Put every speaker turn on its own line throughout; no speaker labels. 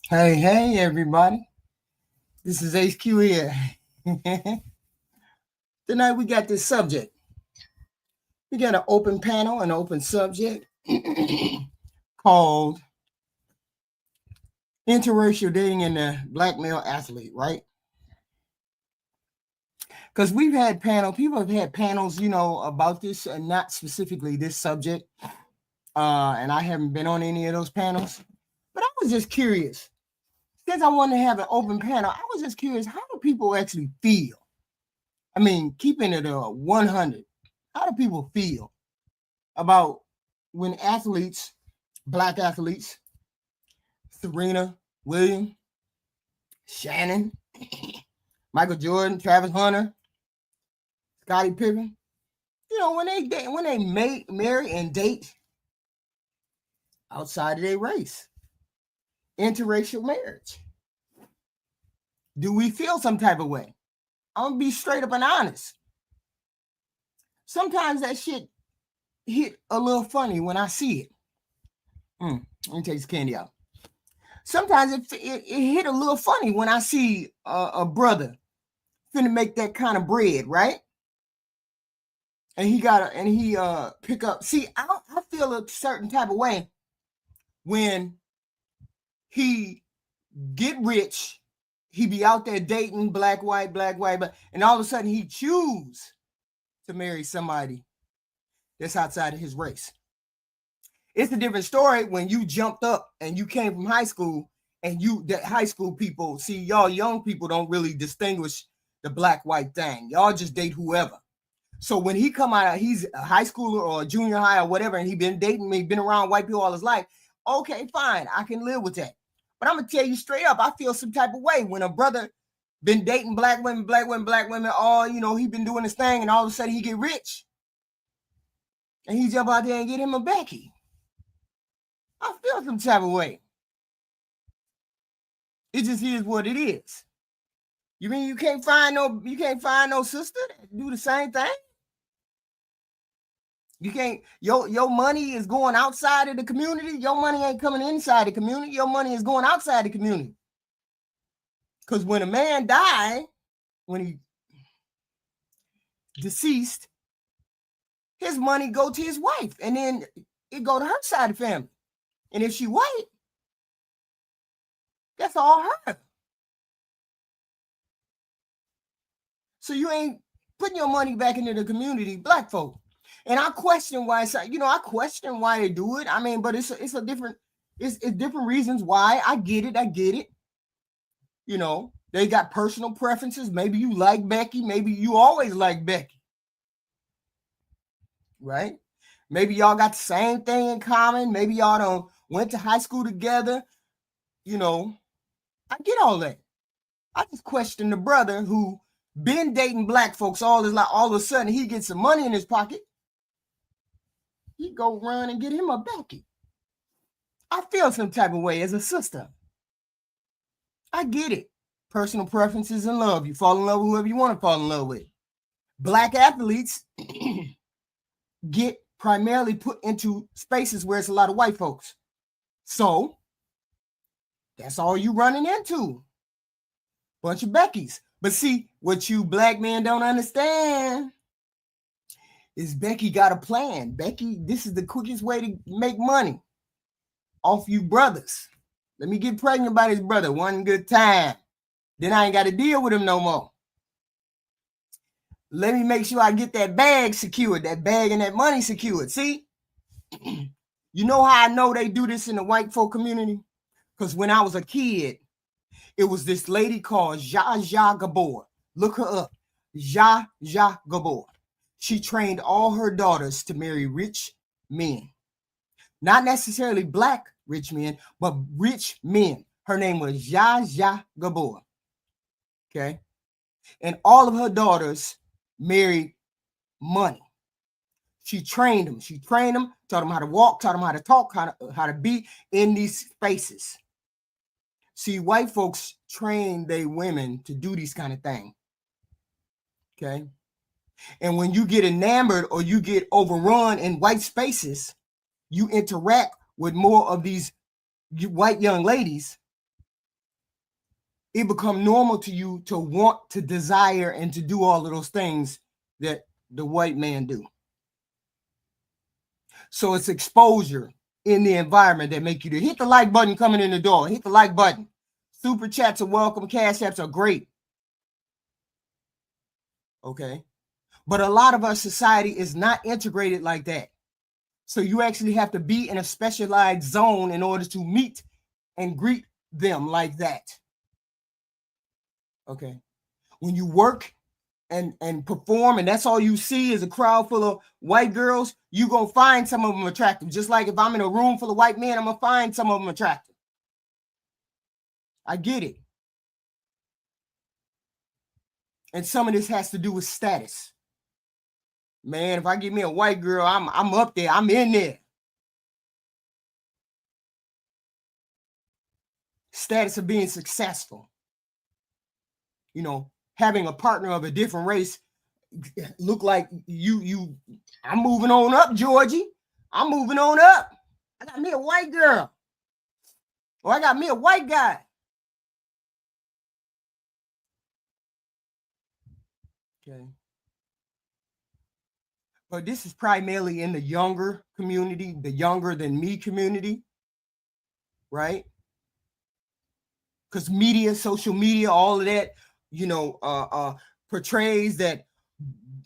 Hey, everybody. This is HQ here. Tonight we got this subject. We got an open panel, an open subject called Interracial Dating in the Black Male Athlete, right? Because we've had people have had panels, about this, and not specifically this subject. And I haven't been on any of those panels. But I was just curious. Since I wanted to have an open panel, I was just curious, how do people actually feel? I mean, keeping it 100, how do people feel about when athletes, black athletes, Serena Williams, Shannon, Michael Jordan, Travis Hunter, Scottie Pippen, when they marry and date outside of their race, interracial marriage, do we feel some type of way? I'm gonna be straight up and honest. Sometimes that shit hit a little funny when I see it. Let me take this candy out. Sometimes it hit a little funny when I see a brother finna make that kind of bread, right? And he pick up. See, I feel a certain type of way when he get rich. He be out there dating black, white, and all of a sudden he choose to marry somebody that's outside of his race. It's a different story when you jumped up and you came from high school and that high school people, see, y'all young people don't really distinguish the black white thing. Y'all just date whoever. So when he come out, he's a high schooler or a junior high or whatever, and he been dating me, been around white people all his life. Okay, fine, I can live with that. But I'm gonna tell you straight up, I feel some type of way when a brother been dating black women, all he been doing his thing, and all of a sudden he get rich, and he jump out there and get him a Becky. I feel some type of way. It just is what it is. You mean you can't find no sister that do the same thing? You can't. Your money is going outside of the community. Your money ain't coming inside the community. Your money is going outside the community. Because when a man died, when he deceased, his money go to his wife, and then it go to her side of the family. And if she white, that's all her. So you ain't putting your money back into the community, black folk. And I question why I question why they do it. I mean, but it's different reasons why. I get it. They got personal preferences. Maybe you like Becky. Maybe you always like Becky. Right? Maybe y'all got the same thing in common. Maybe y'all done went to high school together. I get all that. I just question the brother who been dating black folks all his life. All of a sudden, he gets some money in his pocket. He go run and get him a Becky. I feel some type of way as a sister. I get it. Personal preferences and love. You fall in love with whoever you want to fall in love with. Black athletes get primarily put into spaces where it's a lot of white folks. So that's all you running into. Bunch of Beckys. But see, what you black men don't understand is Becky got a plan. Becky, this is the quickest way to make money off you brothers. Let me get pregnant by this brother one good time. Then I ain't got to deal with him no more. Let me make sure I get that bag secured, that bag and that money secured. See? You know how I know they do this in the white folk community? Because when I was a kid, it was this lady called Zsa Zsa Gabor. Look her up. Zsa Zsa Gabor. She trained all her daughters to marry rich men. Not necessarily black rich men, but rich men. Her name was Zsa Zsa Gabor. Okay? And all of her daughters married money. She trained them. Taught them how to walk, taught them how to talk, how to be in these spaces. See, white folks train their women to do these kind of things. Okay? And when you get enamored or you get overrun in white spaces, you interact with more of these white young ladies it become normal to you to want, to desire, and to do all of those things that the white man do. So it's exposure in the environment that make you to hit the like button coming in the door. Hit the like button. Super chats are welcome. Cash apps are great. Okay. But a lot of our society is not integrated like that. So you actually have to be in a specialized zone in order to meet and greet them like that. Okay. When you work and perform, and that's all you see is a crowd full of white girls, you gonna find some of them attractive. Just like if I'm in a room full of white men, I'm gonna find some of them attractive. I get it. And some of this has to do with status. Man, if I get me a white girl, I'm up there. I'm in there. Status of being successful. You know, having a partner of a different race look like I'm moving on up, Georgie. I'm moving on up. I got me a white girl. Or I got me a white guy. Okay. But this is primarily in the younger community, the younger than me community, right? Because media, social media, all of that, portrays that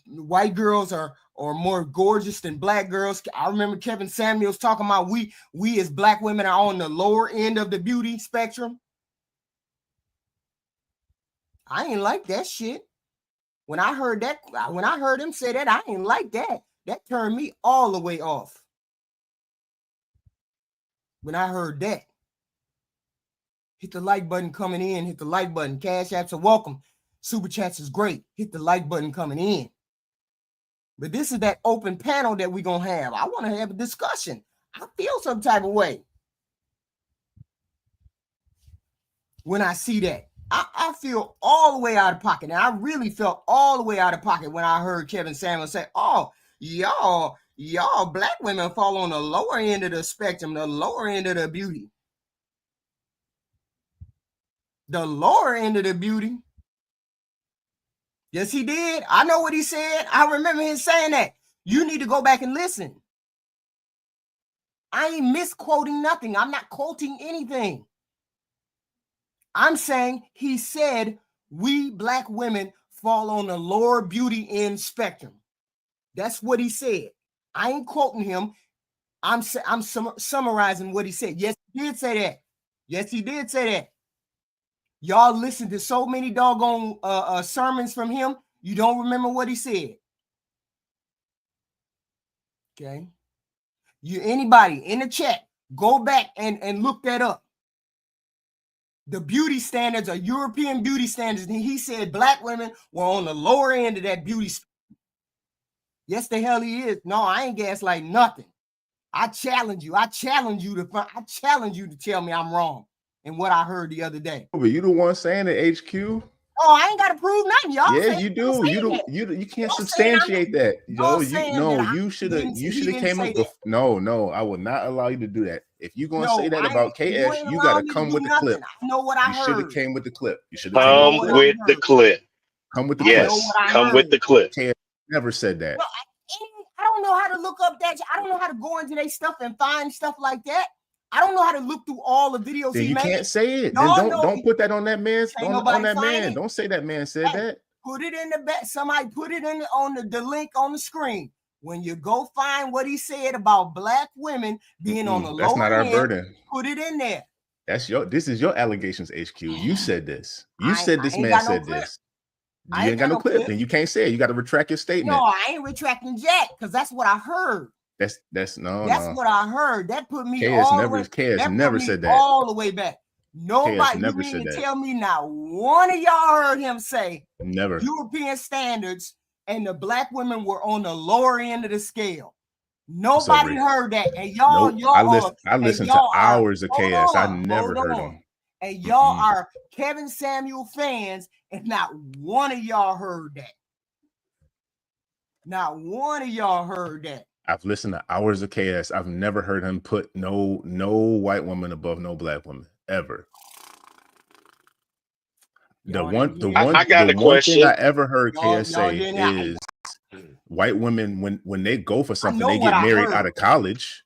white girls are more gorgeous than black girls. I remember Kevin Samuels talking about we as black women are on the lower end of the beauty spectrum. I ain't like that shit. When I heard him say that, I ain't like that. That turned me all the way off. When I heard that. Hit the like button coming in. Hit the like button. Cash apps are welcome. Super chats is great. Hit the like button coming in. But this is that open panel that we're going to have. I want to have a discussion. I feel some type of way when I see that. I feel all the way out of pocket. And I really felt all the way out of pocket when I heard Kevin Samuels say, oh, y'all black women fall on the lower end of the spectrum, the lower end of the beauty. The lower end of the beauty. Yes, he did. I know what he said. I remember him saying that. You need to go back and listen. I ain't misquoting nothing. I'm not quoting anything. I'm saying he said we black women fall on the lower beauty end spectrum. That's what he said. I ain't quoting him. I'm summarizing what he said. Yes, he did say that. Yes, he did say that. Y'all listen to so many doggone sermons from him. You don't remember what he said. Okay. Anybody in the chat, go back and look that up. The beauty standards are European beauty standards. And he said black women were on the lower end of that beauty spectrum. Yes, the hell he is. No, I ain't gaslighting nothing. I challenge you. I challenge you to tell me I'm wrong in what I heard the other day.
But you the one saying it, HQ.
Oh, I ain't got to prove nothing, y'all.
Yeah, you do. You can't substantiate that. You should have came up with. No, I will not allow you to do that. If you're gonna say that about KS, you gotta come with the clip.
I know what I heard.
You should have came with the clip. You should
have come with the clip.
Come with the
clip. Yes, come with the clip.
KS never said that.
No, I don't know how to look up that. I don't know how to go into their stuff and find stuff like that. I don't know how to look through all the videos
then
he
you
made.
Can't say it. Then don't put that on that man. On that man. Don't say that man said that.
Put it in the back. Somebody put it in on the link on the screen. When you go find what he said about black women being on the lower end,
that's not our burden.
Put it in there.
This is your allegations, HQ. You said this. You said this man said this. You ain't got no clip. Then you can't say it. You got to retract your statement.
No, I ain't retracting jack because that's what I heard.
That's
what I heard. That put me
never said that
all the way back. Nobody you mean to tell me now one of y'all heard him say
never
European standards and the black women were on the lower end of the scale. Nobody heard that. And y'all
I listened to hours of KS. I never heard them.
And y'all are Kevin Samuel fans, and not one of y'all heard that. Not one of y'all heard that.
I've listened to hours of KS. I've never heard him put no white woman above no black woman ever. The
Y'all
one,
didn't
the
hear
one,
I got
the
a
one thing
question.
I ever heard
Y'all
KS say
didn't.
is white women when they go for something,
know
they
what
get
I
married
heard.
out of college.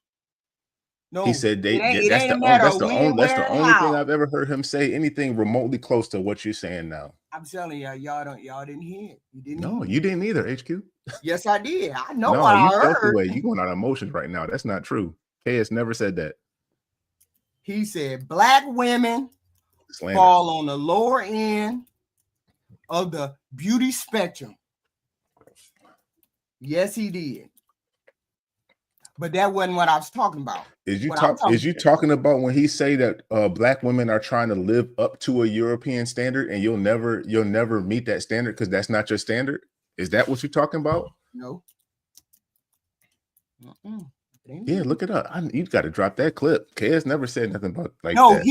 No,
He said
it ain't
that's
a
the
matter of
that's
when,
the
where, and
only thing
how.
I've ever heard him say anything remotely close to what you're saying now.
I'm telling y'all, y'all didn't hear it. You didn't.
No,
hear
you
it.
didn't either, HQ.
Yes, I did. I know
No,
what
you
I
felt the
heard.
way. You going out of emotions right now. That's not true. KS never said that.
He said black women
Slander.
fall on the lower end of the beauty spectrum. Yes, he did. But that wasn't what I was talking about.
Is you talking about when he say that black women are trying to live up to a European standard and you'll never meet that standard because that's not your standard? Is that what you're talking about?
No.
Yeah, look it up. You got to drop that clip. KS never said nothing about like
no,
that.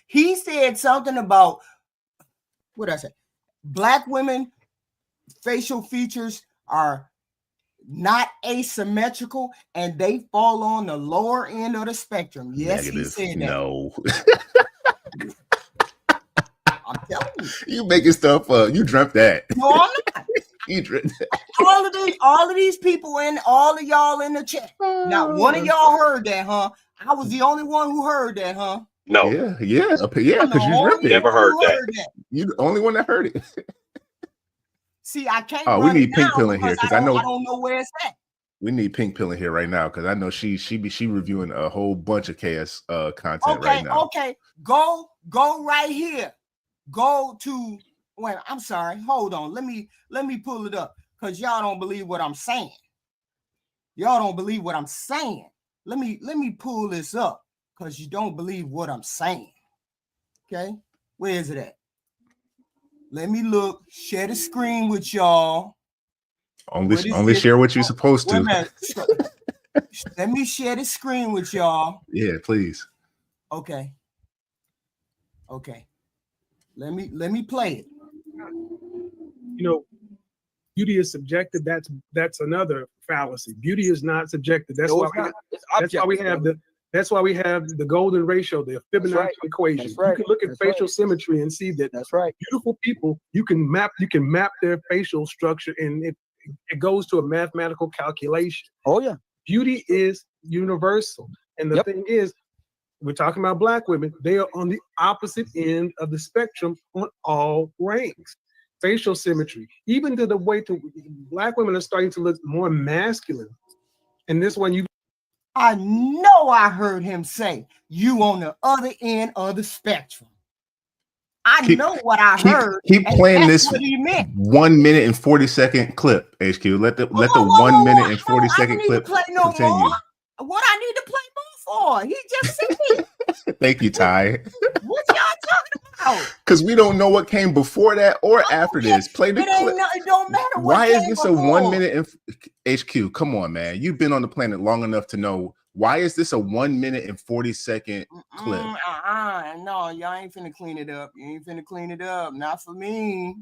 he said something about what I said. Black women facial features are not asymmetrical and they fall on the lower end of the spectrum. Yes,
Negative.
he said that.
No.
I'm telling you.
You making stuff up. You dreamt that.
No, I'm not.
You dreamt that.
All of these people and all of y'all in the chat. Not one of y'all heard that, huh? I was the only one who heard that, huh?
No.
Yeah, because you dreamt it.
Never heard that.
You the only one that heard it.
See, I can't.
Oh, we need Pink Pill in here because I
don't know where it's at.
We need Pink Pill in here right now because I know she reviewing a whole bunch of KS content right now.
Okay, go right here. Go to. Wait, I'm sorry. Hold on. Let me pull it up because y'all don't believe what I'm saying. Y'all don't believe what I'm saying. Let me pull this up because you don't believe what I'm saying. Okay, where is it at? Let me look. Share the screen with y'all.
Only share what you're supposed to.
Let me share the screen with y'all.
Yeah, please.
Okay. Let me play it.
You know, beauty is subjective. That's another fallacy. Beauty is not subjective. That's why we have the golden ratio, the Fibonacci equation. You can look at facial symmetry and see that beautiful people, you can map their facial structure and it goes to a mathematical calculation.
Oh yeah.
Beauty is universal. And the thing is, we're talking about black women. They are on the opposite end of the spectrum on all ranks. Facial symmetry, even to the way to black women are starting to look more masculine. And this one,
I know I heard him say you on the other end of the spectrum. I know what I heard.
Keep playing this 1 minute and 40-second clip, HQ. Let the 1 minute and 40-second clip continue.
What I need to play more for? He just said it.
Thank you, Ty.
What y'all talking about?
Because we don't know what came before that or after this. Play the clip.
It don't matter.
Why is this a 1 minute and HQ? Come on, man. You've been on the planet long enough to know. Why is this a 1 minute and 40-second clip?
No, y'all ain't finna clean it up. You ain't finna clean it up. Not for me.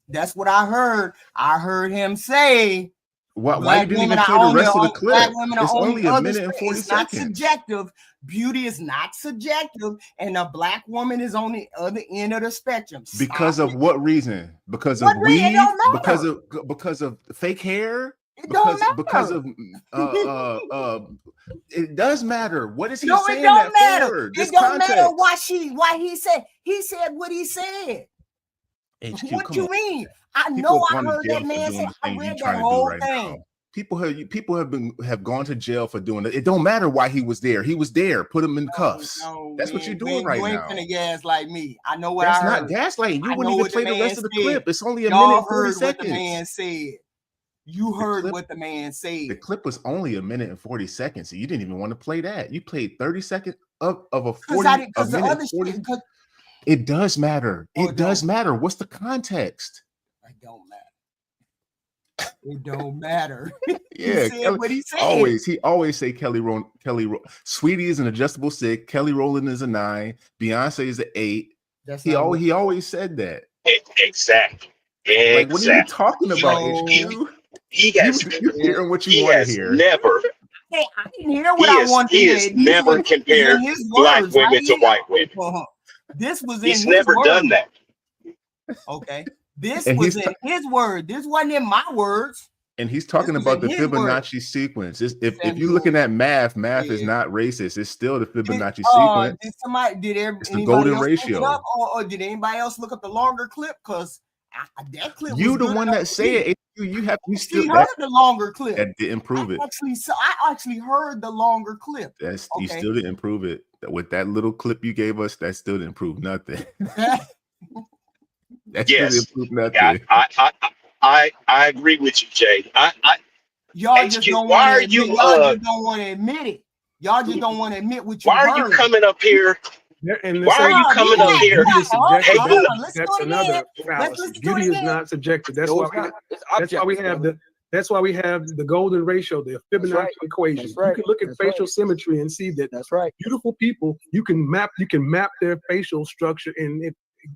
That's what I heard. I heard him say.
Why you didn't even play the rest of the clip? It's only a minute and 40
it's
seconds.
Not subjective. Beauty is not subjective, and a black woman is on the other end of the spectrum.
Because of what reason? Because of weave? Because of fake hair?
It don't matter.
Because of it does matter. What is he saying?
It don't matter.
It
don't matter why he said what he said.
HQ,
what you mean? I
People
know I heard that man say I read that whole thing.
People have gone to jail for doing it. It don't matter why he was there. He was there. Put him in cuffs. That's what you're doing right now.
You ain't finna gaslight me. I know what
That's
I heard.
not gaslighting. You wouldn't even play the rest of the clip. It's only a
Y'all
minute and 40
heard
seconds.
What the man said. You heard what the man said.
The clip was only a minute and 40 seconds. So you didn't even want to play that. You played 30 seconds of a 40. It does matter. It does matter. What's the context?
It don't matter. It don't matter.
Yeah,
he said what he said.
He always say Kelly Sweetie is an adjustable 6. Kelly Rowland is a 9. Beyonce is an 8. He always said that.
Exactly.
Like, what are you talking about, HQ? You're hearing what you want to hear.
Never.
Hey, I didn't hear what I wanted to hear.
He has never compared black women to white women.
This was in
He's
his
never
word.
done that.
Okay. This was in his word. This wasn't in my words.
And he's talking about the Fibonacci sequence. If you're looking at math is not racist. It's still the Fibonacci sequence.
It's
the golden ratio.
Look it up, or did anybody else look up the longer clip? Because that clip
you
was
the
good
one that say it. You have to still
heard the longer clip.
That didn't prove it.
I actually heard the longer clip.
You still didn't prove it. With that little clip you gave us, that still didn't prove nothing. That still didn't prove nothing.
I agree with you, Jay.
Y'all just don't want to admit it. Y'all just don't want to admit what you heard.
Why are you coming up here? Why are you coming up here?
That's another fallacy. Beauty is not subjective. That's why we have the golden ratio, the Fibonacci equation. You can look at facial symmetry and see that beautiful people, you can map their facial structure, and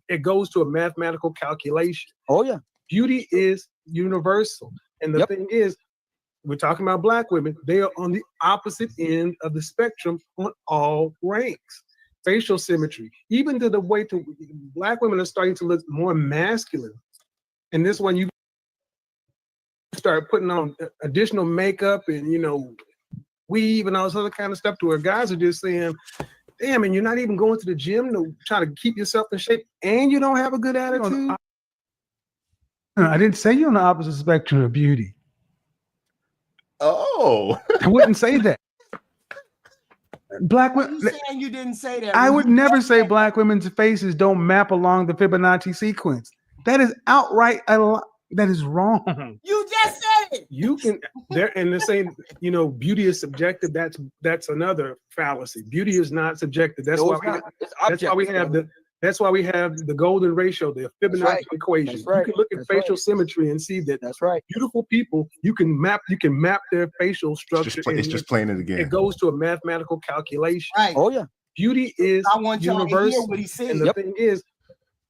it goes to a mathematical calculation.
Oh yeah.
Beauty is universal. And the thing is, we're talking about Black women. They are on the opposite end of the spectrum on all ranks. Facial symmetry, even to the way to Black women are starting to look more masculine. And this one, you start putting on additional makeup and, weave and all this other kind of stuff to where guys are just saying, damn, and you're not even going to the gym to try to keep yourself in shape, and you don't have a good attitude.
I didn't say you're on the opposite spectrum of beauty.
Oh,
I wouldn't say that. Black women.
You saying you didn't say that?
I would never say Black women's faces don't map along the Fibonacci sequence. That is outright that is wrong.
You just said it.
You can there and the same. Beauty is subjective. That's another fallacy. Beauty is not subjective. That's why we have the golden ratio, the Fibonacci equation. You can look at facial symmetry and see that beautiful people, you can map their facial structure.
It's just playing it again.
It goes to a mathematical calculation.
Right.
Oh yeah.
Beauty is universal.
To hear what he said.
And the thing is,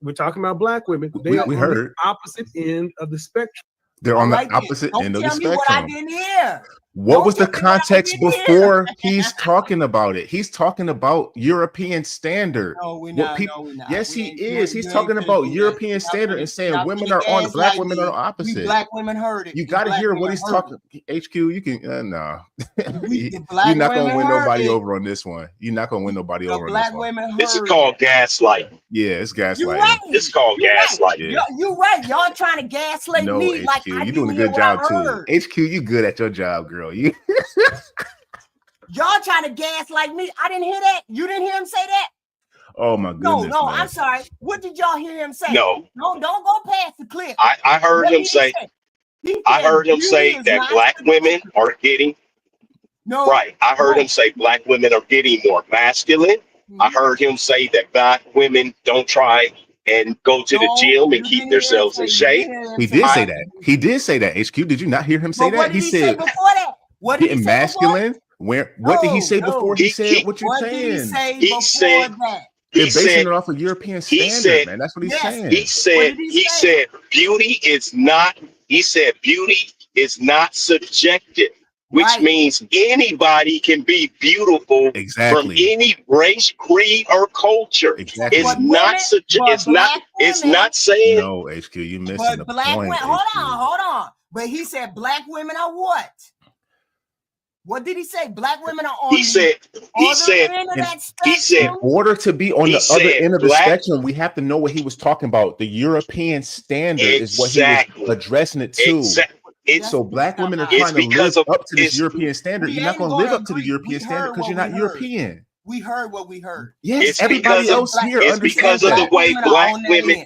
we're talking about Black women. They are on the opposite end of the spectrum.
They're on the opposite end of the spectrum.
What I didn't hear.
What was the context before he's talking about it? He's talking about European standard.
No, we're not.
Yes, he is. He's talking about European standard and saying women are on, Black women are opposite.
Black women heard it.
You got to hear what he's talking. HQ, you can no. You're not gonna win nobody over on this one. You're not gonna win nobody over on this one.
This is called gaslighting.
Yeah, it's gaslighting.
Right.
It's called gaslighting.
You're right. Y'all trying to gaslight me
HQ,
like
you're doing a good job too. HQ, you good at your job, girl. You
y'all trying to gaslight me. I didn't hear that. You didn't hear him say that?
Oh my goodness.
No, I'm sorry. What did y'all hear him say?
No,
don't go past the clip.
I heard him say. I heard him say that Black women are getting.
No.
Right. I heard him say Black women are getting more masculine. I heard him say that Black women don't try and go to the gym and keep themselves in shape.
He did say that. He did say that. HQ, did you not hear him say that?
What did he say before that? What did
getting masculine? What did he say before he said what you're saying?
He said
they're basing it off of European standard, man. That's what he's saying.
He said beauty is not. He said beauty is not subjective, which means anybody can be beautiful from any race, creed, or culture.
Exactly.
It's not subjective. It's not saying.
No, HQ, you missing the
Black
point.
Women, hold on. But he said Black women are what? What did he say? Black women are on. He said.
In order to be on the other end of the spectrum, we have to know what he was talking about. The European standard is what he was addressing it to. So Black women are trying to live up to this European standard. You're not going to live up to the European standard because you're not European.
We heard what we heard.
Yes, everybody else here
understands. It's because of the way Black women.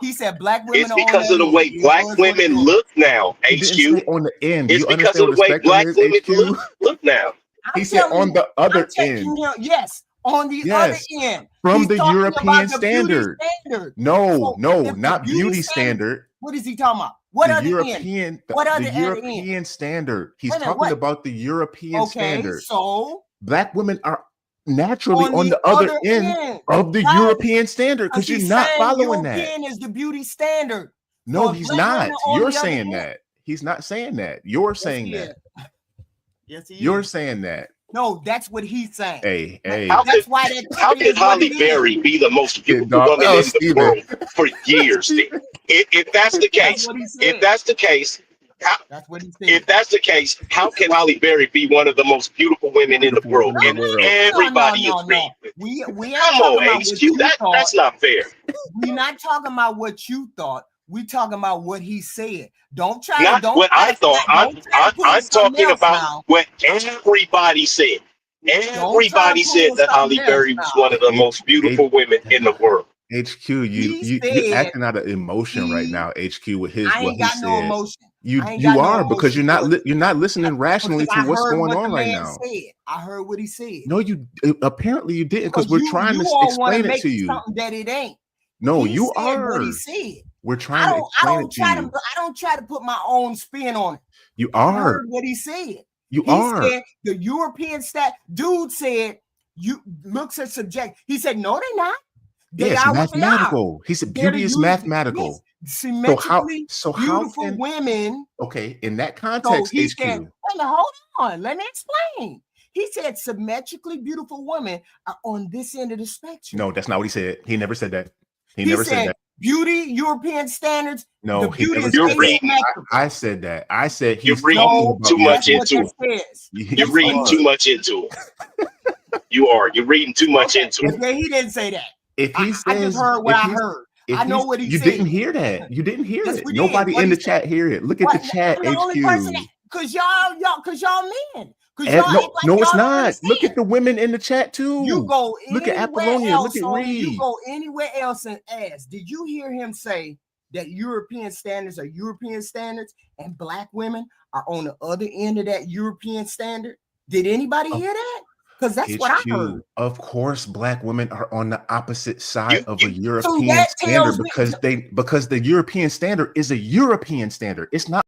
He said Black women.
It's because of the way Black women look now. HQ
on the end.
It's because of the way Black women look now.
He said on the other end.
Yes, on the other end.
From the European standard. No, not beauty standard.
What is he talking about? What other
European? The European standard. He's talking about the European standard.
So
Black women are naturally on the other end of the European standard because you're not following that.
European is the beauty standard.
No, he's not. You're saying that. He's not saying that. You're saying that.
Yes, he is.
You're saying that.
No, that's what he's saying.
Hey.
How
That's
could,
why that
how could Holly Berry be the most beautiful woman in the world for years? If that's the case, if that's the case,
that's what he said.
If that's the case, how can Holly Berry be one of the most beautiful women in the world? And everybody agrees.
We
Come on, HQ. That's not fair.
We're not talking about what you thought. We talking about what he said. Don't try
not
to don't
what I thought. I'm talking about
now.
What everybody said. Everybody said that Holly Berry was one of the most beautiful women in the world.
HQ, you acting out of emotion right now. HQ with his
I ain't got no emotion.
You are because you're not listening rationally to what's going on right now.
I heard what he said.
No, apparently you didn't, because we're trying to explain it to you.
Something that it ain't.
No, you are.
What he said.
We're trying to explain it to you.
I don't try to put my own spin on it.
You are.
I heard what he said.
He
said the European dude said you looks at subject. He said no, they're not. They
are
mathematical.
He said beauty is mathematical.
Yes. Symmetrically beautiful
can,
women.
Okay, in that context,
so
HQ.
Said, hold on, let me explain. He said symmetrically beautiful women are on this end of the spectrum.
No, that's not what he said. He never said that. He never said that.
Beauty, European standards.
No,
you're reading.
I said that. I said
you're reading too much into it. You're reading too much into it. You're reading too much into it.
Okay, he didn't say that.
If he says,
I just heard what I heard. I know what he said.
You didn't hear that. You didn't hear it. Nobody in the chat hear it. Look at the chat, HQ.
Because y'all men.
No, it's not. Look at the women in the chat too.
You go
look at Apollonia. Look at Reed.
You go anywhere else and ask. Did you hear him say that European standards are European standards and black women are on the other end of that European standard? Did anybody hear that? Because that's what I heard.
Of course, black women are on the opposite side of a European standard because the European standard is a European standard. It's not.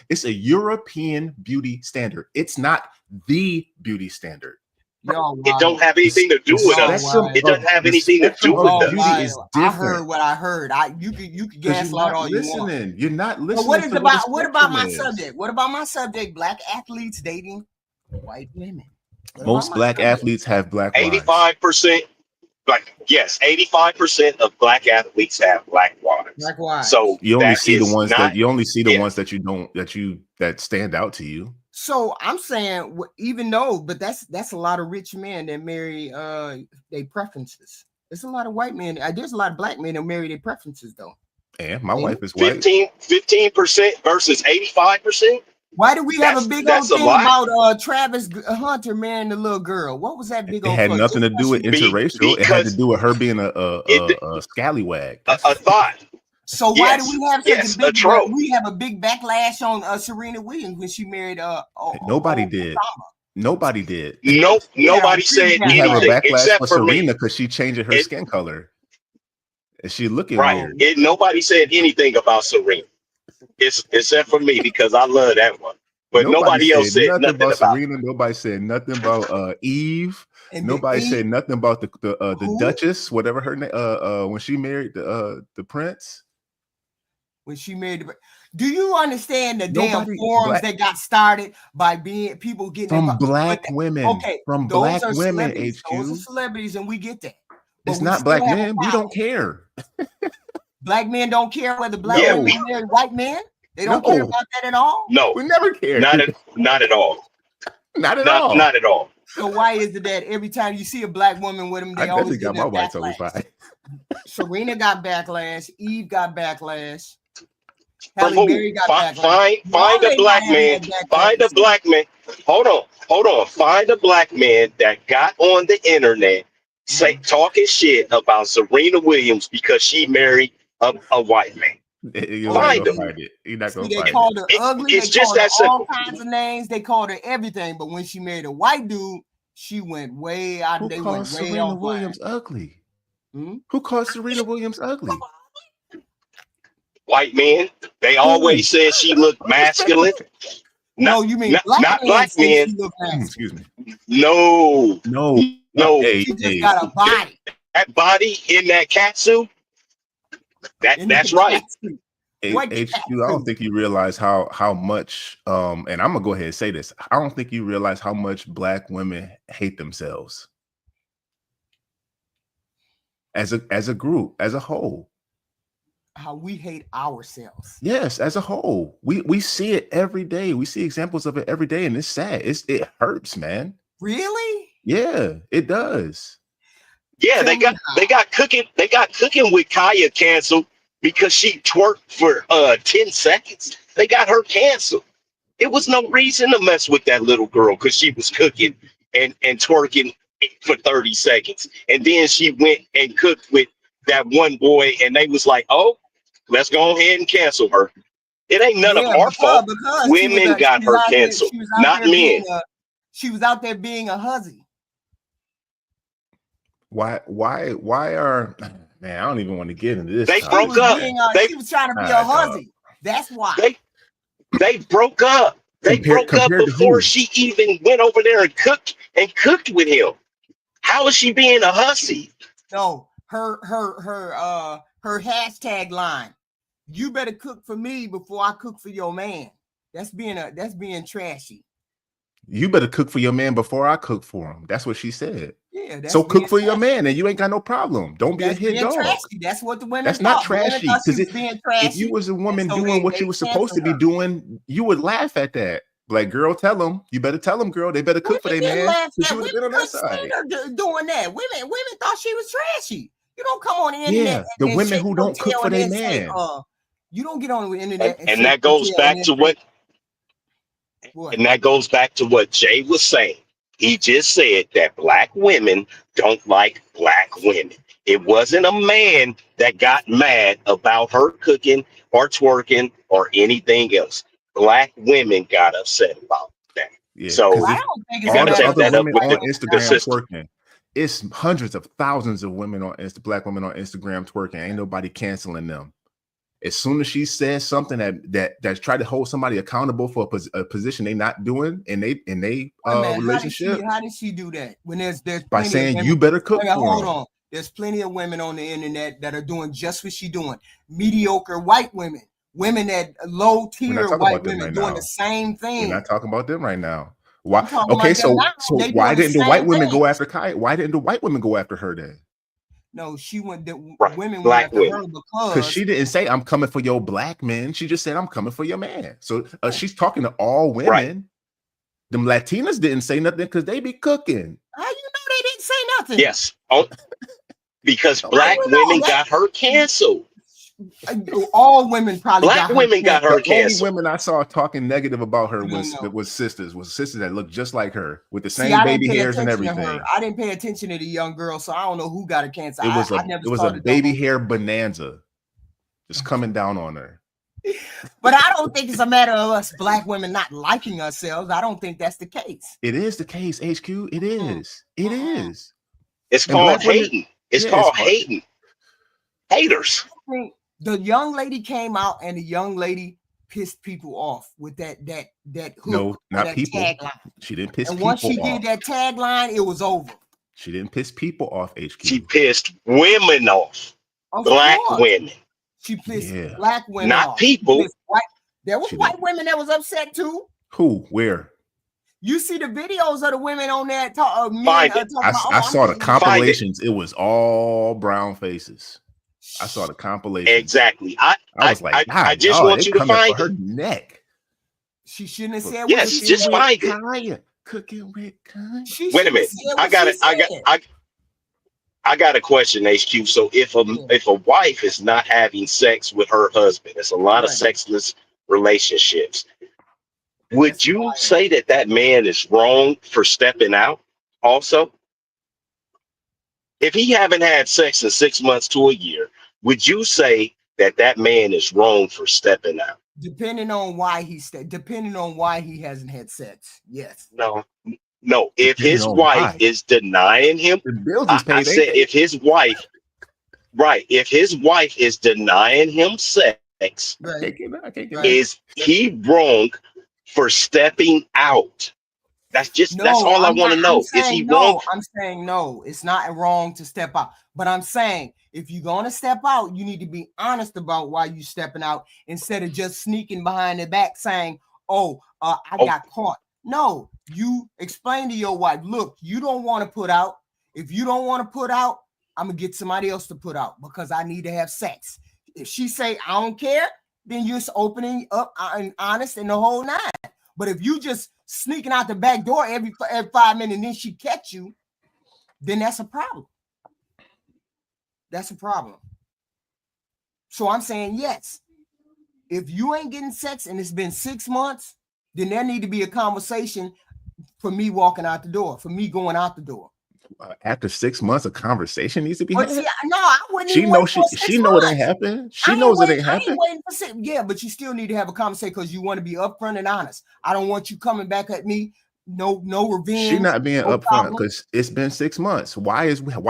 It's a European beauty standard. It's not the beauty standard.
It don't have anything to do with us. It doesn't have anything to do with us.
Beauty is different.
I heard what I heard. You could gaslight all you want.
You're not listening.
What about my subject? What about my subject? Black athletes dating white women.
Most black athletes have black wives.
85%. Yes, 85% of black athletes have black wives. So
you only see the ones that stand out to you.
So I'm saying, even though, but that's a lot of rich men that marry their preferences. There's a lot of white men. There's a lot of black men that marry their preferences though.
And my wife is white.
15% versus 85%.
Why do we have a big old thing about Travis Hunter marrying the little girl? What was that big old?
It had nothing to do with interracial. It had to do with her being a scallywag.
A thought.
So why do we have such a big? We have a big backlash on Serena Williams when she married.
Nobody did. Nobody did.
Nope. Nobody said anything.
We have a backlash for Serena because she changed her skin color. And she looking weird.
Nobody said anything about Serena. Except for me, because I love that one. But nobody else said nothing about
Serena. Nobody said nothing about Eve. Nobody said nothing about the Duchess, whatever her name. When she married the prince.
When she married do you understand the damn forums that got started by people getting
from black women? Okay, from black women.
Those are celebrities, and we get that.
It's not black men. We don't care.
Black men don't care whether black men marry white men. They don't care about that at all.
No,
we never care.
Not at all.
Not at all.
Not at all.
So why is it that every time you see a black woman with them, they always get my white backlash? Serena got backlash. Eve got backlash. Halle Berry got backlash.
Find a black man. Find a black man. Hold on. Find a black man that got on the internet talking shit about Serena Williams because she married a white man.
You're not gonna find it.
They called her ugly. It's just that simple. All kinds of names. They called her everything. But when she married a white dude, she went way out.
Who called Serena Williams ugly? Who called Serena Williams ugly?
White men. They always said she looked masculine.
No, you mean
not black men.
Excuse me.
No.
She just got a body.
That body in that catsuit. That's right.
HQ, I don't think you realize how much and I'm gonna go ahead and say this. I don't think you realize how much Black women hate themselves as a group, as a whole.
How we hate ourselves.
Yes, as a whole. We see it every day. We see examples of it every day, and it's sad. It hurts, man.
Really?
Yeah, it does.
Yeah, they got cooking with Kaya canceled because she twerked for 10 seconds. They got her canceled. It was no reason to mess with that little girl because she was cooking and twerking for 30 seconds. And then she went and cooked with that one boy, and they was like, oh, let's go ahead and cancel her. It ain't none of our fault. Women got her canceled, not men.
She was out there being a hussy.
Why are, man, I don't even want to get into this.
They broke up.
She was trying to be a hussy. That's why.
They broke up. They broke up before she even went over there and cooked with him. How is she being a hussy?
No, her hashtag line. You better cook for me before I cook for your man. That's being trashy.
You better cook for your man before I cook for him. That's what she said.
Yeah.
So cook for your man, and you ain't got no problem. Don't be a hit dog.
Trashy. That's what the women.
That's not trashy. Because if you was a woman doing what you were supposed to be doing, you would laugh at that. Like, girl, tell them. You better tell them, girl. They better cook for their man. You would have been on that side.
Doing that. Women thought she was trashy. You don't come on the internet.
Yeah, the women who don't cook for their man.
You don't get on the internet.
And that goes back to what. And that goes back to what Jay was saying. He just said that Black women don't like Black women. It wasn't a man that got mad about her cooking or twerking or anything else. Black women got upset about that.
Yeah,
so
I don't think
you got to take that up with
on Instagram twerking. It's hundreds of thousands of women on Black women on Instagram twerking. Ain't nobody canceling them. As soon as she says something that's tried to hold somebody accountable for a position they not doing in they relationship.
How did she do that? When there's
by saying you better cook for
hold
them.
on. There's plenty of women on the internet that are doing just what she's doing. Mediocre white women that low tier white women doing the same thing.
We're not talking about them right now. Why? Okay, so why didn't the white women go after Kai? Why didn't the white women go after her then?
No, she went.
Black
Women went after
women.
her
because she didn't say I'm coming for your Black man. She just said I'm coming for your man. So she's talking to all women. Right. Them Latinas didn't say nothing because they be cooking.
How you know they didn't say nothing?
Yes, because Black women got her canceled.
All women probably
Black women got her canceled.
The only women I saw talking negative about her was sisters that looked just like her with the same baby hairs and everything.
I didn't pay attention to the young girl, so I don't know who got her canceled.
It was a baby hair bonanza just coming down on her.
But I don't think it's a matter of us Black women not liking ourselves. I don't think that's the case.
It is the case, HQ. It is. It is.
It's called hating. It's called hating. Haters.
The young lady came out and the young lady pissed people off with that hook.
No, not people.
Tagline.
She didn't piss people off.
And once she did that tagline, it was over.
She didn't piss people off, HQ.
She pissed women off. Black women.
She pissed Black women
not
off.
People.
There was white women that was upset too.
Who? Where?
You see the videos of the women on that
I saw the compilations. It was all brown faces. I saw the compilation.
Exactly.
I was like,
I just want you to find
her neck.
She shouldn't have said.
Yes, just find it.
Cooking with Kanye.
Wait a minute. I got a question, HQ. So if a wife is not having sex with her husband, it's a lot of sexless relationships. Would you say that man is wrong for stepping out? Also, if he haven't had sex in 6 months to a year, would you say that man is wrong for stepping out?
Depending on why he hasn't had sex. Yes.
No. If his wife is denying him, I said if his wife is denying him sex, is he wrong for stepping out? That's all I want to know. Is he wrong?
I'm saying no, it's not wrong to step out. But I'm saying If you're gonna step out, you need to be honest about why you stepping out instead of just sneaking behind the back saying, "Oh, I got caught." No, you explain to your wife, "Look, you don't want to put out. If you don't want to put out, I'm gonna get somebody else to put out because I need to have sex." If she say, "I don't care," then you're just opening up and honest in the whole nine. But if you just sneaking out the back door every 5 minutes and then she catch you, then that's a problem. That's a problem. So I'm saying, yes, if you ain't getting sex and it's been 6 months, then there need to be a conversation for me walking out the door, for me going out the door.
After 6 months, a conversation needs to be
had.
had.
No, I wouldn't.
She knows she know it ain't happened. She knows it ain't happened.
Yeah, but you still need to have a conversation because you want to be upfront and honest. I don't want you coming back at me. No revenge.
She not being upfront because it's been 6 months. Why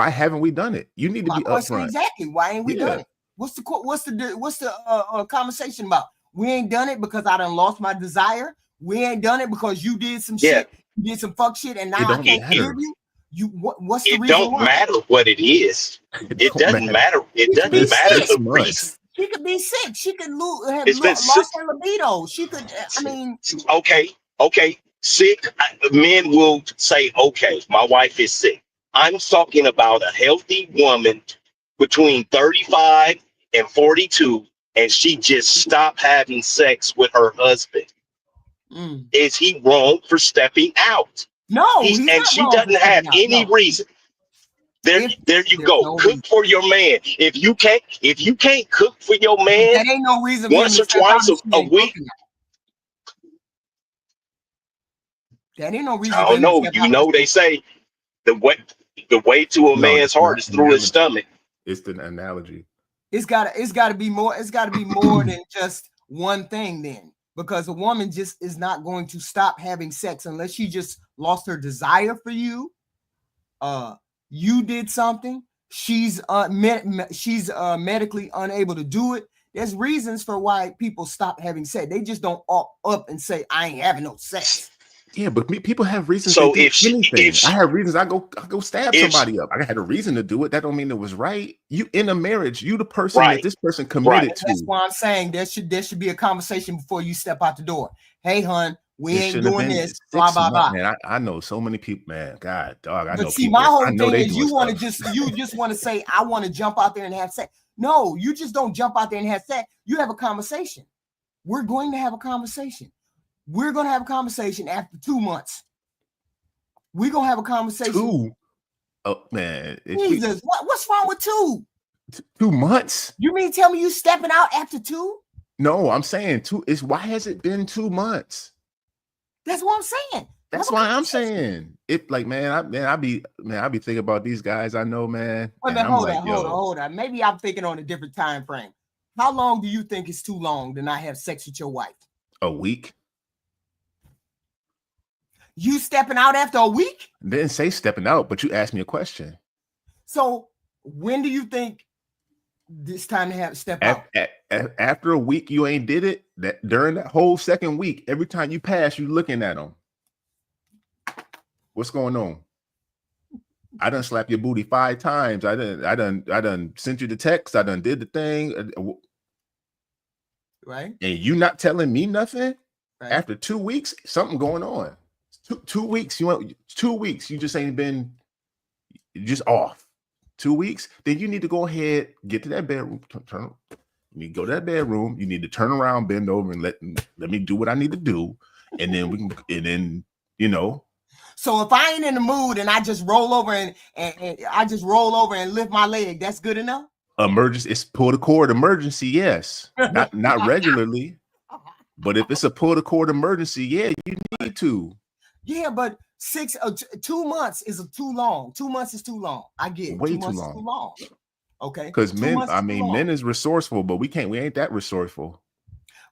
haven't we done it? You need to be upfront.
Exactly. Why ain't we done it? What's the conversation about? We ain't done it because I done lost my desire. We ain't done it because you did some shit. You did some fuck shit, and now I can't hear you. What's the reason?
It don't matter what it is. It doesn't matter. It doesn't matter the reason.
She could be sick. She could have lost her libido. She could. I mean.
Okay. Sick. Men will say, "Okay, my wife is sick." I'm talking about a healthy woman between 35 and 42, and she just stopped having sex with her husband. Is he wrong for stepping out?
No,
she doesn't have any reason. There you go. No cook reason. For your man. If you can't cook for your man,
that ain't no reason.
Once or twice a week.
That ain't no reason.
I don't know. You know, they say the way to a man's heart is through his stomach.
It's the analogy.
It's gotta be more. It's gotta be more than just one thing then. Because a woman just is not going to stop having sex unless she just lost her desire for you. You did something. She's medically unable to do it. There's reasons for why people stop having sex. They just don't up and say, "I ain't having no sex."
Yeah, but people have reasons. So if I have reasons, I go stab somebody up. I had a reason to do it. That don't mean it was right. You in a marriage, you the person that this person committed to.
That's why I'm saying there should be a conversation before you step out the door. "Hey, hun, we ain't doing this." Blah blah blah.
Man, I know so many people. Man, God, dog. I know.
See, my whole thing is you just want to say, "I want to jump out there and have sex." No, you just don't jump out there and have sex. You have a conversation. We're going to have a conversation. We're going to have a conversation after 2 months. We're going to have a conversation.
2? Oh, man.
Jesus, what's wrong with 2?
2 months?
You mean tell me you stepping out after 2?
No, I'm saying 2. Why has it been 2 months?
That's what I'm saying.
That's why I'm saying it. Like, I be thinking about these guys I know, man.
Well, hold on. Maybe I'm thinking on a different time frame. How long do you think is too long to not have sex with your wife?
A week.
You stepping out after a week?
I didn't say stepping out, but you asked me a question.
So when do you think it's time to step out?
After a week, you ain't did it. That during that whole second week, every time you pass, you looking at them. What's going on? I done slapped your booty 5 times. I done sent you the text. I done did the thing.
Right.
And you not telling me nothing? Right. After 2 weeks, something going on. 2 weeks, 2 weeks, you just ain't been just off. 2 weeks, then you need to go ahead, get to that bedroom, you need to go to that bedroom, you need to turn around, bend over, and let me do what I need to do, and then
So if I ain't in the mood and I just roll over and I just roll over and lift my leg, that's good enough?
Emergency, it's pull the cord emergency, yes. Not regularly, but if it's a pull the cord emergency, yeah, you need to.
Yeah, but 2 months is too long. 2 months is too long. I get it.
Way
2 months
too long.
is too long. Okay.
Because men is resourceful, but we ain't that resourceful.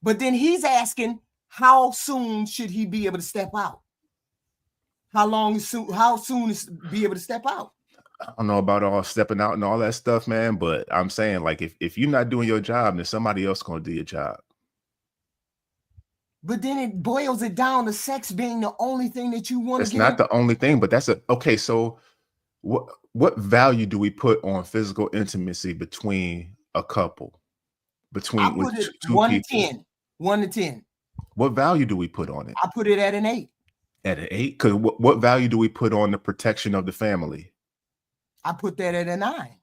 But then he's asking, how soon should he be able to step out? How soon is be able to step out?
I don't know about all stepping out and all that stuff, man, but I'm saying, like, if you're not doing your job, then somebody else gonna do your job.
But then it boils it down to sex being the only thing that you want to get.
It's not the only thing, but that's okay. So What value do we put on physical intimacy between a couple?
I put it
two
1 to
people?
10. 1 to 10.
What value do we put on it?
I put it at an 8.
At an 8? Because what value do we put on the protection of the family?
I put that at a 9.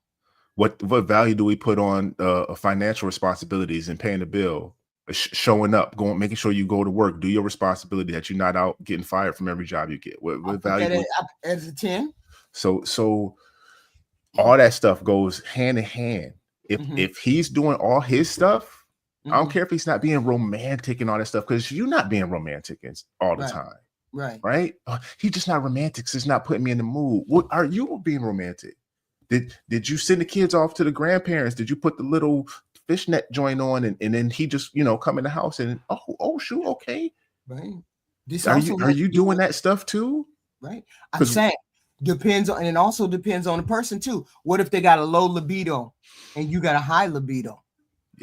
What value do we put on financial responsibilities and paying the bill, showing up, making sure you go to work, do your responsibility, that you're not out getting fired from every job you get? What value?
As a 10.
So all that stuff goes hand in hand. If he's doing all his stuff, I don't care if he's not being romantic and all that stuff, because you're not being romantic all the time. Right? He's just not romantic. So it's not putting me in the mood. What are you being romantic? Did you send the kids off to the grandparents? Did you put the little fishnet joint on and then he just come in the house and oh shoot, okay.
Right.
Are you doing that stuff too?
Right. I'm saying depends on, and it also depends on the person too. What if they got a low libido and you got a high libido?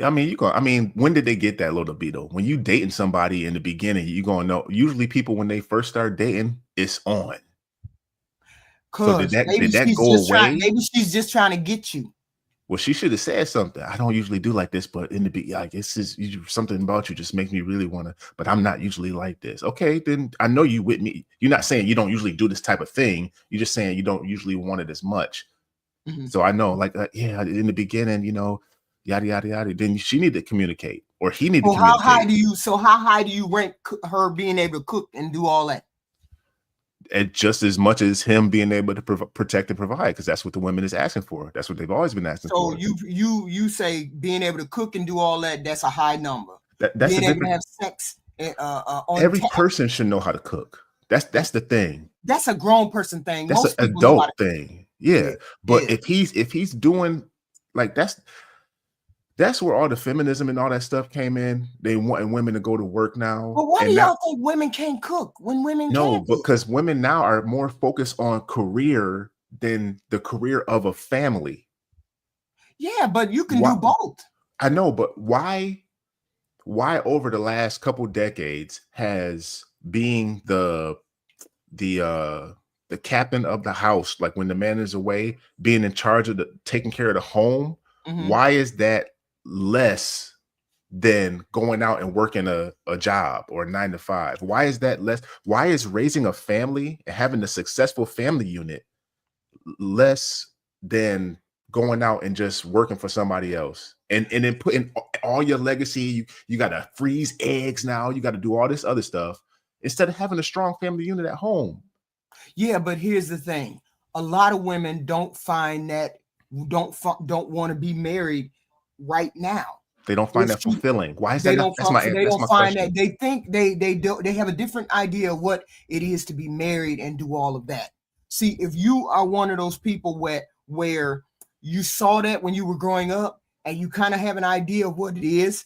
I mean, when did they get that low libido? When you dating somebody in the beginning, you're gonna know. Usually people, when they first start dating, it's on. So did that go away?
Maybe she's just trying to get you.
Well, she should have said something. I don't usually do like this, but in the beginning, like, it's just something about you just makes me really want to, but I'm not usually like this. Okay, then I know you with me. You're not saying you don't usually do this type of thing. You're just saying you don't usually want it as much. So I know, like, yeah, in the beginning, yada, yada, yada. Then she need to communicate, or he need to communicate.
How high do you rank her being able to cook and do all that?
And just as much as him being able to protect and provide, because that's what the women is asking for. That's what they've always been asking for.
So you say being able to cook and do all that, that's a high number.
That's
being able to have sex.
Every person should know how to cook. That's the thing.
That's a grown person thing.
That's an adult thing. Yeah. But if he's doing like that's where all the feminism and all that stuff came in. They want women to go to work now.
But why do y'all think women can't cook when women can't?
No, because women now are more focused on career than the career of a family.
Yeah, but you can do both.
I know, but why over the last couple decades has being the captain of the house, like when the man is away, being in charge of taking care of the home, why is that less than going out and working a job or a 9 to 5? Why is that less? Why is raising a family and having a successful family unit less than going out and just working for somebody else and then putting all your legacy? You got to freeze eggs now, you got to do all this other stuff instead of having a strong family unit at home.
Yeah, but here's the thing: a lot of women don't want to be married right now.
They don't find that fulfilling. Why is that? That's my question.
They think they have a different idea of what it is to be married and do all of that. See, if you are one of those people where you saw that when you were growing up and you kind of have an idea of what it is,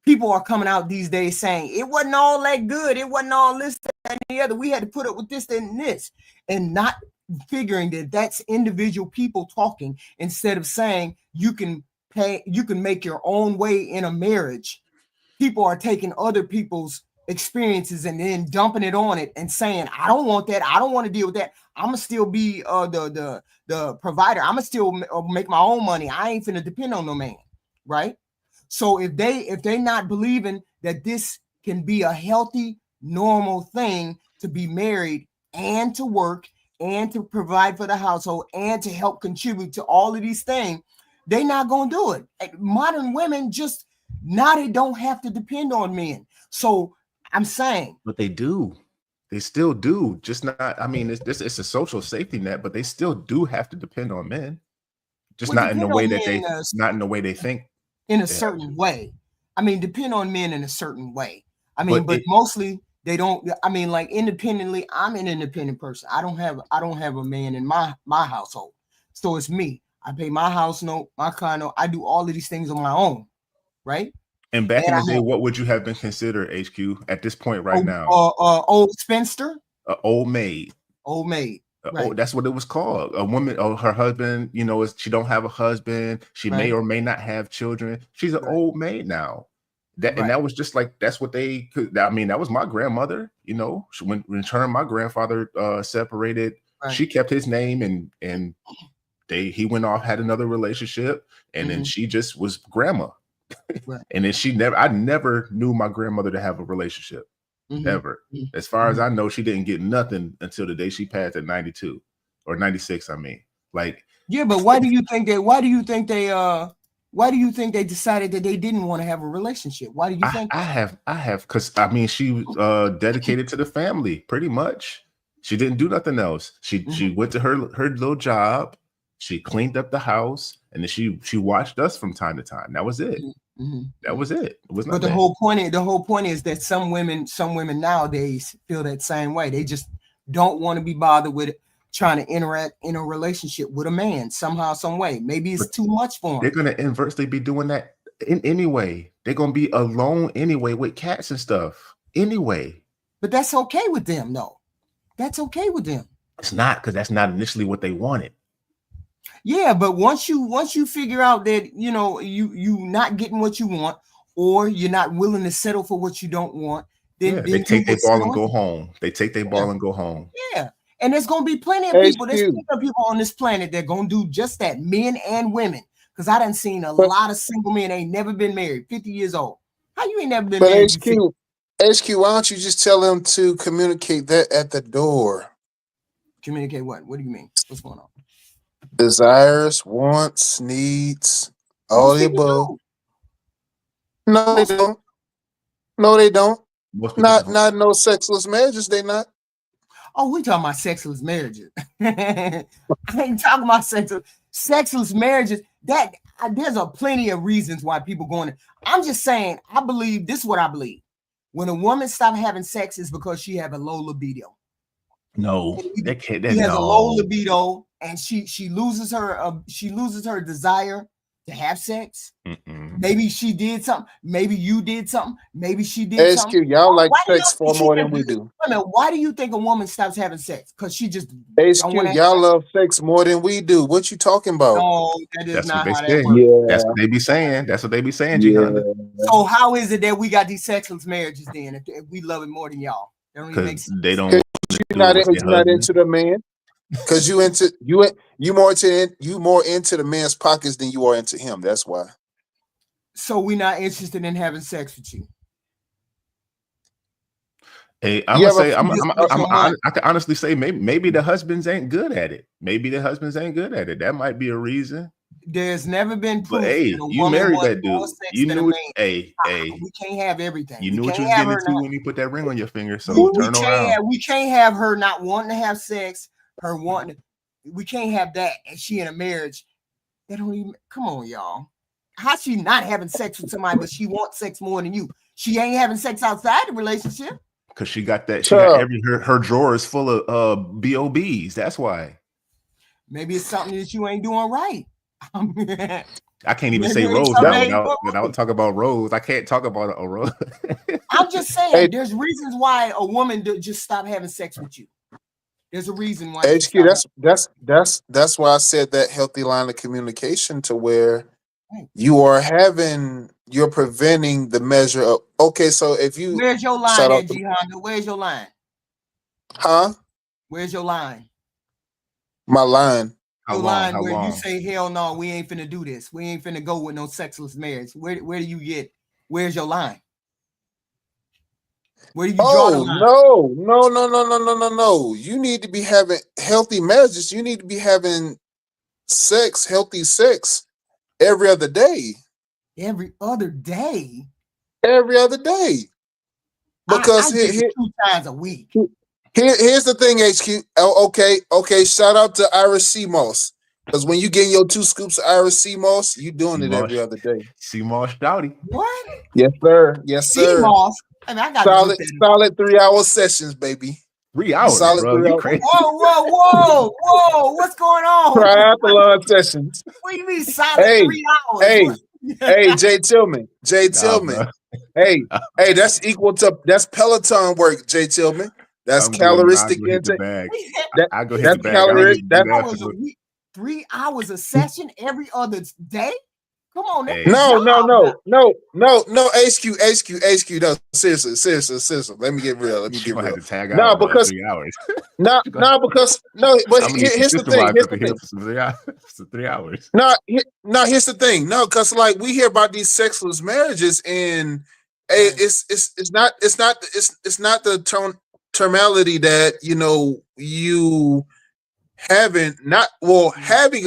people are coming out these days saying it wasn't all that good. It wasn't all this, that, and the other. We had to put up with this and this, and not figuring that that's individual people talking instead of saying you can make your own way in a marriage. People are taking other people's experiences and then dumping it on it and saying, I don't want that. I don't want to deal with that. I'm gonna still be the provider. I'm gonna still make my own money. I ain't finna depend on no man, right? So if they not believing that this can be a healthy, normal thing to be married and to work and to provide for the household and to help contribute to all of these things, they not gonna do it. Modern women just now, they don't have to depend on men. So I'm saying,
but they do. They still do. Just not. I mean, it's a social safety net, but they still do have to depend on men. Just not in the way that not in the way they think.
In a certain way. I mean, depend on men in a certain way. I mean, but mostly they don't. I mean, like independently, I'm an independent person. I don't have a man in my household. So it's me. I pay my house note, my condo. I do all of these things on my own, right?
And back in the day, what would you have been considered, HQ, at this point right now?
Old spinster?
Old maid.
Old maid. Right.
That's what it was called. A woman, her husband, she don't have a husband. She may or may not have children. She's an old maid now. And that was just like, that's what they could. I mean, that was my grandmother, when in turn my grandfather separated
Right.
She kept his name, and he went off, had another relationship, and then she just was grandma. Right. And then I never knew my grandmother to have a relationship ever. As far as I know, she didn't get nothing until the day she passed at 92 or 96. I mean, like,
yeah, but why do you think they decided that they didn't want to have a relationship? Why do you think
I have because I mean, she was dedicated to the family pretty much. She didn't do nothing else. She went to her little job. She cleaned up the house, and then she watched us from time to time. That was it. That was it. It was
but the whole point is that some women nowadays feel that same way. They just don't want to be bothered with trying to interact in a relationship with a man somehow, some way. Maybe it's too much for them.
They're gonna inversely be doing that in anyway. They're gonna be alone anyway with cats and stuff anyway.
But that's okay with them, though. That's okay with them.
It's not, because that's not initially what they wanted.
Yeah, but once you figure out that you not getting what you want, or you're not willing to settle for what you don't want, then
they take their ball and go home. They take their ball and go home.
Yeah, and there's gonna be plenty of people. There's plenty of people on this planet that gonna do just that, men and women. Because I done seen a lot of single men ain't never been married, 50 years old. How you ain't never been married?
HQ, why don't you just tell them to communicate that at the door?
Communicate what? What do you mean? What's going on?
Desires, wants, needs, all the above. No, they don't. No, they don't. Not no sexless marriages. They not.
Oh, we talking about sexless marriages. I ain't talking about sexless marriages. That there's plenty of reasons why people going. I'm just saying. I believe this is what I believe. When a woman stops having sex, is because she have a low libido.
No, that can't.
She has a low libido, and she loses her desire to have sex. Maybe she did something. Maybe you did something. Maybe she did something.
Y'all like sex far more than we do.
Why do you think a woman stops having sex? Because she just
y'all love sex more than we do. What you talking about?
No, that is not how that
works.
Yeah. That's what they be saying. That's what they be saying, G-Honda.
So how is it that we got these sexless marriages then if we love it more than y'all?
Because they don't.
You're not into the man. Because you more into the man's pockets than you are into him. That's why.
So we're not interested in having sex with you.
Hey, I'm gonna say I can honestly say maybe the husbands ain't good at it. Maybe the husbands ain't good at it. That might be a reason.
There's never been proof.
But hey, you married that dude. You knew it.
We can't have everything.
You knew what you was getting into when you put that ring on your finger. So turn around.
We can't have her not wanting to have sex. Her wanting. We can't have that, and she in a marriage. That don't even. Come on, y'all. How's she not having sex with somebody, but she wants sex more than you? She ain't having sex outside the relationship.
Because she got that. She got her drawer is full of BOBs. That's why.
Maybe it's something that you ain't doing right.
I can't even say rose without talking about rose. I can't talk about a rose.
I'm just saying, there's reasons why a woman just stop having sex with you. There's a reason why.
HQ, that's why I said that healthy line of communication to where you're preventing the measure of. Okay, so if you
where's your line, G Honda? Where's your line?
Huh?
Where's your line?
My line.
Your line where you say, hell no, we ain't finna do this. We ain't finna go with no sexless marriage. Where do you get? Where's your line? Where do you draw the line?
No. You need to be having healthy marriages. You need to be having healthy sex every other day.
Every other day?
Every other day. Because
I 2 times a week.
Here's the thing, HQ. Okay. Shout out to Irish Sea Moss. Because when you get your 2 scoops of Irish Sea Moss, you doing it every other day.
Sea Moss Stouty.
What?
Yes, sir. Yes, sir.
Sea Moss. I mean, I got
solid 3-hour sessions, baby.
3 hours,
solid
bro.
3
You
hours.
crazy.
Whoa! What's going on?
Triathlon sessions.
What do you mean solid 3 hours?
Hey, Jay Tillman. Hey, that's equal to Peloton work, Jay Tillman. That's caloristic intake.
I go hit the bag.
That's 3 hours a session every other day. Come on,
Hey.
No, HQ. No, seriously. Let me get real.
Have to tag
No,
out,
because
3 hours.
no, because no. But here's the thing.
For 3 hours.
No, here's the thing. No, because like we hear about these sexless marriages, and it's not the termality that you having not having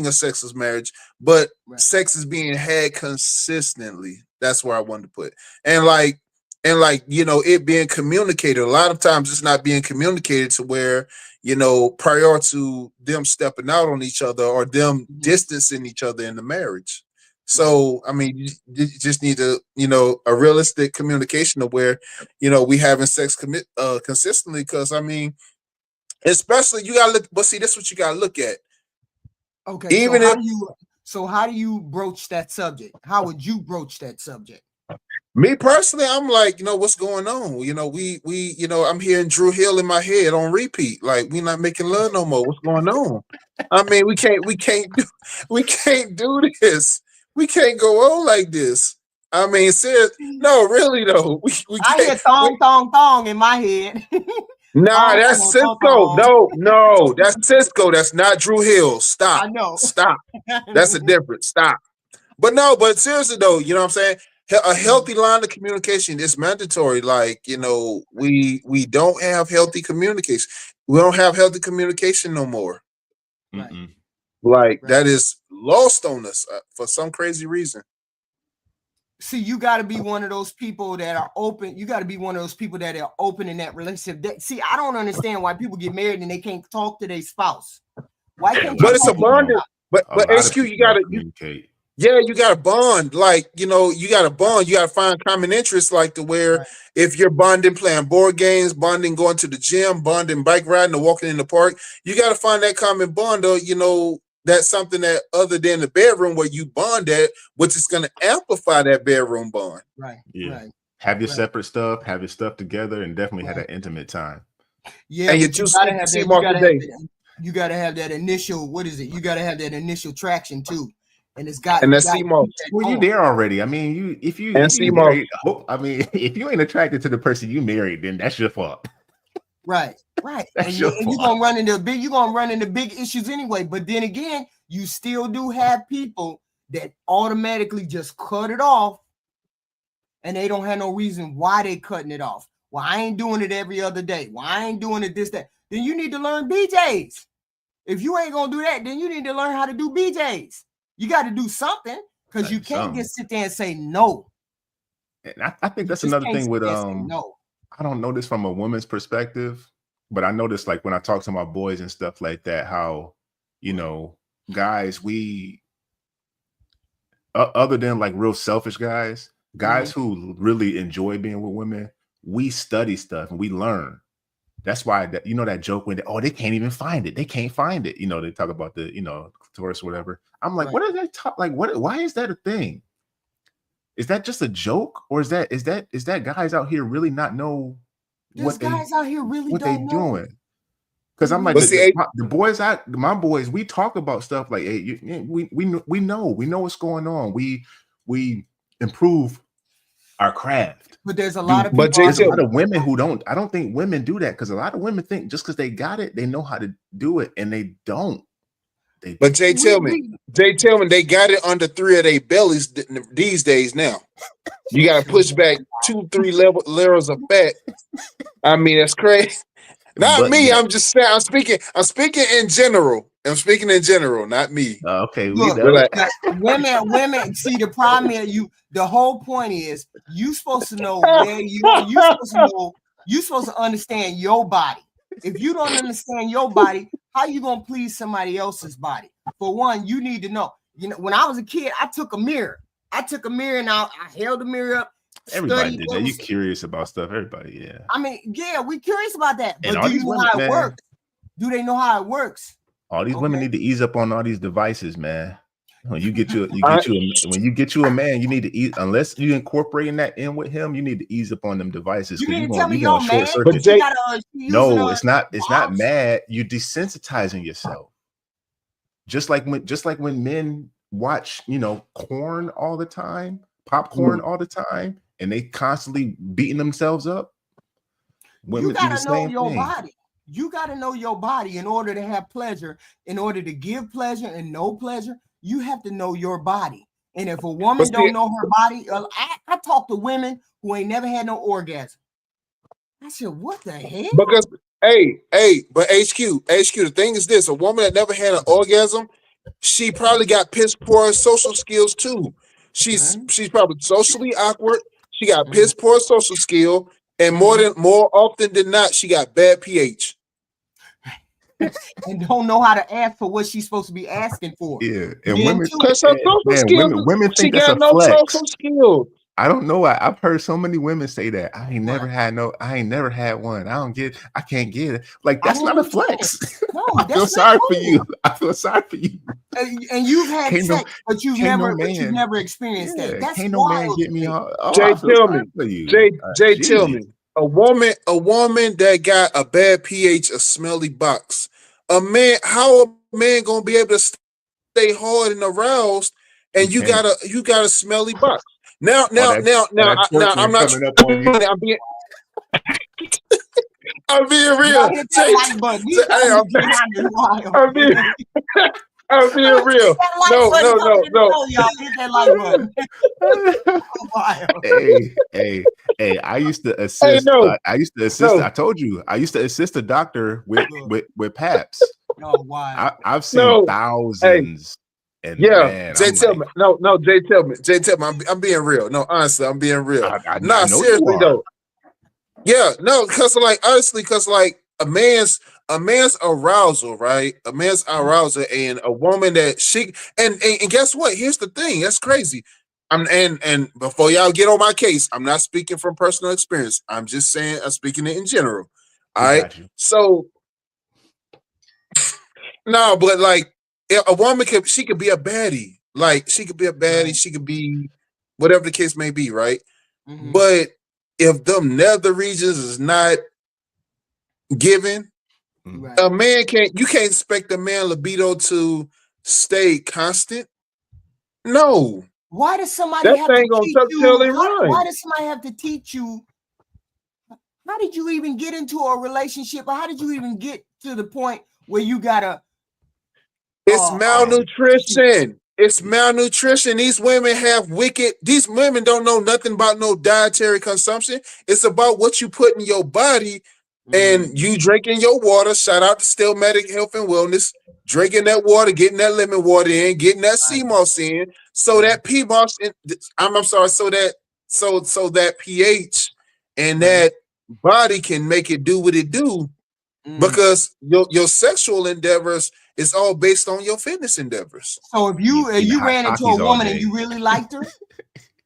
a sexless marriage, but sex is being had consistently. That's where I wanted to put. And like it being communicated. A lot of times it's not being communicated to where prior to them stepping out on each other or them distancing each other in the marriage. So I mean, you just need to a realistic communication of where we having sex consistently, because I mean, especially you gotta look, but see, that's what you gotta look at.
Okay, even how do you broach that subject? How would you broach that subject?
Me personally, I'm like, what's going on? I'm hearing Drew Hill in my head on repeat. Like, we not making love no more. What's going on? I mean, we can't do this. We can't go on like this. I mean, no, really though. We
I hear thong in my head.
Nah, that's Cisco. No, that's Cisco. That's not Drew Hill. Stop. I know. Stop. That's a difference. Stop. But seriously though, you know what I'm saying? A healthy line of communication is mandatory. Like, we don't have healthy communication. We don't have healthy communication no more.
Right.
Like that is lost on us for some crazy reason.
See, you got to be one of those people that are open. You got to be one of those people that are open in that relationship. See, I don't understand why people get married and they can't talk to their spouse. Why can't?
But it's a bonding. But HQ, you got to communicate. Yeah, you got to bond. Like, you got to bond. You got to find common interests, like to where if you're bonding, playing board games, bonding, going to the gym, bonding, bike riding, or walking in the park, you got to find that common bond. Or, that's something that other than the bedroom where you bond at, which is going to amplify that bedroom bond.
Right.
Yeah. Right. Have your separate stuff, have your stuff together, and definitely have that intimate time.
Yeah. And you gotta have that. You got to have that initial. What is it? You got to have that initial traction too. And it's got.
And that's CMO.
Well, you there already. I mean, if you married, if you ain't attracted to the person you married, then that's your fault.
Right. And you're gonna run into big issues anyway. But then again, you still do have people that automatically just cut it off, and they don't have no reason why they cutting it off. Well, I ain't doing it every other day. Well, I ain't doing it this, that. Then you need to learn BJs. If you ain't gonna do that, then you need to learn how to do BJs. You got to do something, because you can't just sit there and say no.
And I think that's another thing with no. I don't know this from a woman's perspective, but I notice like when I talk to my boys and stuff like that, how guys, we other than like real selfish guys who really enjoy being with women, we study stuff and we learn. That's why that that joke when they can't even find it. They can't find it. They talk about the Taurus or whatever. I'm like, what are they talk like? Why is that a thing? Is that just a joke, or is that guys out here really not know what they doing? Because I'm like the boys, my boys, we talk about stuff like, hey, we know what's going on. We improve our craft.
But there's a lot of
people. There's a lot of women who don't. I don't think women do that, because a lot of women think just because they got it, they know how to do it, and they don't.
But Jay Tillman, they got it under 3 of their bellies these days now. You got to push back 2-3 layers of fat. I mean, that's crazy. Not me. I'm just saying. I'm speaking in general. I'm speaking in general, not me.
Okay.
Look, women. See, the problem is the whole point is you supposed to know where you supposed to understand your body. If you don't understand your body, how you gonna please somebody else's body? For one, you need to know. When I was a kid, I took a mirror and I held the mirror up.
Everybody did that. You curious about stuff? Everybody, yeah.
I mean, yeah, we curious about that. But do you know how it works? Do they know how it works?
All these women need to ease up on all these devices, man. When you get you a man, you need to ease. Unless you incorporating that in with him, you need to ease up on them devices.
You need to tell me, yo, man.
No, it's not. It's not mad. You're desensitizing yourself. Just like when men watch, corn all the time, popcorn all the time, and they constantly beating themselves up. Women
you gotta
do the
know
same
your
thing.
body. You gotta know your body in order to have pleasure. In order to give pleasure and know pleasure, you have to know your body. And if a woman don't know her body, I talk to women who ain't never had no orgasm. I said, what the hell?
Because but HQ, the thing is this: a woman that never had an orgasm, she probably got piss poor social skills too. She's probably socially awkward. She got piss poor social skill, and more often than not, she got bad pH.
And don't know how to ask for what she's supposed to be asking for.
Yeah, and women,
because her social skills,
women think
she
that's
got
a
no
flex.
social skills.
I don't know. I've heard so many women say that I ain't never had one. I can't get it. Like, that's not a flex.
No,
I feel sorry for you. I feel sorry for you.
And you've had sex, but you've never experienced that. That's
can't
wild.
No man get me all.
Jay, tell me. A woman that got a bad pH, a smelly box. How a man gonna be able to stay hard and aroused, and you got a smelly box? Now, I'm not. I'm being real. I'm being real. No.
Y'all hit that like button.
Hey, I used to assist. I told you, I used to assist a doctor with PAPs.
Oh, wow.
I've seen thousands. And man,
Jay, tell me. No, Jay, tell me. I'm being real. No, honestly, I'm being real.
I
seriously though. Yeah, no, because a man's arousal, right? A man's arousal, and a woman that she and guess what? Here's the thing. That's crazy. And before y'all get on my case, I'm not speaking from personal experience. I'm just saying I'm speaking it in general. All right. So no, but like a woman could be a baddie. Like she could be a baddie, right. She could be whatever the case may be, right? Mm-hmm. But if them nether regions is not given, right. A man can't expect a man libido to stay constant. No.
Why does somebody have to teach you? Why does somebody have to teach you? How did you even get into a relationship? Or how did you even get to the point where you gotta?
It's malnutrition. It's malnutrition. These women these women don't know nothing about no dietary consumption. It's about what you put in your body and you drinking your water. Shout out to Still Medic Health and Wellness. Drinking that water, getting that lemon water in, getting that sea moss in, so that P moss so that pH and that body can make it do what it do. Because your sexual endeavors is all based on your fitness endeavors.
So if you ran into a woman and you really liked her,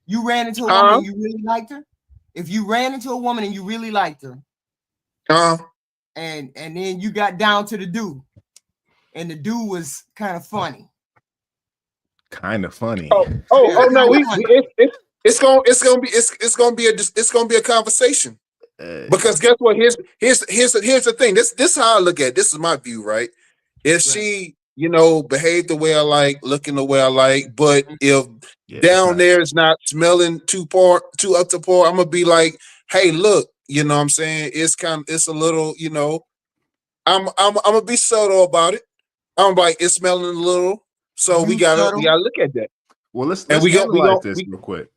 you ran into a woman and you really liked her. If you ran into a woman and you really liked her, and then you got down to the dude, and the dude was kind of funny.
Oh no, it's gonna be a conversation. Because guess what? Here's the thing. This is how I look at it. This is my view, right? If she, behave the way I like, looking the way I like, but if down there is not smelling too up to par, I'm gonna be like, hey, look, you know what I'm saying? It's a little, I'm gonna be subtle about it. I'm like, it's smelling a little, so we gotta look at that.
Well, let's analyze this real quick.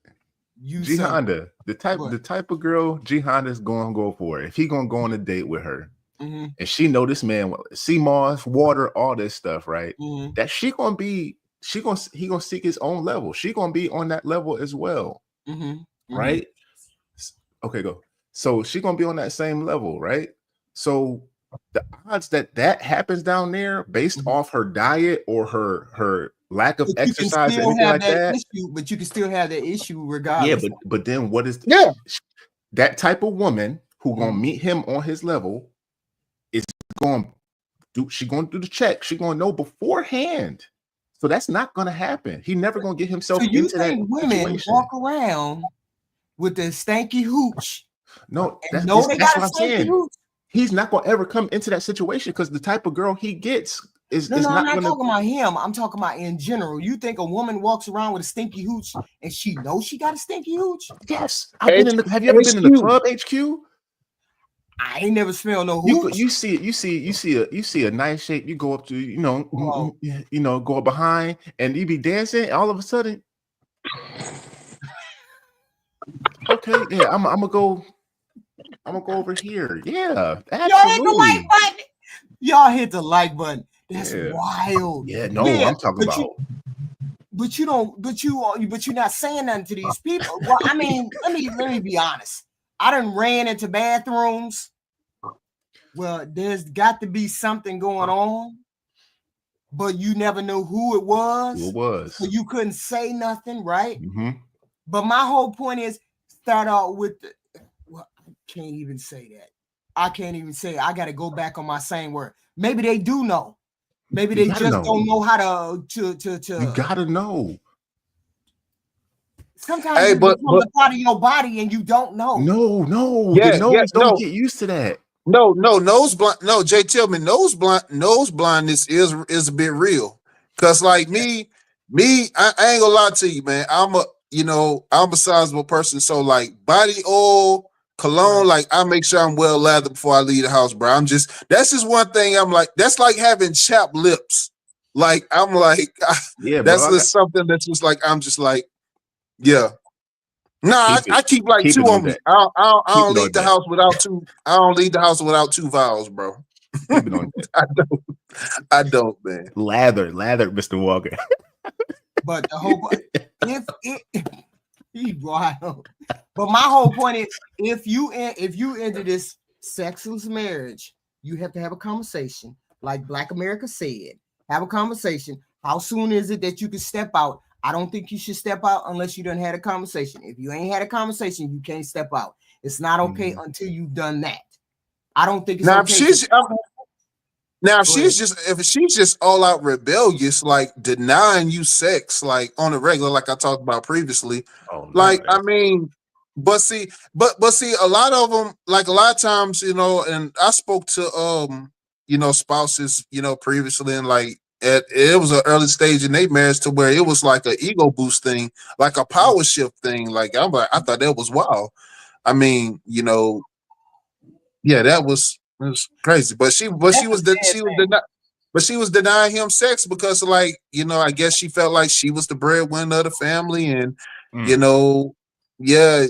G Honda, the type of girl G Honda is gonna go for. If he gonna go on a date with her, and she know this man, sea moss, water, all this stuff, right? That he gonna seek his own level. She gonna be on that level as well, right? Okay, go. So she gonna be on that same level, right? So the odds that happens down there, based off her diet or her lack of exercise or anything like that.
But you can still have that issue regardless.
Yeah, but then what is that type of woman who gonna meet him on his level is going to do the check. She gonna know beforehand. So that's not gonna happen. He never gonna get himself into that
women
situation.
Walk around with the stanky hooch.
No, that's what I'm saying. Hooch. He's not gonna ever come into that situation because the type of girl he gets
No, I'm not talking about him. I'm talking about in general. You think a woman walks around with a stinky hooch and she knows she got a stinky hooch?
Yes. Have you ever been in the club, HQ?
I ain't never smelled no hooch.
You see a nice shape. You go up to, go behind, and you be dancing. All of a sudden, okay, yeah, I'm gonna go over here. Yeah, absolutely.
Y'all hit the like button. That's wild.
Yeah, no, I'm talking about.
But you're not saying nothing to these people. Well, I mean, let me be honest. I done ran into bathrooms. Well, there's got to be something going on, but you never know who it was. So you couldn't say nothing, right?
Mm-hmm.
But my whole point is start out with I can't even say that. I can't even say it. I got to go back on my same word. Maybe they do know. Maybe they just don't know how to.
You gotta know.
Sometimes it becomes a part of your body and you don't know.
No. Yeah, the nose don't get used to that.
No, nose blind. No, Jay, tell me, nose blindness is a bit real. Cause like me, I ain't gonna lie to you, man. I'm a sizable person, so like body oil, cologne, like I make sure I'm well lathered before I leave the house, bro. That's just one thing. I'm like, that's like having chapped lips. Like I'm like, that's just something that's just like I'm just like, yeah. No, I keep like two on me. I don't leave the house without two. I don't leave the house without 2 vials, bro. I don't, man.
Lather, Mr. Walker.
But the whole he's wild. But my whole point is, if you enter this sexless marriage, you have to have a conversation, like Black America said. Have a conversation. How soon is it that you can step out? I don't think you should step out unless you done had a conversation. If you ain't had a conversation, you can't step out. It's not okay until you've done that. I don't think it's
now,
okay.
If she's just all out rebellious, like denying you sex, like on a regular, like I talked about previously. I mean, but see, a lot of them, like a lot of times, and I spoke to spouses, previously, and like it was an early stage in their marriage to where it was like an ego boost thing, like a power shift thing. Like I thought that was wild. I mean, yeah, that was crazy. But she was denying him sex because, like, I guess she felt like she was the breadwinner of the family, and yeah.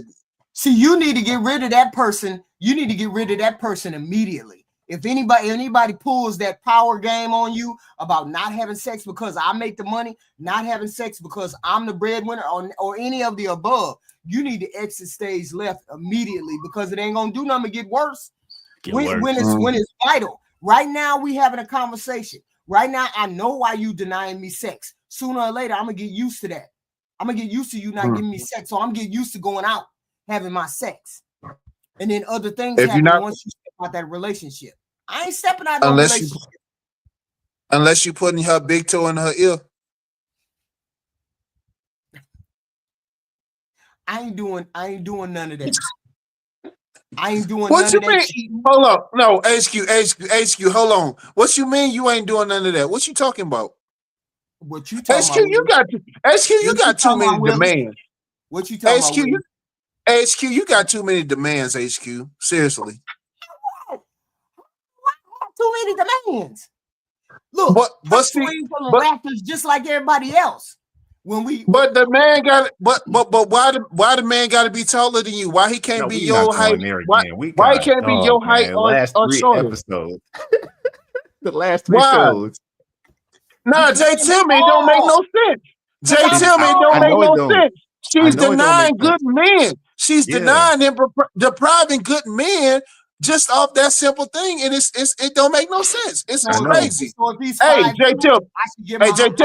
See, you need to get rid of that person. You need to get rid of that person immediately. If anybody pulls that power game on you about not having sex because I make the money, not having sex because I'm the breadwinner, or any of the above, you need to exit stage left immediately, because it ain't gonna do nothing but get worse. When it's vital. Right now, we having a conversation. Right now, I know why you denying me sex. Sooner or later, I'm gonna get used to that. I'm gonna get used to you not giving me sex. So I'm getting used to going out, having my sex. And then other things happen once you step out that relationship. I ain't stepping out no relationship.
Unless you putting her big toe in her ear.
I ain't doing none of that. I ain't doing
what
none of that.
Mean? Hold on. No, HQ, hold on. What you mean you ain't doing none of that? What you talking about?
What you talking
HQ,
about?
You got too many demands.
What you talking about?
HQ, you got too many demands, HQ. Seriously.
Too many demands. Look, I'm swinging from the rafters just like everybody else.
But the man got but why the man got to be taller than you? Why he can't be your height? Why he can't be your height on shorter?
Episodes. The last 3 shows.
Nah, Jay, tell me it don't make no sense. Jay, tell me it don't make no sense. She's denying good men. She's denying and depriving good men just off that simple thing, and it don't make no sense. It's crazy. Hey, Jay, tell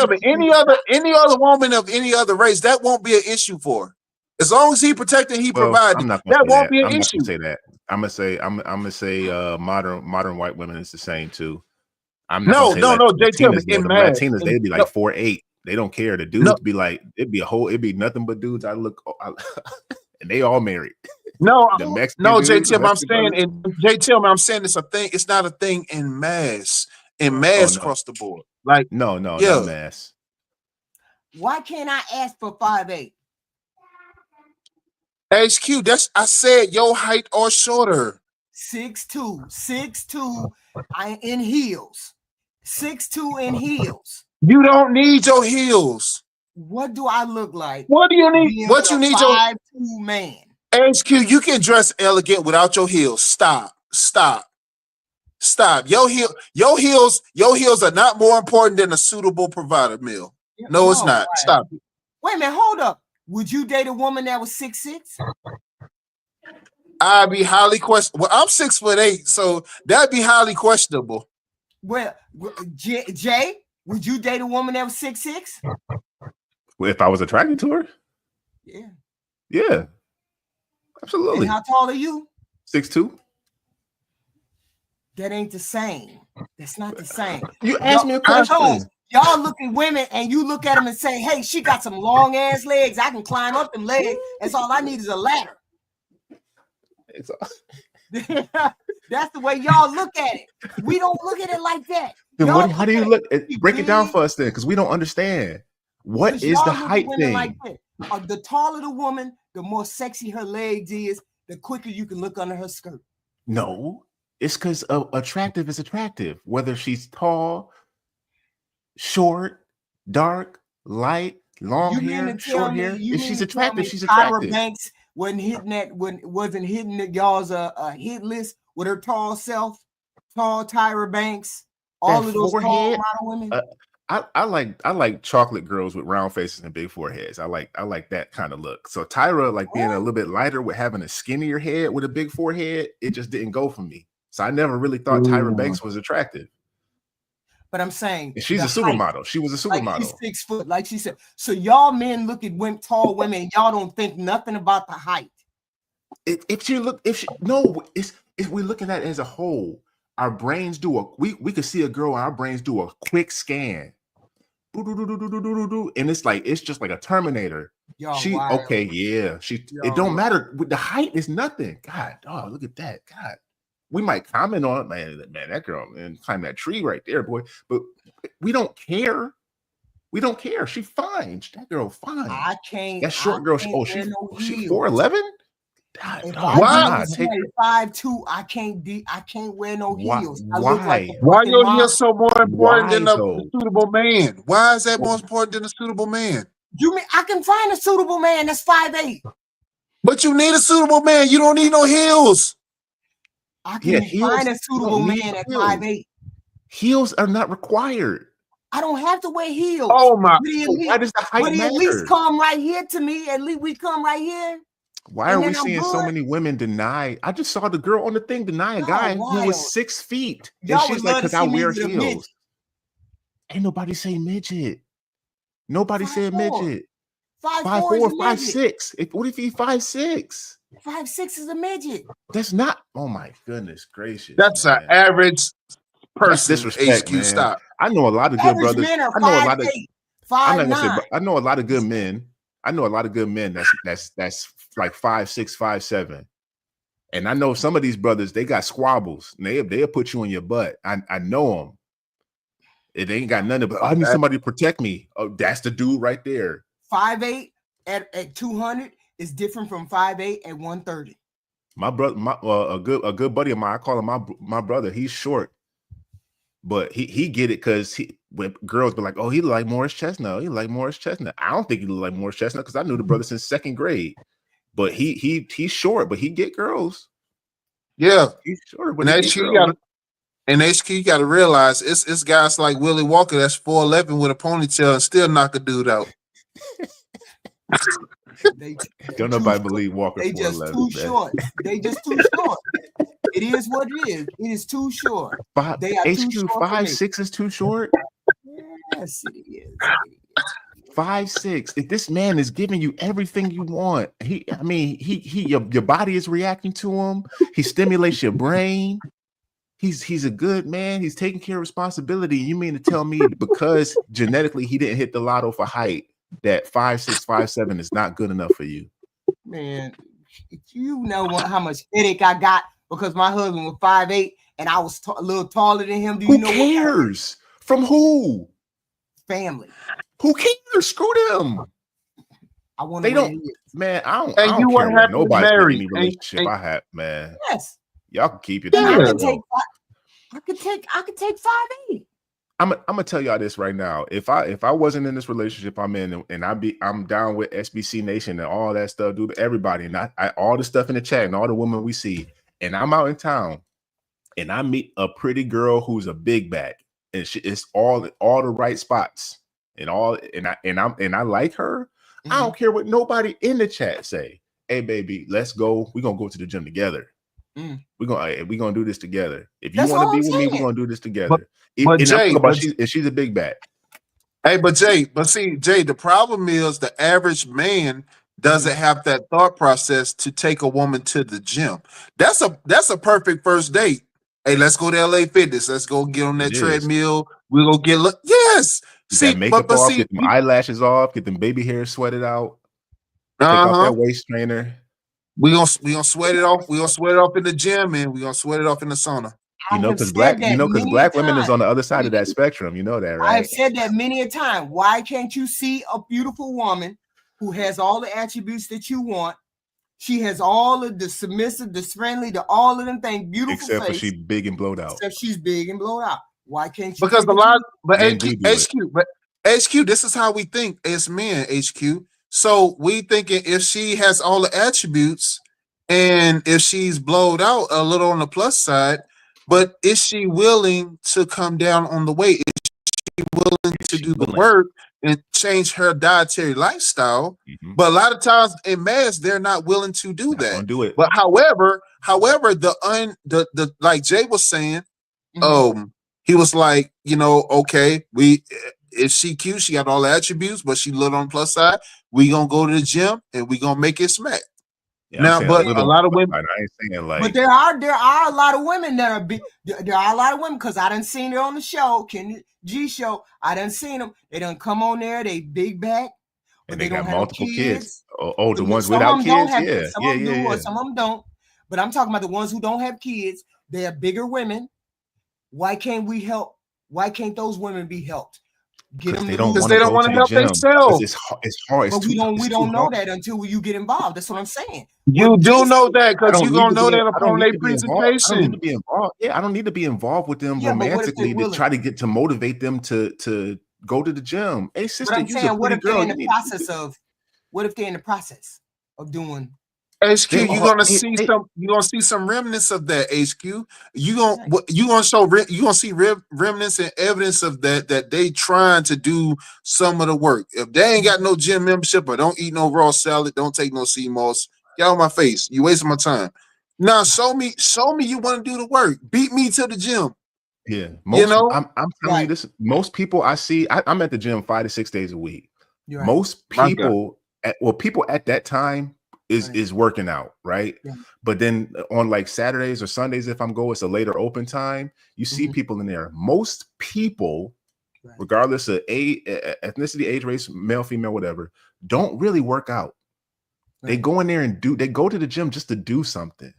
me, any other woman of any other race, that won't be an issue for her. As long as he protected, he provided, that won't be an issue.
I'm gonna say modern white women is the same too.
No, Jay, tell me,
the Latinas, they'd be like 4'8". They don't care. The dudes be like, it'd be nothing but dudes. And they all married.
No, Jay Tim, I'm saying it's a thing. It's not a thing in mass. and mass across the board. Like
no, not mass.
Why can't I ask for 5'8"?
HQ, that's I said your height or shorter.
6'2". I in heels. 6'2" in heels.
You don't need your heels.
What do I look like?
What do you need? What you need?
5'2" man.
HQ, you can dress elegant without your heels. Stop. Your heels are not more important than a suitable provider meal. No, it's not. Right. Stop it.
Wait a minute, hold up. Would you date a woman that was 6'6"?
I'd be highly questionable. Well, I'm 6'8", so that'd be highly questionable.
Well, Jay, would you date a woman that was 6'6"?
Well, if I was attracted to her? Yeah. Absolutely.
And how tall are you?
6'2".
That ain't the same. That's not the same.
You asked me a question.
Y'all look at women and you look at them and say, hey, she got some long ass legs. I can climb up them legs. That's all I need is a ladder. That's the way y'all look at it. We don't look at it like that.
Then how do you look? Break it down for us then, because we don't understand. What is the height thing? Like
the taller the woman, the more sexy her legs is, the quicker you can look under her skirt.
No, it's because attractive is attractive. Whether she's tall, short, dark, light, long hair, short hair. If she's attractive, she's attractive.
Tyra Banks wasn't hitting y'all's hit list with her tall self, tall Tyra Banks, all that of those tall model women.
I like chocolate girls with round faces and big foreheads. I like that kind of look. So Tyra, like being a little bit lighter with having a skinnier head with a big forehead, it just didn't go for me. So I never really thought Tyra Banks was attractive.
But I'm saying
she's a supermodel. She was a supermodel.
Like she's 6 foot, like she said. So y'all men look at tall women, and y'all don't think nothing about the height.
If we're looking at it as a whole. Our brains do we could see a girl and our brains do a quick scan. And it's just like a Terminator. It don't matter. The height is nothing. God, look at that. God. We might comment on it, man, that girl, man, climb that tree right there, boy. But we don't care. We don't care. She's fine. That girl fine.
I can't.
That short girl. She's 4'11".
Why?
5'2". I can't wear no heels.
Why your heels so more important than a suitable man? Why is that more important than a suitable man?
You mean I can find a suitable man that's 5'8"?
But you need a suitable man. You don't need no heels.
I can find a suitable man at 5'8".
Heels are not required.
I don't have to wear heels.
Oh my!
Why does the height matter?
At least come right here to me. At least we come right here.
Why are we seeing so many women deny? I just saw the girl on the thing deny a guy who was 6 feet. And she's like, because I wear heels. Ain't nobody say midget. Nobody said midget. 5'4", 5'6". What if he's 5'6"?
5'6" is a midget.
That's not. Oh my goodness gracious.
That's an average person.
Disrespect, man.
Stop.
I know a lot of good brothers.
I know a lot of.
I'm not gonna say. I know a lot of good men. I know a lot of good men that's like 5'6", 5'7". And I know some of these brothers, they got squabbles. And they'll put you in your butt. I know them. It ain't got nothing but I need somebody to protect me. Oh, that's the dude right there.
5'8" at 200 is different from 5'8" at 130.
My brother, a good buddy of mine, I call him my brother. He's short. But he get it because when girls be like, oh, he like Morris Chestnut. He like Morris Chestnut. I don't think he look like Morris Chestnut because I knew the brother since 2nd grade. But he's short, but he get girls.
Yeah,
he's short.
But HQ, you got to realize it's guys like Willie Walker that's 4'11" with a ponytail and still knock a dude out.
Don't nobody believe Walker.
They just too short. They just too short. It is what it is. It is too short. They are
HQ 5'6" is too short.
Yes, it is.
5'6". If this man is giving you everything you want, your body is reacting to him. He stimulates your brain. He's a good man. He's taking care of responsibility. You mean to tell me because genetically he didn't hit the lotto for height that 5'6", 5'7" is not good enough for you?
Man, you know how much headache I got because my husband was 5'8" and I was a little taller than him. Do
who
you know
cares? From who?
Family.
Who cares? Screw them.
I want
they
to
don't, man. I
And
don't
you
care
were
what
happily
nobody's in
married.
any relationship I have, man.
Yes.
Y'all can keep it.
And I could
Yeah.
take 5'8".
I'm gonna tell y'all this right now. If I wasn't in this relationship I'm in, and I'm down with SBC Nation and all that stuff, dude, everybody, and I all the stuff in the chat and all the women we see, and I'm out in town, and I meet a pretty girl who's a big back, and it's all the right spots, and I like her. Mm-hmm. I don't care what nobody in the chat say. Hey, baby, let's go. We're gonna go to the gym together. We're gonna do this together. If you want to be with me, we're gonna do this together.
But Jay,
she's a big bat.
Hey, but Jay, the problem is the average man doesn't have that thought process to take a woman to the gym. That's a perfect first date. Hey, let's go to LA Fitness. Let's go get on that treadmill. We'll go get yes.
See, makeup off, get them eyelashes off, get them baby hairs sweated out. Take off that waist trainer.
We gonna sweat it off. We gonna sweat it off in the gym, and we gonna sweat it off in the sauna.
Because black women is on the other side of that spectrum. You know that, right?
I've said that many a time. Why can't you see a beautiful woman who has all the attributes that you want? She has all of the submissive, the friendly, all of them things, beautiful
except
face.
for she's big and blowed out.
Except she's big and blowed out. Why can't you?
Because HQ, this is how we think as men, HQ. So we thinking if she has all the attributes and if she's blowed out a little on the plus side, but is she willing to come down on the weight? Is she willing to do the work and change her dietary lifestyle? But a lot of times in mass, they're not willing to do that.
Do it.
But however, the like Jay was saying, he was like, okay, if she cute, she got all the attributes, but she little on the plus side, we gonna go to the gym and we gonna make it smack.
Yeah,
now, but a lot of women,
I ain't saying like,
but there are a lot of women that are big. There are a lot of women because I done seen it on the show, Kenny G show. I done seen them. They done come on there. They big back,
and
they
got
don't
multiple
have
kids. Oh, the ones without kids,
some of them do, or some of them don't. But I'm talking about the ones who don't have kids. They are bigger women. Why can't we help? Why can't those women be helped?
Because they don't want to help themselves.
It's hard.
But we don't know that until you get involved. That's what I'm saying.
You do know that because you're gonna know that upon their presentation.
I don't need to be involved. Yeah, I don't need to be involved with them romantically to try to get to motivate them to go to the gym. Hey, sister,
but I'm saying, what if they're in the process of doing?
HQ, you're gonna see some remnants of that. HQ, you gonna see remnants and evidence of that they trying to do some of the work. If they ain't got no gym membership or don't eat no raw salad, don't take no sea moss, get out my face. You wasting my time. Now show me you want to do the work. Beat me to the gym.
Yeah, I'm telling you this. Most people I see, I'm at the gym 5 to 6 days a week. Most people, people at that time is working out, right? Yeah. But then on like Saturdays or Sundays, if I'm going, it's a later open time. You see people in there. Most people, regardless of ethnicity, age, race, male, female, whatever, don't really work out. Right. They go in there and they go to the gym just to do something.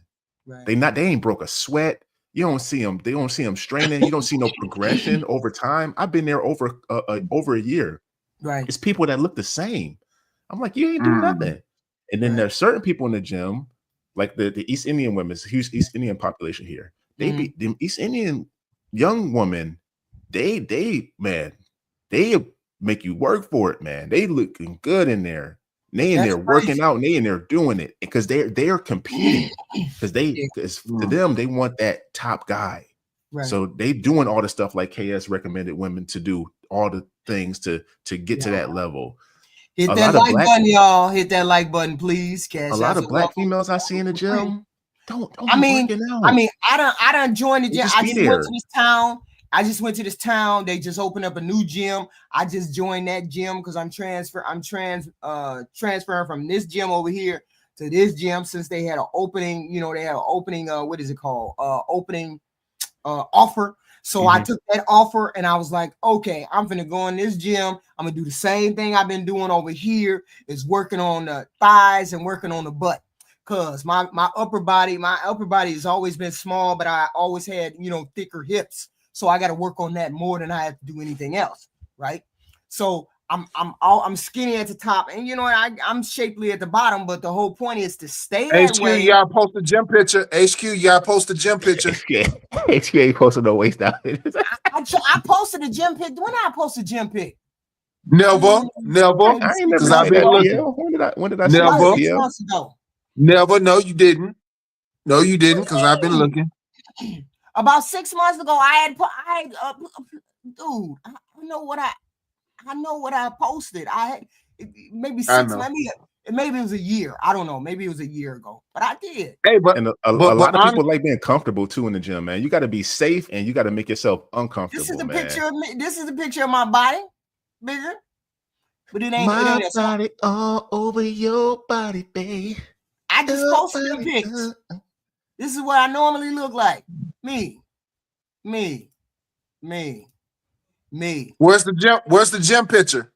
Right. They ain't broke a sweat. You don't see them. They don't see them straining. You don't see no progression over time. I've been there over a year.
Right.
It's people that look the same. I'm like, you ain't do nothing. And then there's certain people in the gym, like the East Indian women, it's a huge East Indian population here. They be them East Indian young women, they make you work for it, man. They looking good in there. They in there working out and they in there doing it because they're competing because to them, they want that top guy. Right. So they doing all the stuff like KS recommended women to do, all the things to get to that level.
Hit that like button, y'all. Hit that like button, please.
A lot of black females I see in the gym don't
I done joined the gym. I just went to this town. They just opened up a new gym. I just joined that gym because I'm transferring from this gym over here to this gym since they had an opening. They had an opening. What is it called? Opening offer. So I took that offer and I was like, okay, I'm gonna go in this gym. I'm gonna do the same thing I've been doing over here, is working on the thighs and working on the butt. Cause my upper body has always been small, but I always had, thicker hips. So I got to work on that more than I have to do anything else. Right. So I'm skinny at the top, and I'm shapely at the bottom, but the whole point is to stay that
HQ,
way.
you gotta post a gym picture. HQ, you gotta post a gym picture.
HQ ain't posting no waist out.
I posted a gym pic. When did I post a gym pic?
Never.
I ain't never
Because
say
I've been
that,
looking.
PL. When did I
Never.
say that,
6
PL?
months ago.
Never. No, you didn't. No, you didn't. Because I've been looking.
About 6 months ago, dude, I know what I posted. Maybe six, maybe it was a year. I don't know. Maybe it was a year ago, but I did.
Hey, but
and a lot of people like being comfortable too in the gym, man. You got to be safe and you got to make yourself uncomfortable.
This is the
man.
picture of me. This is the picture of my body, bigger, but it ain't.
My body all over your body, babe.
I just posted the pics. This is what I normally look like. Me.
Where's the gym? Where's the gym picture?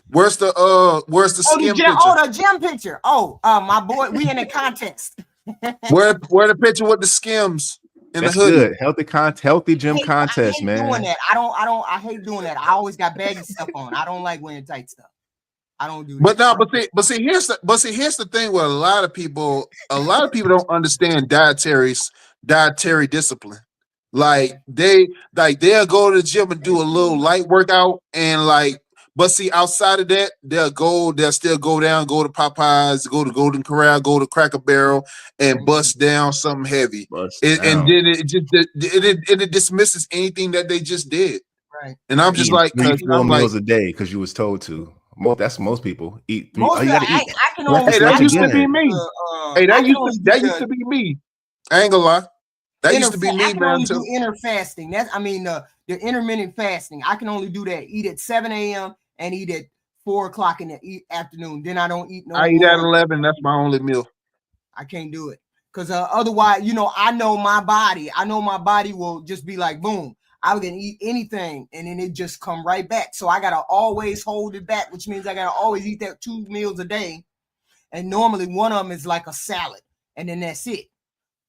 Where's the skin picture?
Oh, the gym picture. Oh, my boy, we in a contest.
where the picture with the skims in
That's
the hoodie?
Good. Healthy gym contest, man.
Doing that. I hate doing that. I always got baggy stuff on. I don't like wearing tight stuff. I don't do that.
But see, here's the thing where a lot of people don't understand dietary discipline. Like they'll go to the gym and do a little light workout but see, outside of that, they'll still go down, go to Popeyes, go to Golden Corral, go to Cracker Barrel, and bust down something heavy. And then it dismisses anything that they just did.
Right.
And I'm just like,
4 meals a day because you was told to. That's most people eat 3.
You gotta eat. I can only.
Hey, that used to be me. That used to be me. I ain't gonna lie. That used to be me, man. I can only do
interfasting. The intermittent fasting. I can only do that. Eat at 7 a.m. and eat at 4 o'clock in the afternoon. Then I don't eat no more.
I eat at 11. That's my only meal.
I can't do it because otherwise, I know my body. I know my body will just be like, boom. I can eat anything and then it just come right back. So I gotta always hold it back, which means I gotta always eat that 2 meals a day. And normally one of them is like a salad, and then that's it.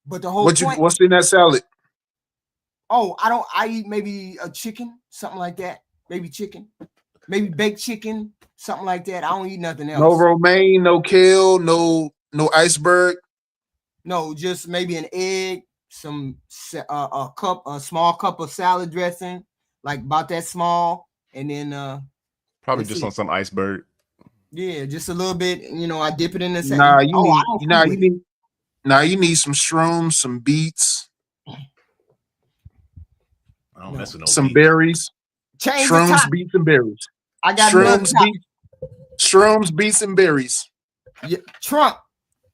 But the whole
what's in that salad?
Oh, I eat maybe a chicken, something like that. Maybe chicken, maybe baked chicken, something like that. I don't eat nothing else.
No romaine, no kale, no iceberg.
No, just maybe an egg, a small cup of salad dressing, like about that small, and then
probably just on some iceberg.
Yeah, just a little bit. I dip it in the salad.
You need some shrooms, some beets.
I don't mess with no
some
beets.
Berries. Shrooms, beets, and berries. I got shrooms, beets, and berries.
Yeah, Trump.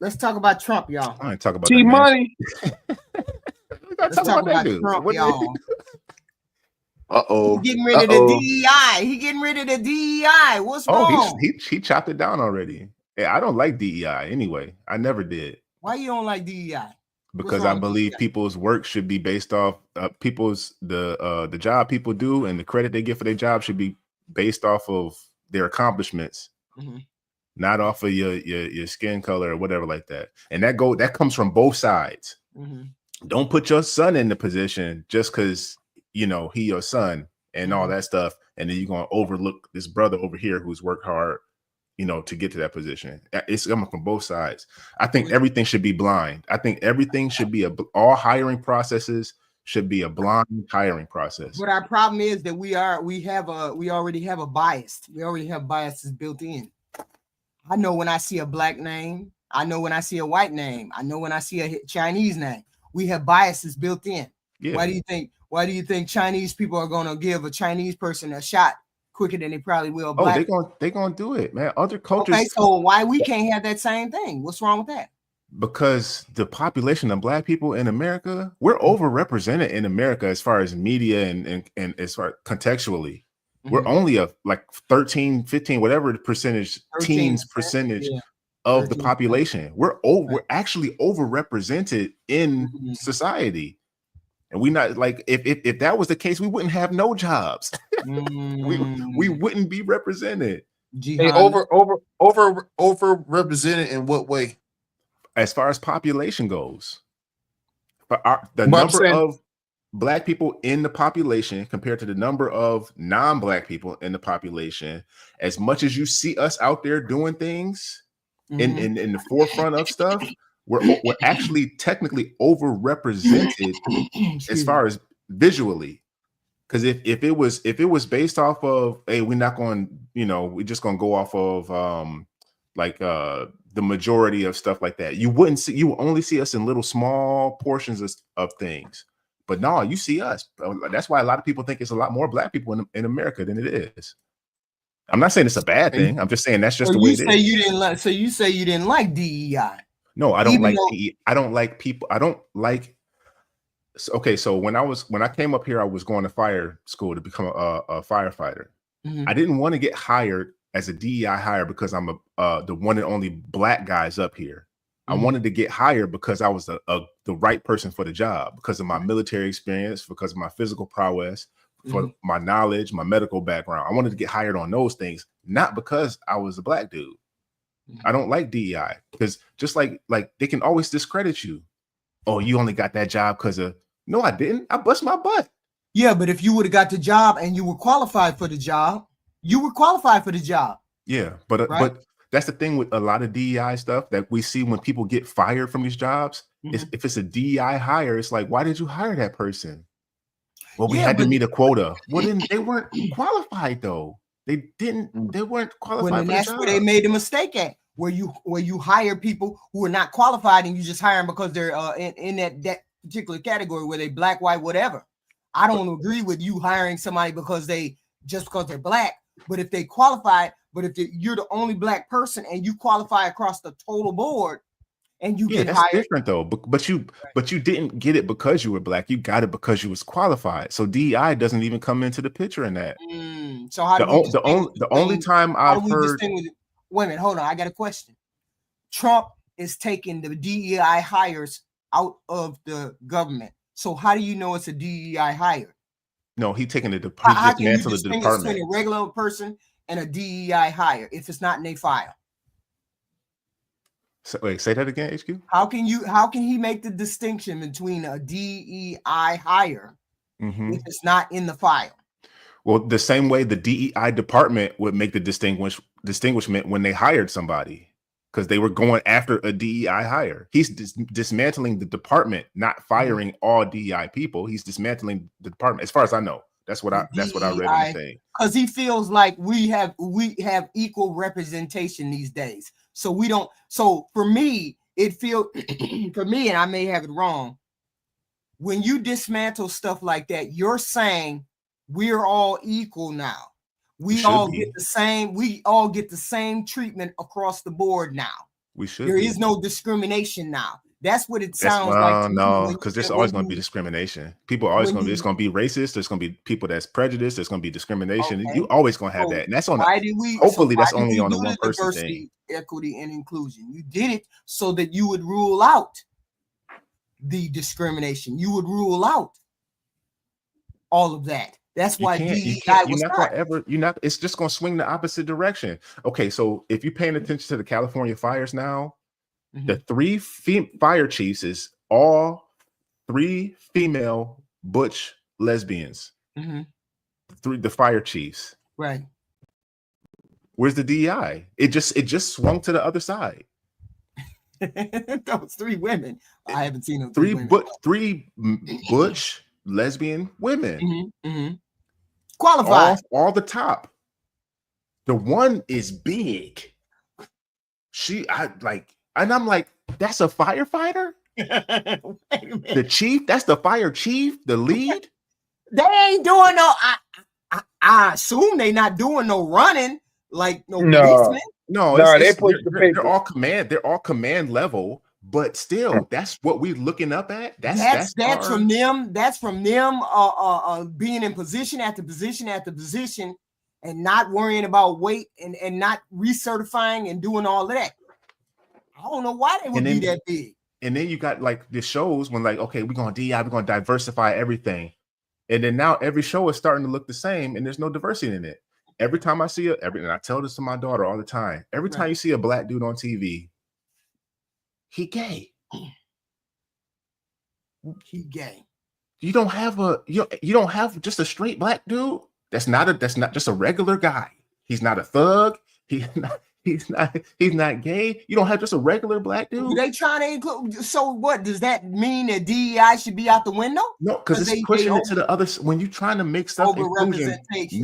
Let's talk about Trump, y'all.
I ain't talking about
T-Money.
Let's talk about Trump, y'all.
Uh-oh.
He's getting rid of the DEI. What's wrong?
He chopped it down already. Yeah, I don't like DEI anyway. I never did.
Why you don't like DEI?
Because I believe people's work should be based off the job people do, and the credit they get for their job should be based off of their accomplishments, not off of your skin color or whatever like that. And that comes from both sides. Don't put your son in the position just because he your son and all that stuff, and then you're gonna overlook this brother over here who's worked hard, to get to that position. It's coming from both sides. I think everything should be blind. I think everything should be all hiring processes should be a blind hiring process.
But our problem is that we already have a bias. We already have biases built in. I know when I see a black name. I know when I see a white name. I know when I see a Chinese name. We have biases built in. Yeah. Why do you think Chinese people are going to give a Chinese person a shot quicker than they probably will black?
They're gonna do it, man. Other cultures.
Okay, so why we can't have that same thing? What's wrong with that?
Because the population of black people in America, we're overrepresented in America as far as media and as far contextually. We're only a 13, 15, whatever the percentage, teens percentage of the population. We're actually overrepresented in society. And we not if that was the case, we wouldn't have no jobs. we wouldn't be represented.
Hey, over represented in what way?
as far as population goes, the number of Black people in the population compared to the number of non-Black people in the population, as much as you see us out there doing things in the forefront of stuff, we're actually technically overrepresented as far as visually. Because if it was based off of, hey, we're not going, we're just going to go off of the majority of stuff like that, you will only see us in little small portions of things. But no, you see us. That's why a lot of people think it's a lot more Black people in America than it is. I'm not saying it's a bad thing. I'm just saying that's just the way it is.
So you say you didn't like DEI?
No, I don't like DEI. I don't like people. I don't like. Okay, so when I came up here, I was going to fire school to become a firefighter. I didn't want to get hired as a DEI hire because I'm the one and only Black guys up here. I wanted to get hired because I was the right person for the job, because of my military experience, because of my physical prowess, for my knowledge, my medical background. I wanted to get hired on those things, not because I was a Black dude. I don't like DEI because just like they can always discredit you. Oh, you only got that job because of. No, I didn't. I bust my butt.
Yeah, but if you would have got the job and you were qualified for the job, you were qualified for the job.
Yeah, but that's the thing with a lot of DEI stuff that we see when people get fired from these jobs. Is if it's a DEI hire, it's like, why did you hire that person? Well, we had to meet a quota. Well, then they weren't qualified though. They weren't qualified.
Well, and that's where they made the mistake at, where you hire people who are not qualified and you just hire them because they're in that particular category, where they Black, white, whatever. I don't agree with you hiring somebody because they're Black, but if they qualified, but if you're the only Black person and you qualify across the total board and you get
that's
hired,
different though. But you didn't get it because you were Black. You got it because you was qualified. So DEI doesn't even come into the picture in that.
So how
the only time I've heard.
Wait a minute, hold on. I got a question. Trump is taking the DEI hires out of the government. So how do you know it's a DEI hire?
No, he's taking it.
How can you distinguish between a regular person and a DEI hire if it's not in a file?
So, wait, say that again, HQ.
How can he make the distinction between a DEI hire if it's not in the file?
Well, the same way the DEI department would make the distinguishment when they hired somebody, because they were going after a DEI hire. He's dismantling the department, not firing all DEI people. He's dismantling the department, as far as I know. That's what I read in the thing. Because
he feels like we have equal representation these days. So we don't. So for me, it feels for me, and I may have it wrong. When you dismantle stuff like that, you're saying we're all equal now. We all get the same treatment across the board now. There is no discrimination now. That's what it sounds like.
No, because there's always going to be discrimination. People are always going to be. It's going to be racist. There's going to be people that's prejudiced. There's going to be discrimination. Okay. You always going to have that, and that's on. Hopefully, that's only on the one person thing.
Equity and inclusion. You did it so that you would rule out the discrimination. You would rule out all of that. That's why DEI was
not. It's just going to swing the opposite direction. Okay, so if you're paying attention to the California fires now, the 3 fire chiefs is all 3 female butch lesbians. The fire chiefs.
Right.
Where's the DEI? It just swung to the other side.
Those 3 women. I haven't seen them.
3 butch lesbian women.
Qualified.
All the top. The one is big. And I'm like, that's a firefighter? The chief? That's the fire chief? The lead?
They ain't doing no. I assume they not doing no running, like no policemen.
No, they're all command. They're all command level, but still, that's what we're looking up at. That's
from them. That's from them. Being in position after position after position, and not worrying about weight and not recertifying and doing all of that. I don't know why they would be that big.
And then you got like the shows when like, okay, we're going to DEI, we're going to diversify everything. And then now every show is starting to look the same and there's no diversity in it. Every time I see and I tell this to my daughter all the time, every time you see a Black dude on TV, He gay.
He gay.
You don't have just a straight black dude. That's not just a regular guy. He's not a thug. He's not gay. You don't have just a regular black dude.
They trying to include. So what does that mean? That DEI should be out the window?
No, because it's pushing it to the other. When you're trying to make stuff inclusion, you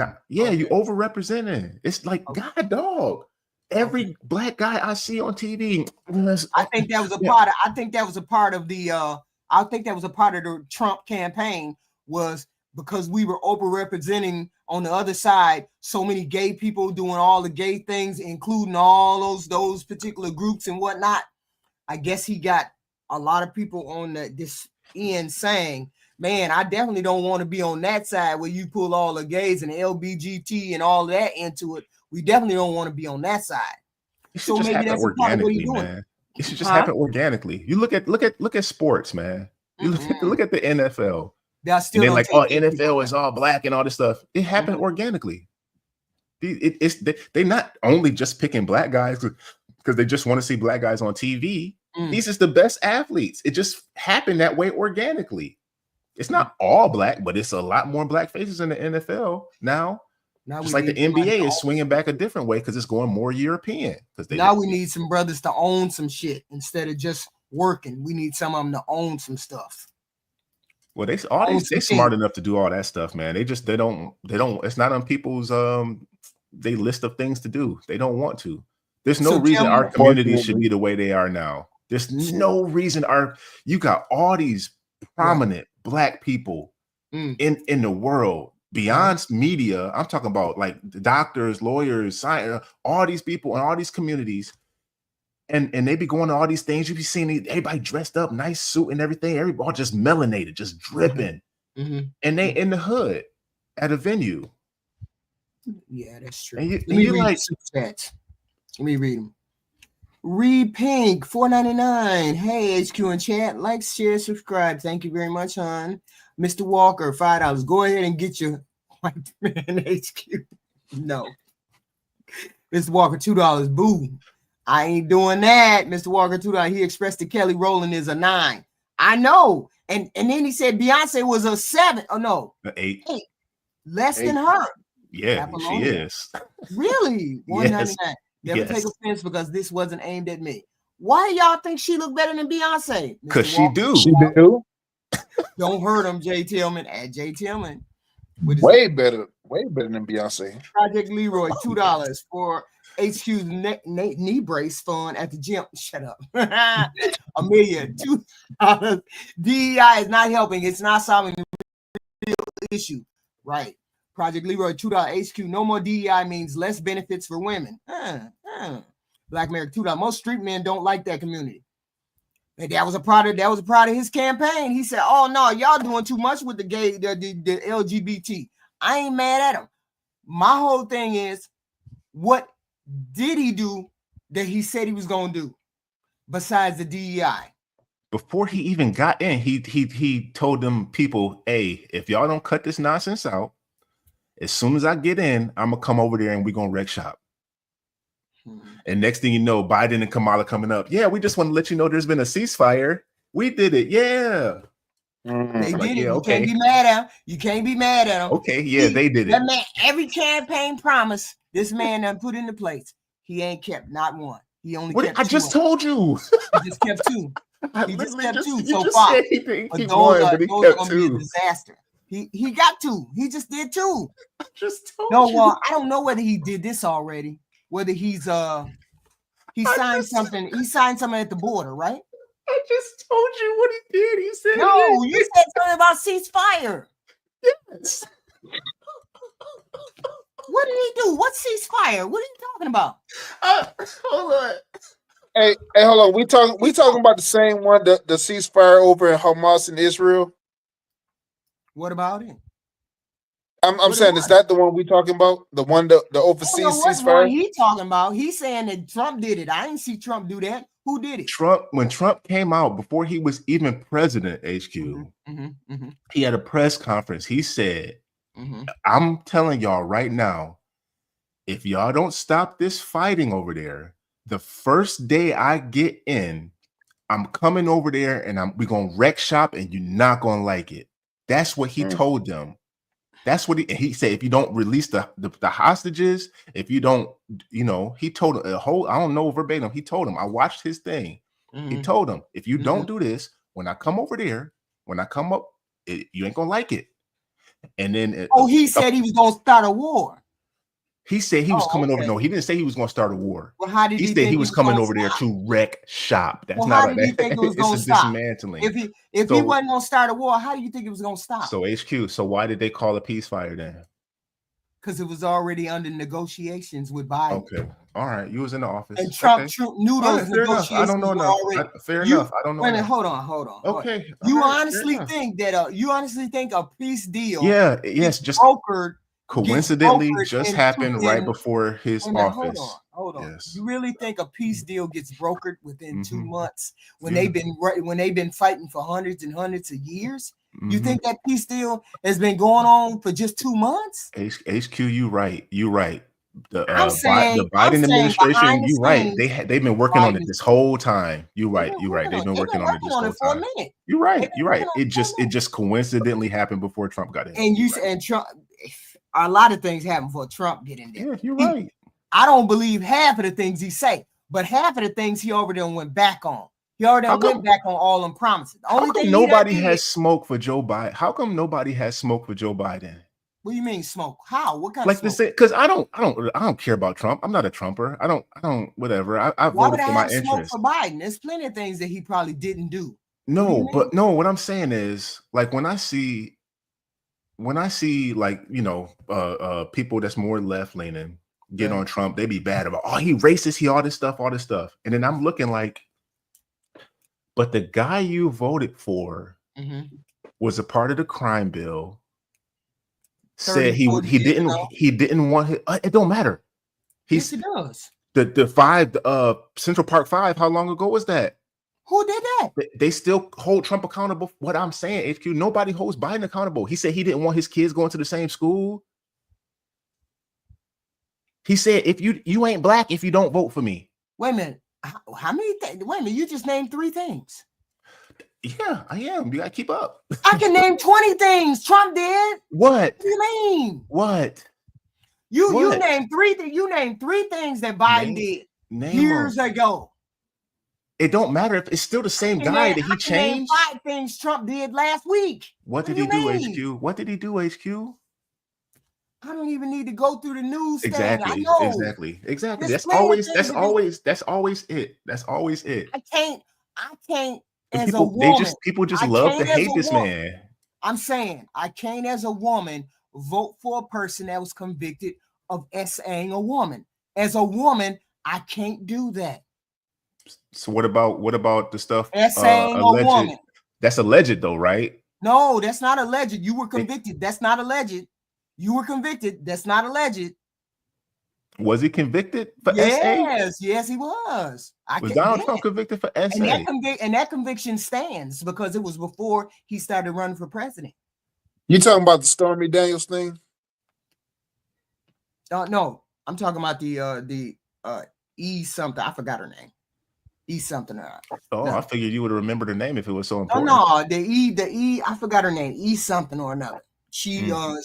overrepresenting. It's like God, dog. Every black guy I see on TV.
I think that was a part. I think that was a part of the. I think that was a part of the Trump campaign, was because we were overrepresenting on the other side so many gay people doing all the gay things, including all those particular groups and whatnot. I guess he got a lot of people on this end saying, man, I definitely don't want to be on that side where you pull all the gays and LBGT and all that into it. We definitely don't want to be on that side.
So maybe that's organically, man. It should just happen organically. You look at sports, man. You look at the NFL. And then like, NFL is all black and all this stuff. It happened organically. They not only just picking black guys because they just want to see black guys on TV. These is the best athletes. It just happened that way organically. It's not all black, but it's a lot more black faces in the NFL now. Just like the NBA is swinging back a different way because it's going more European.
Now we need some brothers to own some shit instead of just working. We need some of them to own some stuff.
Well, they smart enough to do all that stuff, man. They don't. It's not on people's they list of things to do. They don't want to. There's no reason our community should be the way they are now. There's no reason you got all these prominent black people in the world. Beyond media, I'm talking about like the doctors, lawyers, science, all these people in all these communities, and they be going to all these things. You be seeing everybody dressed up, nice suit and everything. Everybody all just melanated, just dripping, and they in the hood at a venue.
Yeah, that's true.
And you like,
let me read them. Reed Pink, $4.99. Hey, HQ in chat, like, share, subscribe. Thank you very much, hon. Mr. Walker, $5. Go ahead and get your white man HQ. No. Mr. Walker, $2. Boo. I ain't doing that. Mr. Walker, $2. He expressed to Kelly Rowland is a 9. I know. And then he said Beyonce was a 7. Oh no.
8.
Less than her.
Yeah, she is.
Really? $1.99. Never take offense because this wasn't aimed at me. Why y'all think she look better than Beyonce?
Because she do.
She do.
Don't hurt him, Jay Tillman. At Jay Tillman.
Way better than Beyonce.
Project Leroy, $2 for HQ's knee brace fund at the gym. Shut up. Amelia, $2. DEI is not helping. It's not solving the real issue. Right. Project Leroy, $2. HQ. No more DEI means less benefits for women. Black America, $2. Most street men don't like that community. And that was a part of his campaign. He said, "Oh no, y'all doing too much with the gay, the LGBT." I ain't mad at him. My whole thing is, what did he do that he said he was gonna do besides the DEI?
Before he even got in, he told them people, "Hey, if y'all don't cut this nonsense out, as soon as I get in, I'm gonna come over there and we're gonna wreck shop." And next thing you know, Biden and Kamala coming up. Yeah, we just want to let you know there's been a ceasefire. We did it. Yeah.
They did it. You can't be mad at him. You can't be mad at him.
Okay, yeah, they did it.
That man, every campaign promise this man done put into place. He ain't kept not one. He only kept 2.
I just told you.
He just kept 2. He just kept 2 so
just
far.
Said he won, but he kept 2.
Be a disaster. He got 2. He just did 2.
I just told you.
I don't know whether he did this already. Whether he signed something. He signed something at the border, right?
I just told you what he did. He said
no. You said something about ceasefire.
Yes.
What did he do? What ceasefire? What are you talking about?
Hold on.
Hey, hold on. We talking about the same one, the ceasefire over in Hamas and Israel.
What about it?
I'm saying, is that the one we talking about? The one, the overseas ceasefire?
What he talking about? He's saying that Trump did it. I didn't see Trump do that. Who did it?
When Trump came out, before he was even president, HQ, he had a press conference. He said, I'm telling y'all right now, if y'all don't stop this fighting over there, the first day I get in, I'm coming over there and we're gonna wreck shop and you're not gonna like it. That's what he told them. That's what he said. If you don't release the hostages, if you don't, he told him I don't know verbatim. He told him, I watched his thing. He told him, if you don't do this, when I come over there, when I come up, you ain't gonna like it. And then
he said he was gonna start a war.
He said he was coming over. No, he didn't say he was going to start a war.
Well, how did
he said he was coming over there to wreck shop? That's
well,
not.
How did you think it was going to stop?
Dismantling.
If he wasn't going to start a war, how do you think it was going to stop?
So HQ. So why did they call a ceasefire then?
Because it was already under negotiations with Biden.
Okay, all right. You was in the office.
And Trump knew those negotiations.
I don't know enough. Fair enough. I don't know.
Wait a minute, hold on.
Okay.
You honestly think that? You honestly think a peace deal?
Yeah. Yes. Just
brokered.
Coincidentally, just happened right before his office.
Hold on. Yes. You really think a peace deal gets brokered within 2 months when they've been fighting for hundreds and hundreds of years? You think that peace deal has been going on for just 2 months?
HQ, you right. The Biden administration, you right. They've been working on it this whole time. You right. They've been working on it this whole time. You're right. It just coincidentally happened before Trump got in.
And Trump. A lot of things happen before Trump get in there.
Yeah, you're right.
I don't believe half of the things he say, but half of the things he already went back on. He already went back on all them promises. The only thing
nobody has smoke for Joe Biden. How come nobody has smoke for Joe Biden?
What do you mean smoke? How? What kind of smoke?
Because I don't care about Trump. I'm not a Trumper. I don't whatever. I voted for my interest. Smoke
for Biden? There's plenty of things that he probably didn't do.
What I'm saying is, like, when I see like, people that's more left leaning get on Trump, they be bad about, he racist, he all this stuff. And then I'm looking like, but the guy you voted for was a part of the crime bill. Said he didn't want it. It don't matter.
Yes, it does.
The Central Park 5, how long ago was that?
Who did that?
They still hold Trump accountable. What I'm saying, HQ, nobody holds Biden accountable. He said he didn't want his kids going to the same school. He said, if you ain't black if you don't vote for me.
Wait a minute. How many things? Wait a minute. You just named 3 things.
Yeah, I am. You gotta keep up.
I can name 20 things. Trump did.
What?
What do you mean?
What?
You named 3 things. You named 3 things that Biden did years ago.
It don't matter if it's still the same guy that he changed.
5 things Trump did last week.
What did he do, HQ? What did he do, HQ?
I don't even need to go through the news.
Exactly.
Thing. I know.
Exactly. That's always it. That's always it.
I can't as a woman.
People just love to hate this man.
I'm saying I can't as a woman vote for a person that was convicted of SAing a woman. As a woman, I can't do that.
So what about the stuff
SAing a woman?
That's alleged though, right?
No, that's not alleged. You were convicted. That's not alleged. You were convicted. That's not alleged.
Was he convicted for SA?
Yes, he was.
Was Donald Trump convicted for SA?
And that conviction stands because it was before he started running for president.
You talking about the Stormy Daniels thing?
No, I'm talking about the E something. I forgot her name. E something.
I figured you would remember her name if it was so important.
No, the E. I forgot her name. E something or another. She got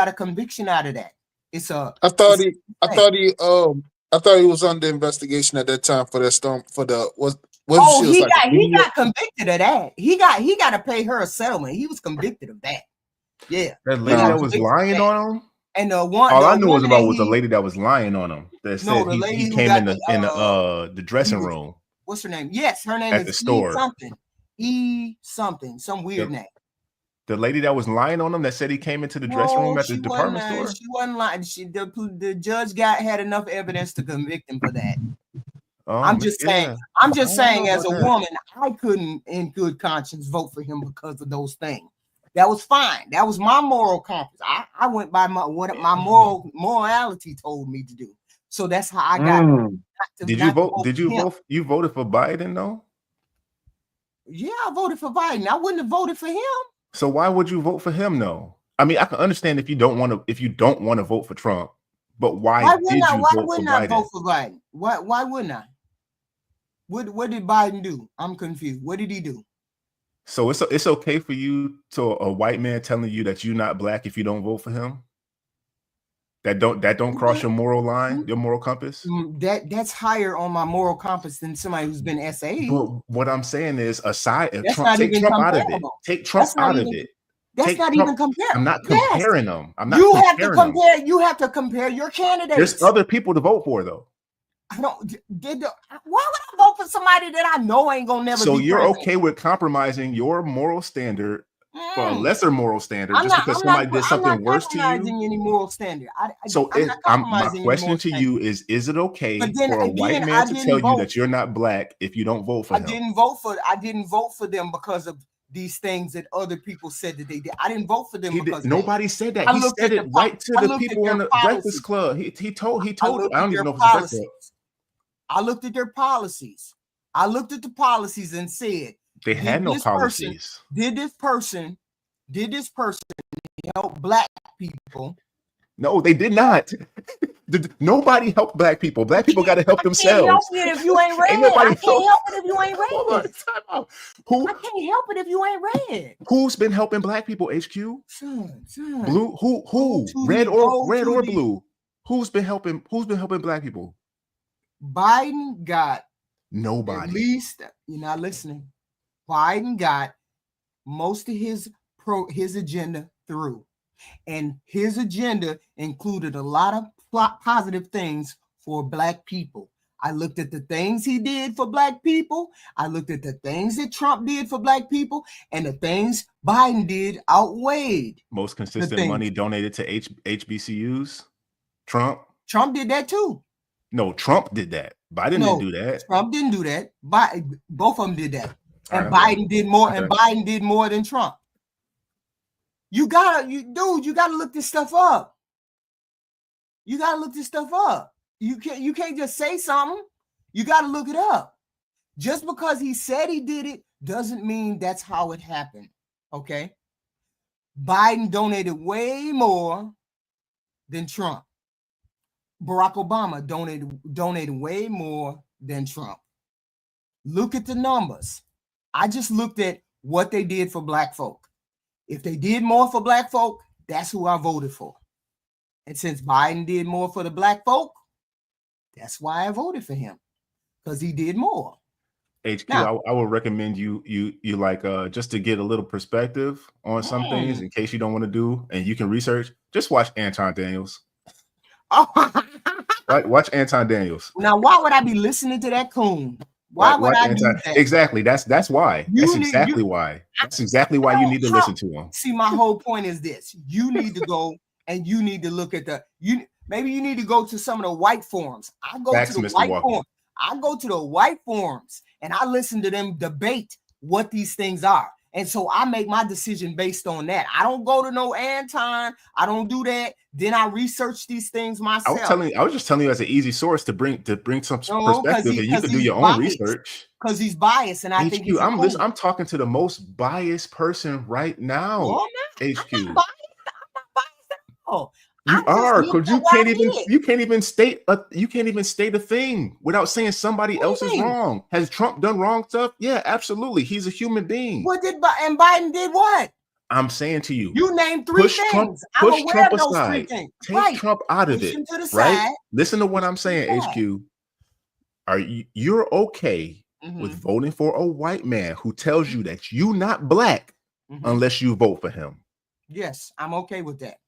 a conviction out of that.
I thought he was under investigation at that time for that storm for the
he got convicted of that. He got to pay her a settlement. He was convicted of that. Yeah.
That lady that was lying on him.
And all
I knew was the lady that was lying on him. That said he came in the dressing room.
What's her name? Yes, her name
at
is
the store.
Some weird name.
The lady that was lying on him that said he came into the dressing room at the department store?
She wasn't lying. The judge had enough evidence to convict him for that. I'm just saying as a woman, I couldn't in good conscience vote for him because of those things. That was fine. That was my moral compass. I went by what my morality told me to do. So that's how I got.
Did you vote? Did you vote? You voted for Biden, though?
Yeah, I voted for Biden. I wouldn't have voted for him.
So why would you vote for him, though? I mean, I can understand if you don't want to vote for Trump, but why wouldn't I vote for Biden?
Why wouldn't I? What did Biden do? I'm confused. What did he do?
So it's okay for you to a white man telling you that you're not black if you don't vote for him? That don't cross your moral line, your moral compass?
That's higher on my moral compass than somebody who's been SA'd.
But what I'm saying is, aside if
That's
Trump,
not
take
even
Trump out of it.
comparable.
Take Trump out of
even-
it.
That's
Take
not
Trump-
even comparable.
I'm not comparing them. I'm not
You
comparing
have to
them.
compare. You have to compare your candidates.
There's other people to vote for, though.
I don't. Why would I vote for somebody that I know ain't gonna never?
So
be
you're
president?
okay with compromising your moral standard for a lesser moral standard
I'm
just
not,
because
I'm
somebody
not,
did something
I'm not
worse to you?
compromising any moral standard.
So
I'm not
my
compromising any
question
moral
to
standard.
you is it okay
But then
for a
again,
white
I
man to
didn't
tell you
vote.
that you're not black if you don't vote for him?
I didn't vote for them because of these things that other people said that they did. I didn't vote for them because
nobody said that.
I
He
looked
said
at
it
the
right to
I
the
looked at
people
their
on the
policies.
Breakfast Club. He told. I
looked
don't
at
even
their
know if it's Breakfast
policies.
Club.
I looked at their policies. I looked at the policies and said
They had no policies.
Did this person help black people?
No, they did not. Nobody helped black people. Black people got to help themselves.
Can't help it if you ain't red.
Ain't nobody
I can't help it if you ain't red.
Hold on, time out.
I can't help it if you ain't red.
Who's been helping black people? HQ,
Son.
blue. Who? Red or blue? Who's been helping? Who's been helping black people?
Biden got
nobody.
At least you're not listening. Biden got most of his agenda through, and his agenda included a lot of positive things for black people. I looked at the things he did for black people. I looked at the things that Trump did for black people, and the things Biden did outweighed.
Most consistent money donated to HBCUs. Trump
did that too.
No, Trump did that. Biden didn't do that.
Trump didn't do that. Both of them did that. And Biden did more. And Biden did more than Trump. You gotta look this stuff up. You gotta look this stuff up. You can't just say something. You gotta look it up. Just because he said he did it doesn't mean that's how it happened. Okay. Biden donated way more than Trump. Barack Obama donated way more than Trump. Look at the numbers. I just looked at what they did for black folk. If they did more for black folk, that's who I voted for. And since Biden did more for the black folk, that's why I voted for him, because he did more.
HQ, now, I would recommend you like just to get a little perspective on some things in case you don't want to do, and you can research. Just watch Anton Daniels. Watch Anton Daniels.
Now, why would I be listening to that coon? Why would I do that?
Exactly. That's why. That's exactly why. That's exactly why you need to listen to him.
See, my whole point is this: you need to go and you need to look at maybe you need to go to some of the white forums. I go to the white forums. I go to the white forums and I listen to them debate what these things are. And so I make my decision based on that. I don't go to no Anton. I don't do that. Then I research these things myself.
I was just telling you as an easy source to bring some perspective, and you can do your own research.
Because he's biased, and I think he's
I'm talking to the most biased person right now.
Well,
HQ.
I'm not biased at all.
You are, because you can't even state a thing without saying somebody else is wrong. Has Trump done wrong stuff? Yeah, absolutely. He's a human being.
And Biden did what?
I'm saying to you,
you named three things.
Push Trump aside. Take Trump out of it. Right? Listen to what I'm saying, HQ. You're okay with voting for a white man who tells you that you're not black unless you vote for him?
Yes, I'm okay with that.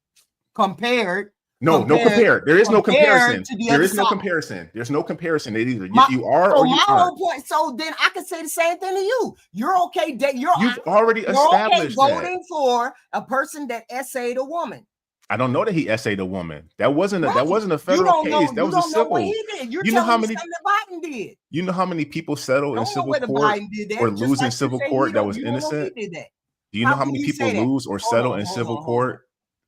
Compared.
No compare. There is no comparison. There is no comparison. There's no comparison. Either you are or you aren't.
Whole point. So then I can say the same thing to you. You're okay.
You've already established
okay voting for a person that essayed a woman.
I don't know that he essayed a woman. That wasn't a federal case. That was a civil.
What he did. You know how many that Biden did.
You know how many people settled in civil court or lose in civil court that was innocent? Do you know how many people lose or settle in civil court?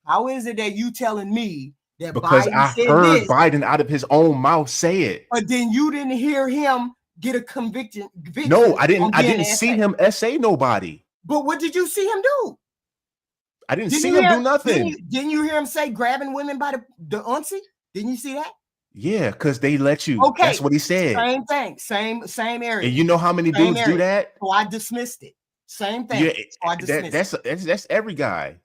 How is it that you telling me that
because Biden I heard Biden out of his own mouth say it,
but then you didn't hear him get a conviction?
No, I didn't see him essay nobody.
But what did you see him do?
I didn't see him do nothing.
Didn't you hear him say grabbing women by the uncy? Didn't you see that?
Yeah, because they let you.
Okay,
that's what he said.
Same thing, same area.
And you know how many dudes do that?
So I dismissed it. Same thing.
Yeah,
so I dismissed
that's every guy,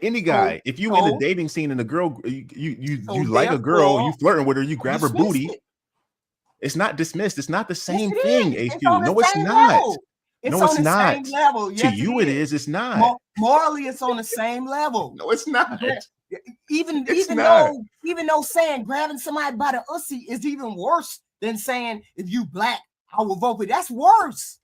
any guy. If you in the dating scene and the girl, you like a girl, you flirting with her, you grab her booty. It's not dismissed. It's not the same thing. HQ. No, it's not. No, it's not.
Same level.
Yes, to you, it is. It's not.
Morally, it's on the same level.
No, it's not.
Even though saying grabbing somebody by the ussy is even worse than saying if you black, I will vote for you. That's worse.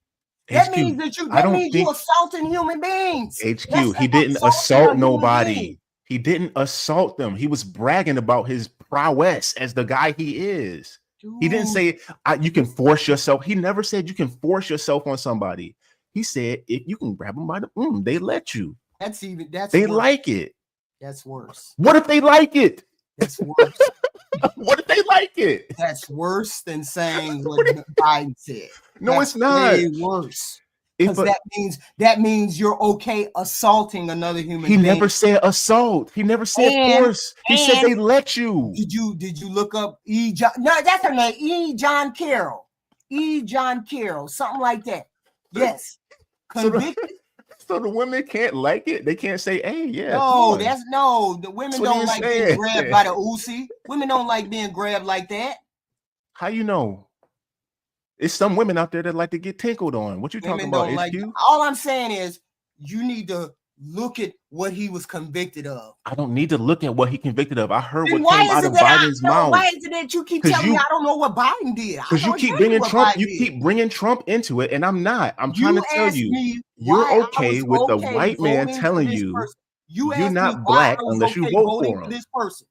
That means that you assaulting human beings.
HQ, he didn't assault nobody. He didn't assault them. He was bragging about his prowess as the guy he is. Dude. He didn't say you can force yourself. He never said you can force yourself on somebody. He said if you can grab them by the they let you. They worse. Like it.
That's worse.
What if they like it?
That's worse.
What if they like it?
That's worse than saying what Biden said.
No, it's not.
Way worse. Because that means you're okay assaulting another human being.
He never said assault. He never said force. He said they let you.
Did you look up E. John? No, that's her name. E. John Carroll. E. John Carroll. Something like that. Yes. Convicted.
So the women can't like it. They can't say, "Hey, yeah."
No. The women don't like being grabbed by the Uzi. Women don't like being grabbed like that.
How you know? It's some women out there that like to get tinkled on. What you talking about, HQ?
All I'm saying is you need to look at what he was convicted of.
I don't need to look at what he convicted of. I heard what came out of Biden's mouth.
Why is it that you keep telling me I don't know what Biden did?
Because you keep bringing Trump. You keep bringing Trump into it, and I'm not. I'm trying to tell you, you're okay with a white man telling you you're not black unless you vote for him.
This person,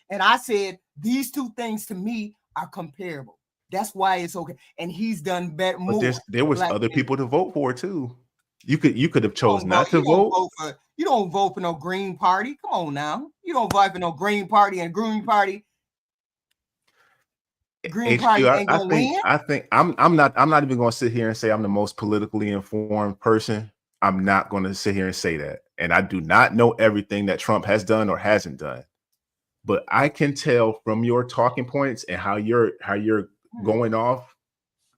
and I said these two things to me are comparable. That's why it's okay, and he's done better.
But there was other people to vote for too. You could have chose not to vote.
You don't vote for no Green Party. Come on now, you don't vote for no Green Party and Green Party. Party ain't gonna win.
I think I'm not even going to sit here and say I'm the most politically informed person. I'm not going to sit here and say that, and I do not know everything that Trump has done or hasn't done. But I can tell from your talking points and how you're going off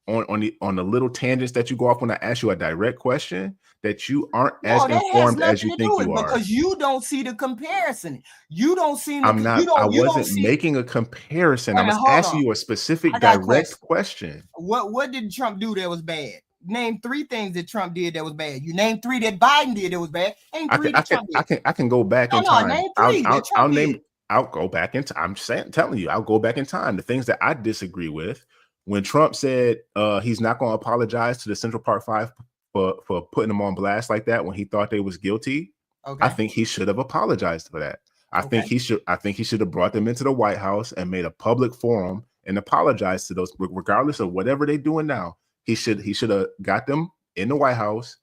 on the little tangents that you go off when I ask you a direct question that you aren't as informed as you think you are.
Because you don't see the comparison. You don't see.
I wasn't making a comparison. I was asking you a specific direct question.
What did Trump do that was bad? Name 3 things that Trump did that was bad. You name 3 that Biden did that was bad.
I can go back in time.
Name 3
I'll go back in time. Telling you, I'll go back in time. The things that I disagree with, when Trump said he's not going to apologize to the Central Park 5 for putting them on blast like that when he thought they was guilty, I think he should have apologized for that. I think he should have brought them into the White House and made a public forum and apologized to those, regardless of whatever they're doing now. He should have got them in the White House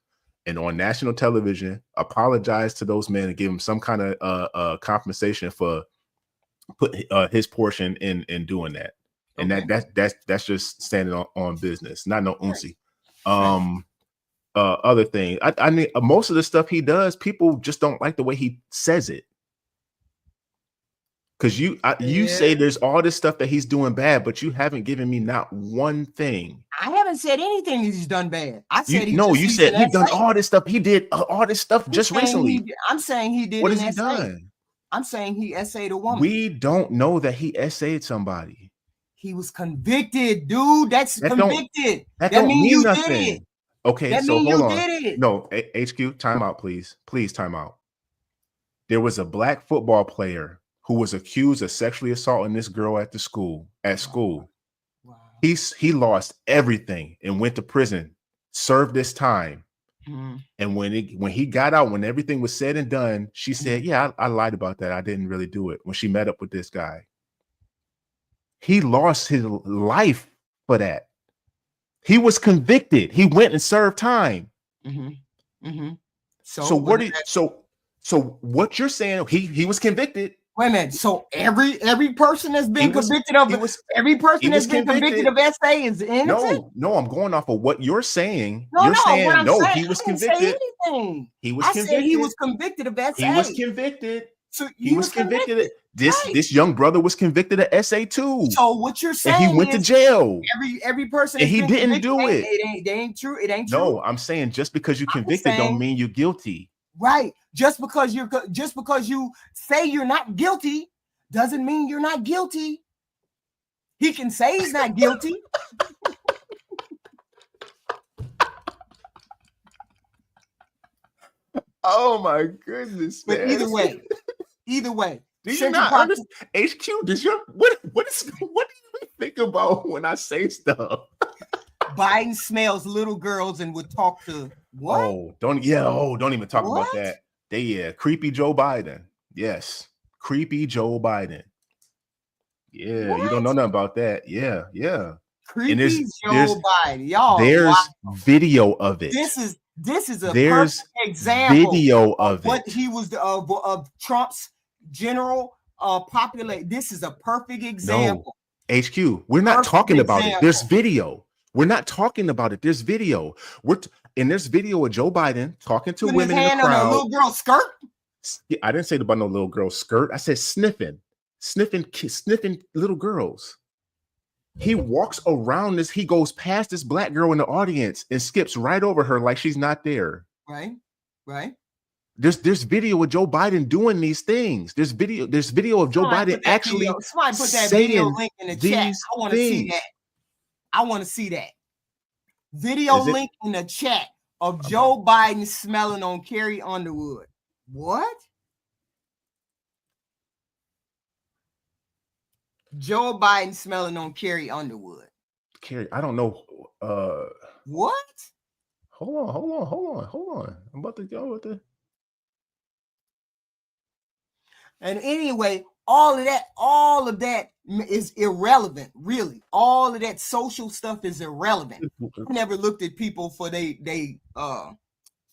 and on national television, apologized to those men and give them some kind of compensation for put his portion in doing that. And that's just standing on business, not no unsi. Other thing, I mean, most of the stuff he does, people just don't like the way he says it. Because you say there's all this stuff that he's doing bad, but you haven't given me not one thing.
I haven't said anything that he's done bad. I said
you said he's done all this stuff. He did all this stuff just recently.
I'm saying he did.
What has he done?
I'm saying he essayed a woman.
We don't know that he essayed somebody.
He was convicted, dude. That convicted.
That don't mean you nothing.
Did it.
Okay,
that
so hold on.
Did it.
No, HQ, time out, please. Please, time out. There was a black football player who was accused of sexually assaulting this girl at school. Wow. He lost everything and went to prison, served this time. Mm-hmm. And when he got out, when everything was said and done, she said, yeah, I lied about that. I didn't really do it when she met up with this guy. He lost his life for that. He was convicted. He went and served time. Mm-hmm. Mm-hmm. So what you're saying, he was convicted.
Wait a minute. So every person that's been convicted of SA is innocent?
No, I'm going off of what you're saying. He was convicted.
He was convicted. I said he was convicted of SA.
He was convicted.
So
he was convicted. This young brother was convicted of SA too.
So what you're saying
and he went to jail.
Every person
and he didn't do it.
It ain't true. It ain't true.
No, I'm saying just because you convicted don't mean you're guilty.
Right. Just because you say you're not guilty doesn't mean you're not guilty. He can say he's not guilty.
Oh my goodness, man.
But either way.
Do you not understand? HQ, what do you think about when I say stuff?
Biden smells little girls and would talk to what?
Don't even talk about that. Creepy Joe Biden. Yes, creepy Joe Biden. Yeah, you don't know nothing about that. Yeah.
Creepy Joe Biden, y'all.
There's video of it.
This is a perfect example
video of
what he was of Trump's general population. This is a perfect example.
No, HQ, we're not talking about it. There's video. We're not talking about it. There's video. There's video of Joe Biden talking to women in the crowd.
On a little girl's skirt.
Yeah, I didn't say about no little girl's skirt. I said sniffing little girls. He walks around this. He goes past this black girl in the audience and skips right over her like she's not there.
Right.
There's video of Joe Biden doing these things. There's video of Joe Biden actually
somebody put that video link in the chat. I want to see that. I want to see that video link in the chat of Joe Biden smelling on Carrie Underwood. What? Joe Biden smelling on Carrie Underwood.
Carrie, I don't know.
What?
Hold on. I'm about to go with it.
And anyway, all of that is irrelevant, really. All of that social stuff is irrelevant. I never looked at people for they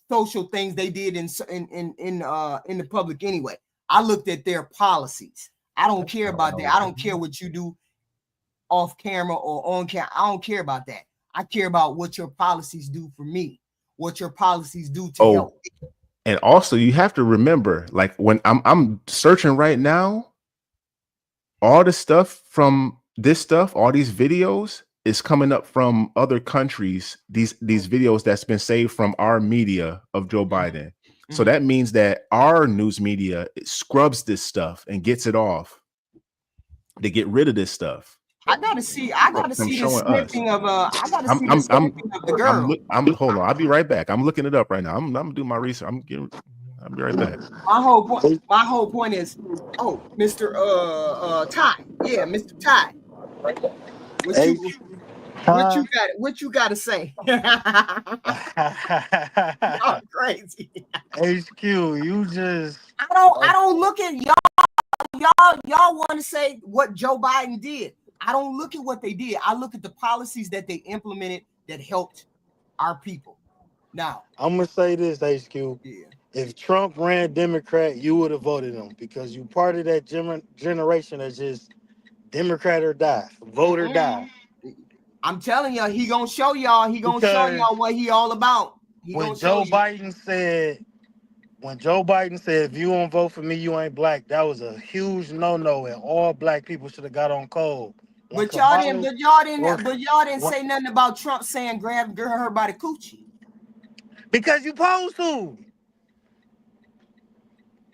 social things they did in the public anyway. I looked at their policies. I don't care about that. I don't care what you do off camera or on camera. I don't care about that. I care about what your policies do for me, what your policies do to help me.
And also, you have to remember, like when I'm searching right now, all the stuff from this stuff, all these videos is coming up from other countries. These videos that's been saved from our media of Joe Biden. So that means that our news media scrubs this stuff and gets it off. They get rid of this stuff.
I gotta see the sniffing of the girl.
Hold on, I'll be right back. I'm looking it up right now. I'm gonna do my research. I'll be right back.
My whole point is, Mr. Ty. Yeah, Mr. Ty. What you got to say? Y'all crazy.
HQ, you just
I don't look at y'all want to say what Joe Biden did. I don't look at what they did. I look at the policies that they implemented that helped our people. Now,
I'm gonna say this, HQ. Yeah. If Trump ran Democrat, you would have voted him because you part of that generation that's just Democrat or die, vote or die.
I'm telling y'all, he gonna show y'all what he all about.
When Joe Biden said, if you won't vote for me, you ain't black, that was a huge no-no, and all black people should have got on cold.
But y'all didn't say nothing about Trump saying grab her by the coochie.
Because you supposed to.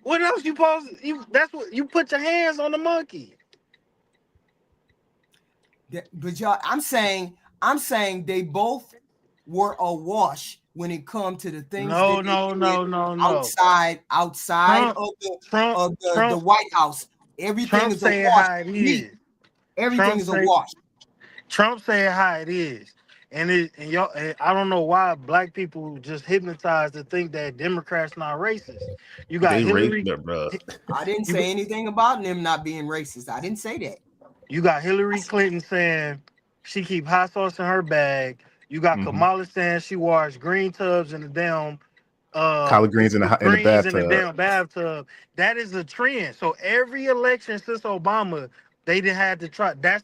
What else you supposed to? That's what you put your hands on the monkey.
But y'all, I'm saying they both were awash when it comes to the things.
No.
Outside Trump, of the White House, everything is awash. Everything is awash.
Trump saying how it is, and I don't know why black people just hypnotized to think that Democrats not racist. You got Hillary.
I didn't say anything about them not being racist. I didn't say that.
You got Hillary Clinton saying she keep hot sauce in her bag. You got Kamala saying she washed green tubs in the damn
collard greens in the bathtub.
In the damn bathtub. That is a trend. So every election since Obama, they didn't have to try. That's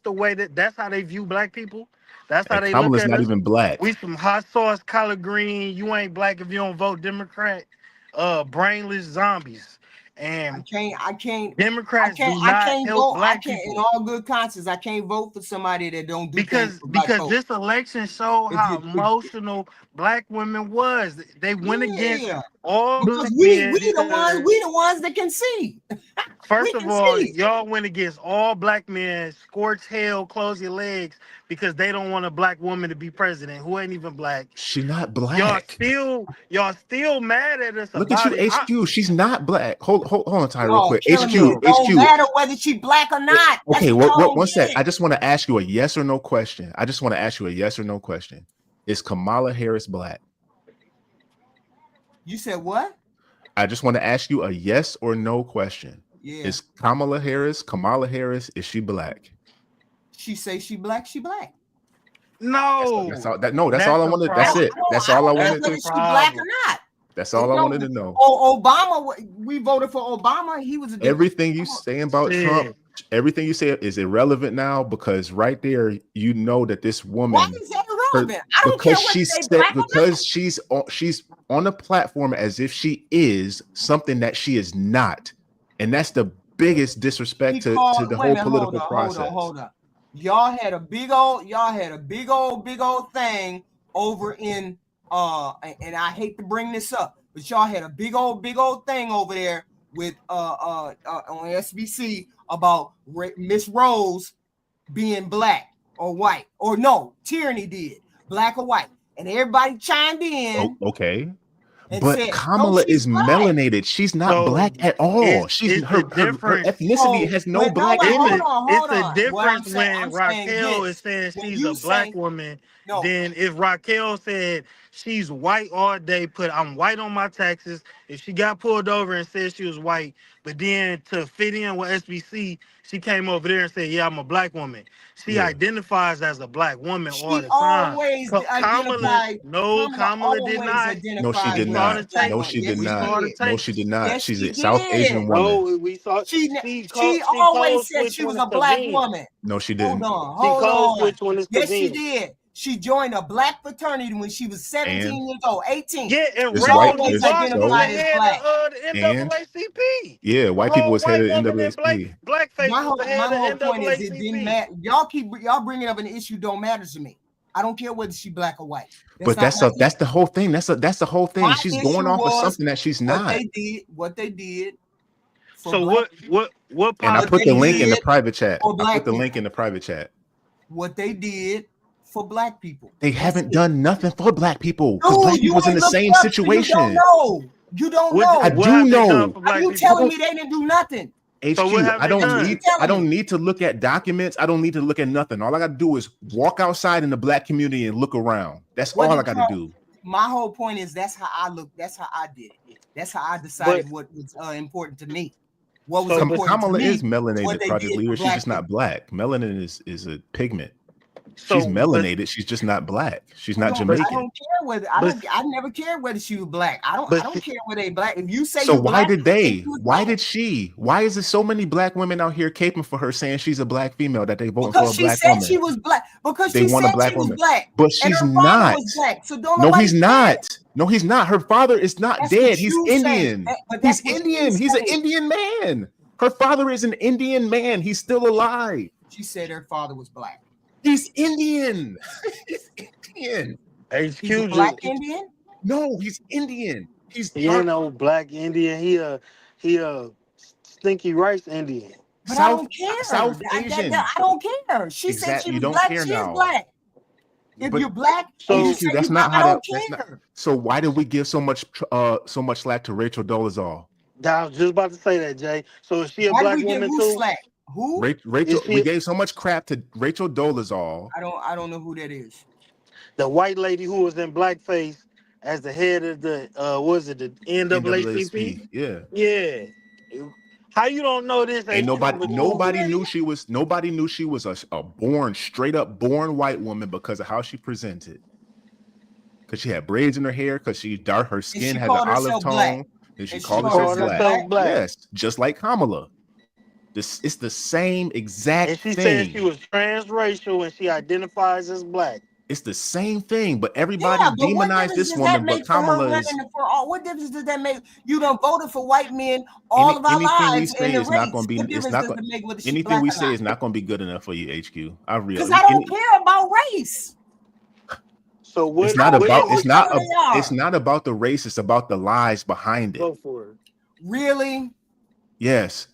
how they view black people. That's how they look at us. Kamala's
not even black.
We some hot sauce, collard green. You ain't black if you don't vote Democrat. Brainless zombies. And
I can't.
Democrats do
I
not
can't
help
vote.
black people.
In all good conscience, I can't vote for somebody that don't do things for
because
folks.
this election showed how emotional black women was. They went against all
because
black
we
men.
the ones that can see.
First of all, y'all went against all black men, scorch hell, close your legs, because they don't want a black woman to be president who ain't even black.
She not black.
Y'all still mad at us.
Look
about
at you,
it.
HQ. She's not black. Hold on, Ty, real quick. HQ.
It don't matter whether she black or not.
Okay, one sec. I just want to ask you a yes or no question. Is Kamala Harris black?
You said what?
I just want to ask you a yes or no question.
Yeah.
Is Kamala Harris, is she black?
She say she black, she black.
No.
That's all I wanted. That's it. That's all I wanted to.
She black or not.
That's all I wanted to know.
Obama, we voted for Obama. He was
everything you say about Trump. Everything you say is irrelevant now, because right there, you know that this woman.
Why is that irrelevant? I don't care
because she's on a platform as if she is something that she is not, and that's the biggest disrespect to the whole political process.
Hold on. Y'all had a big old thing over in and I hate to bring this up, but y'all had a big old thing over there with on SBC about Miss Rose being black or white, or no, Tyranny did black or white, and everybody chimed in.
Okay. But said, Kamala is melanated. She's not black at all. Her ethnicity has no black in it.
It's a difference when Raquel is saying she's a black woman. Then if Raquel said she's white all day, I'm white on my taxes. If she got pulled over and said she was white, but then to fit in with SBC, she came over there and said, yeah, I'm a black woman. She identifies as a black woman all the time. Kamala did not.
No, she did not. No, she did not. No, she did not. She's a South Asian woman.
No, we saw. She always said she was a black woman.
No, she didn't.
Hold on. Yes, she did. She joined a black fraternity when she was 17 years old, 18.
Yeah, and always identified as black. NAACP.
Yeah, white people was head of NAACP.
Blackface.
My whole point is it didn't matter. Y'all bringing up an issue don't matter to me. I don't care whether she's black or white.
That's the whole thing. That's the whole thing. She's going off of something that she's not.
What they did.
So what?
And I put the link in the private chat.
What they did for black people.
They haven't done nothing for black people, because black people was in the same situation.
You don't know.
I do know.
Are you telling me they didn't do nothing?
HQ, I don't need to look at documents. I don't need to look at nothing. All I got to do is walk outside in the black community and look around. That's all I got to do.
My whole point is that's how I look. That's how I did it. That's how I decided what was important to me. What was important
Kamala
to me
is melanated, Project Leader. She's just not black. Melanin is a pigment.
So,
she's melanated. She's just not black. She's not Jamaican.
I don't care whether I never cared whether she was black. I don't care whether they black. If you say
so, why
black,
did they? Why did she? Why is there so many black women out here caping for her, saying she's a black female that they voting for a black woman?
Because she said she was black. Because they want a black woman. Black,
but she's not.
Black, so don't
no, he's not. No, he's not. Her father is not dead. He's Indian. He's Indian. He's an Indian man. Her father is an Indian man. He's still alive.
She said her father was black.
He's Indian. He's Indian.
He's a black Indian?
No, he's Indian.
Black Indian. He a stinky rice Indian.
But I don't care.
South Asian.
I don't care. She said she was black. She is black. If you're black,
so that's not how that. So why did we give so much slack to Rachel Dolezal?
I was just about to say that, Jay. So is she a black woman too?
Slack? Who?
Rachel. We gave so much crap to Rachel Dolezal.
I don't know who that is.
The white lady who was in blackface as the head of the the NAACP? Yeah. How you don't know this?
Ain't nobody knew she was a straight up born white woman because of how she presented. Because she had braids in her hair, because her skin had the olive tone, and she called herself black. Yes, just like Kamala. It's the same exact thing.
And she said she was transracial and she identifies as black.
It's the same thing, but everybody demonized this woman. But Kamala is.
What difference does that make? You done voted for white men all of our lives in the race. What difference does it make whether she's black or not?
Anything we say is not going to be good enough for you, HQ. I realize.
Because I don't care about race.
So what?
It's not about. It's not about the race. It's about the lies behind it.
Go for it.
Really?
Yes.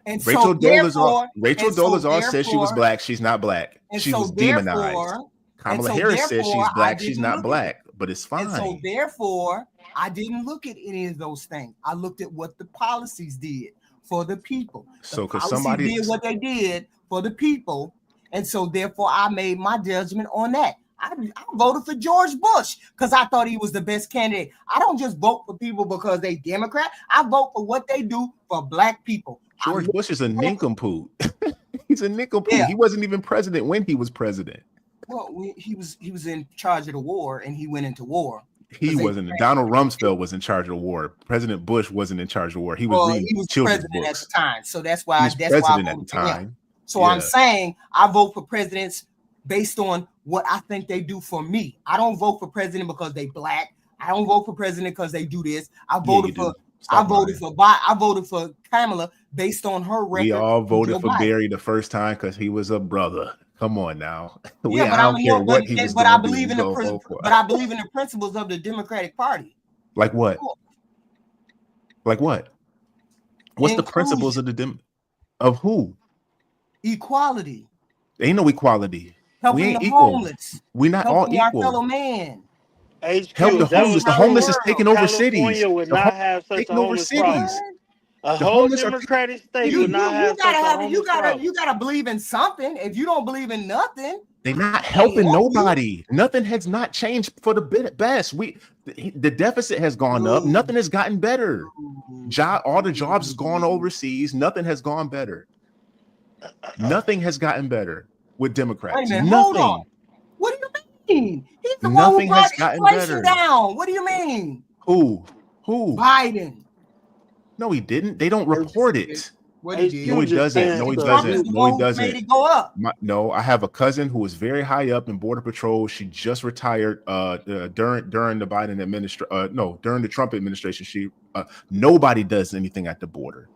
And
Rachel Dolezal says she was black. She's not black. She was demonized. Kamala Harris says she's black. She's not black, but it's fine.
And so therefore, I didn't look at any of those things. I looked at what the policies did for the people.
So because somebody
did what they did for the people, and so therefore I made my judgment on that. I voted for George Bush because I thought he was the best candidate. I don't just vote for people because they Democrat. I vote for what they do for black people.
George Bush is a nincompoop. He's a nincompoop.
Yeah.
He wasn't even president when he was president.
Well, he was in charge of the war, and he went into war.
He wasn't. Donald Rumsfeld was in charge of the war. President Bush wasn't in charge of the war. He was children's
president
books
at the time, so that's why.
He was president at the time.
So yeah. I'm saying I vote for presidents based on what I think they do for me. I don't vote for president because they black. I don't vote for president because they do this. I voted for Kamala based on her record.
We all voted for Barry the first time because he was a brother. Come on now.
Yeah, I don't care what he was. But I believe in the principles of the Democratic Party.
Like what? Like what? What's the principles of of who?
Equality.
Ain't no equality.
Helping
we ain't
the
equal.
Homeless.
We're not all equal.
Our fellow man.
Help the homeless. The homeless is taking over cities.
California would not have such a homeless problem. A whole Democratic state would not have such a homeless problem.
You gotta believe in something. If you don't believe in nothing,
they're not helping nobody. Nothing has not changed for the best. The deficit has gone up. Nothing has gotten better. All the jobs has gone overseas. Nothing has gone better. Nothing has gotten better with Democrats.
Wait a minute,
nothing.
Hold on. What do you mean? He's the
Nothing
one who
has gotten better.
Down. What do you mean?
Who?
Biden.
No, he didn't. They don't report it.
What he did.
No, he doesn't. No, he doesn't. No, he doesn't.
Made it go up.
No, I have a cousin who was very high up in Border Patrol. She just retired during the Biden administration. During the Trump administration. Nobody does anything at the border.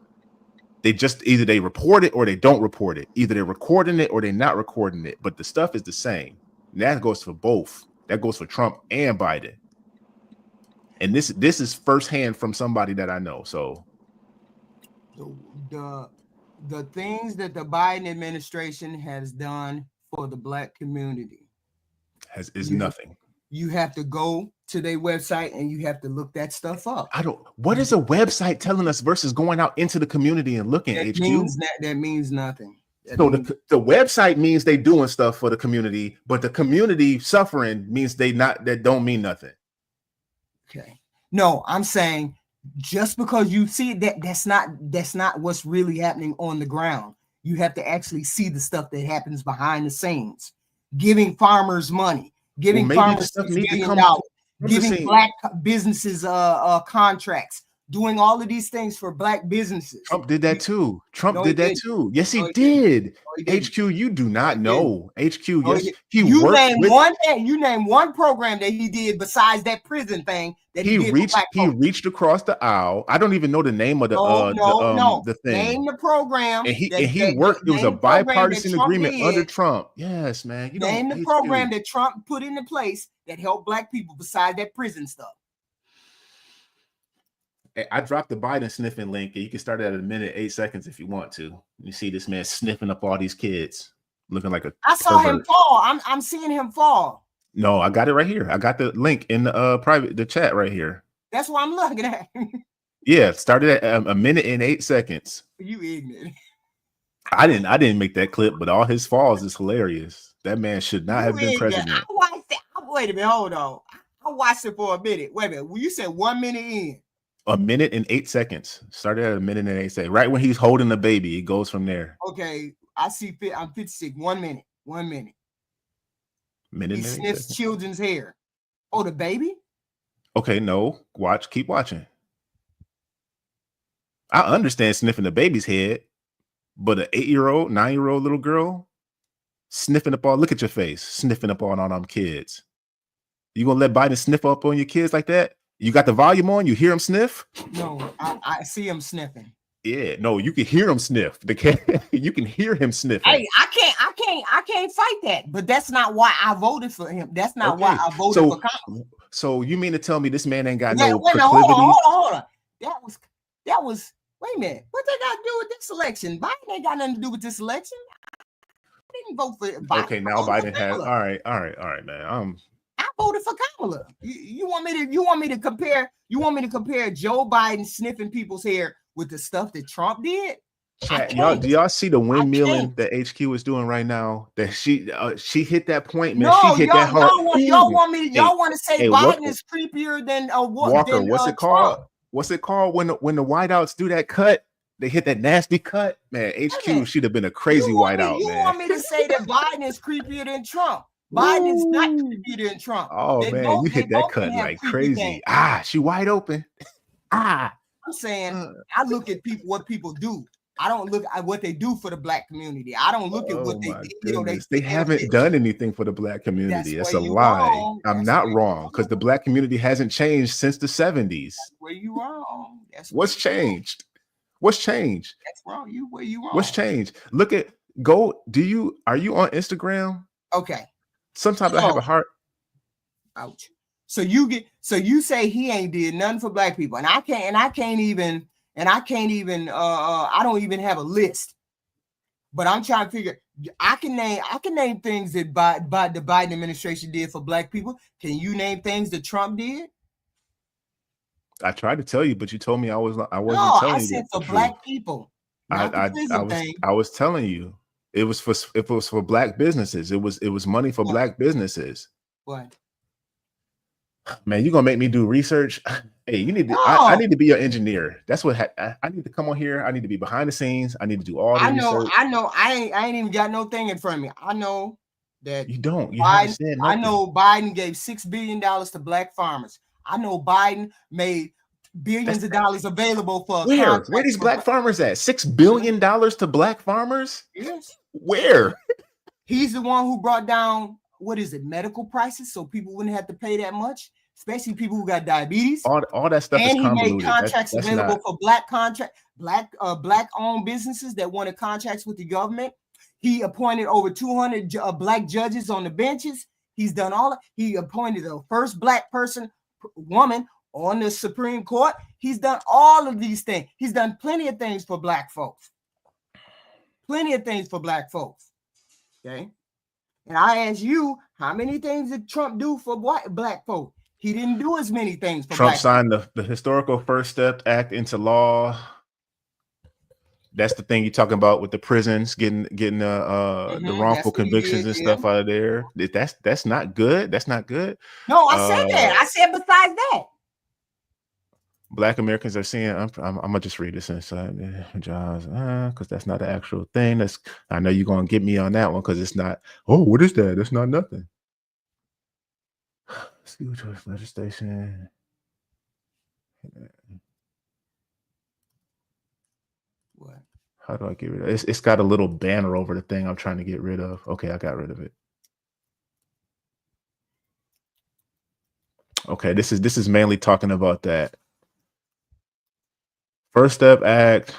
They just either they report it or they don't report it. Either they're recording it or they're not recording it. But the stuff is the same. And that goes for both. That goes for Trump and Biden. And this is firsthand from somebody that I know. So
the things that the Biden administration has done for the black community
is nothing.
You have to go to their website and you have to look that stuff up.
What is a website telling us versus going out into the community and looking?
That means nothing.
The website means they doing stuff for the community, but the community suffering means that don't mean nothing.
Okay. No, I'm saying just because you see that's not what's really happening on the ground. You have to actually see the stuff that happens behind the scenes. Giving farmers money, giving farmers $6 billion, giving black businesses contracts, doing all of these things for black businesses.
Trump did that too. Yes, he did. HQ, you do not know. HQ, yes,
you name one program that he did besides that prison thing that he
reached across the aisle. I don't even know the name of the thing.
Name the program.
And he worked. It was a bipartisan agreement under Trump. Yes, man.
Name the program that Trump put into place that helped black people besides that prison stuff.
I dropped the Biden sniffing link, and you can start at a minute 8 seconds if you want to. You see this man sniffing up all these kids, looking like a.
I saw him fall. I'm seeing him fall.
No, I got it right here. I got the link in the chat right here.
That's what I'm looking at.
Yeah, started at a minute and 8 seconds.
You ignorant.
I didn't make that clip, but all his falls is hilarious. That man should not have been president.
I watched it. Wait a minute, hold on. I watched it for a minute. Wait a minute. Well, you said 1 minute in.
A minute and 8 seconds. Started at a minute and 8 seconds. Right when he's holding the baby, it goes from there.
Okay, I see. I'm 56. 1 minute. 1 minute.
Minute.
He sniffs children's hair. Oh, the baby?
Okay, no. Watch. Keep watching. I understand sniffing the baby's head, but an 8-year-old, 9-year-old little girl, Sniffing up all, look at your face, sniffing up on all them kids. You gonna let Biden sniff up on your kids like that? You got the volume on, you hear him sniff?
No, I see him sniffing.
Yeah, no, you can hear him sniff. You can hear him sniffing.
Hey, I can't fight that, but that's not why I voted for him. That's not why I voted for Kamala.
So you mean to tell me this man ain't got
no
proclivity?
Hold on. That was wait a minute. What they got to do with this election? Biden ain't got nothing to do with this election. I didn't vote for Biden.
Okay, now Biden has all right, man.
I voted for Kamala. You want me to compare Joe Biden sniffing people's hair with the stuff that Trump did?
Chat, do y'all see the windmilling that HQ is doing right now? That she hit that point, man.
No,
she hit that hard.
Y'all want to say Biden is creepier than
Walker? What's it called? Trump? What's it called when the whiteouts do that cut? They hit that nasty cut, man. HQ should have been a crazy whiteout, man.
You want me to say that Biden is creepier than Trump? Biden is not creepier than Trump.
Oh man, you hit that cut like crazy. She wide open.
I'm saying I look at what people do. I don't look at what they do for the black community. I don't look at what they do.
They haven't done anything for the black community. That's a lie. I'm not wrong because the black community hasn't changed since the 70s.
That's where you wrong.
What's changed? What's changed?
That's wrong. Where you wrong?
What's changed? Are you on Instagram?
Okay.
Sometimes I have a heart.
Ouch. So you say he ain't did nothing for black people, and I can't even I don't even have a list. But I'm trying to figure. I can name things that the Biden administration did for black people. Can you name things that Trump did?
I tried to tell you, but you told me I wasn't telling you.
I said for black people.
I was telling you. It was for black businesses. It was money for black businesses.
What?
Man, you're gonna make me do research. Hey, you need to. I need to be your engineer. That's what I need to come on here. I need to be behind the scenes. I need to do all the research.
I know. I ain't even got no thing in front of me. I know that
you don't.
I know Biden gave $6 billion to black farmers. I know Biden made billions of dollars available for
where these black farmers at? $6 billion to black farmers?
Yes.
Where?
He's the one who brought down medical prices so people wouldn't have to pay that much, especially people who got diabetes.
All that stuff
and
is convoluted.
He made contracts available for black owned businesses that wanted contracts with the government. He appointed over 200 black judges on the benches. He's done he appointed the first black woman on the Supreme Court. He's done all of these things. He's done plenty of things for black folks. Okay. And I ask you, how many things did Trump do for black folk? He didn't do as many things for
Trump
black
signed the Historical First Step Act into law. That's the thing you're talking about with the prisons getting the wrongful convictions and stuff out of there. That's not good. That's not good.
No, I said that. I said besides that.
Black Americans are seeing. I'm gonna just read this inside jobs because that's not the actual thing. I know you're gonna get me on that one because it's not. Oh, what is that? That's not nothing. School choice legislation.
What?
How do I get rid of it? It's got a little banner over the thing I'm trying to get rid of. Okay, I got rid of it. Okay, this is mainly talking about that. First Step Act,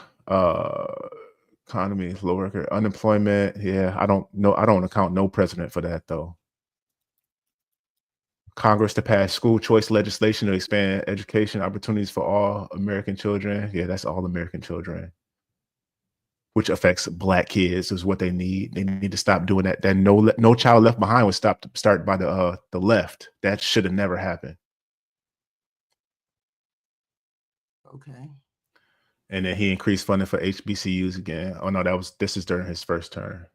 economy, low worker, unemployment. Yeah, I don't account no president for that though. Congress to pass school choice legislation to expand education opportunities for all American children. Yeah, that's all American children, which affects black kids is what they need. They need to stop doing that. That no child left behind was start by the left. That should have never happened.
Okay.
And then he increased funding for HBCUs again. Oh no, this is during his first term.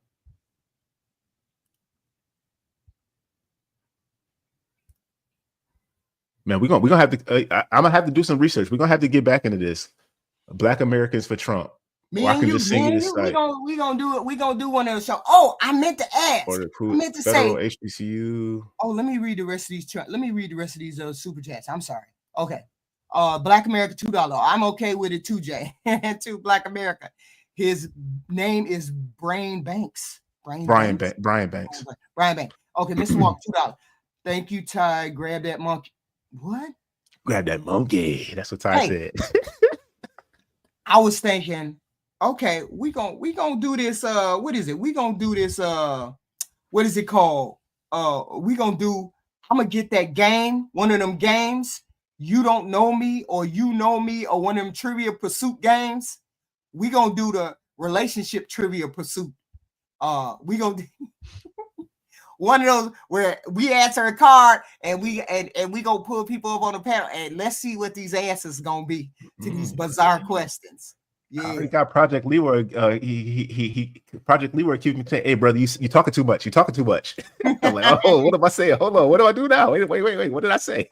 Man, we're gonna have to. I'm gonna have to do some research. We're gonna have to get back into this. Black Americans for Trump.
We gonna do it. We gonna do one of those shows. Oh, I meant to ask. I meant to say
HBCU.
Oh, let me read the rest of these. Super chats. I'm sorry. Okay. Black America $2. I'm okay with it too, Jay. To Black America. His name is Brain Banks.
Brian Banks.
Brian Banks. Okay, Mr. Walker, $2. Thank you, Ty. Grab that monkey. What?
Grab that monkey. That's what Ty said.
I was thinking, okay, we gonna do this. What is it? We gonna do this. What is it called? I'm gonna get that game, one of them games. You don't know me, or you know me, or one of them Trivia Pursuit games. We gonna do the relationship Trivia Pursuit. We gonna do one of those where we answer a card and we gonna pull people up on the panel and let's see what these answers gonna be to these bizarre questions. Yeah,
I already got Project Leroy. Project Leroy keeps me saying, "Hey, brother, you talking too much. You talking too much." I'm like, "Oh, what am I saying? Hold on, what do I do now? Wait. What did I say?"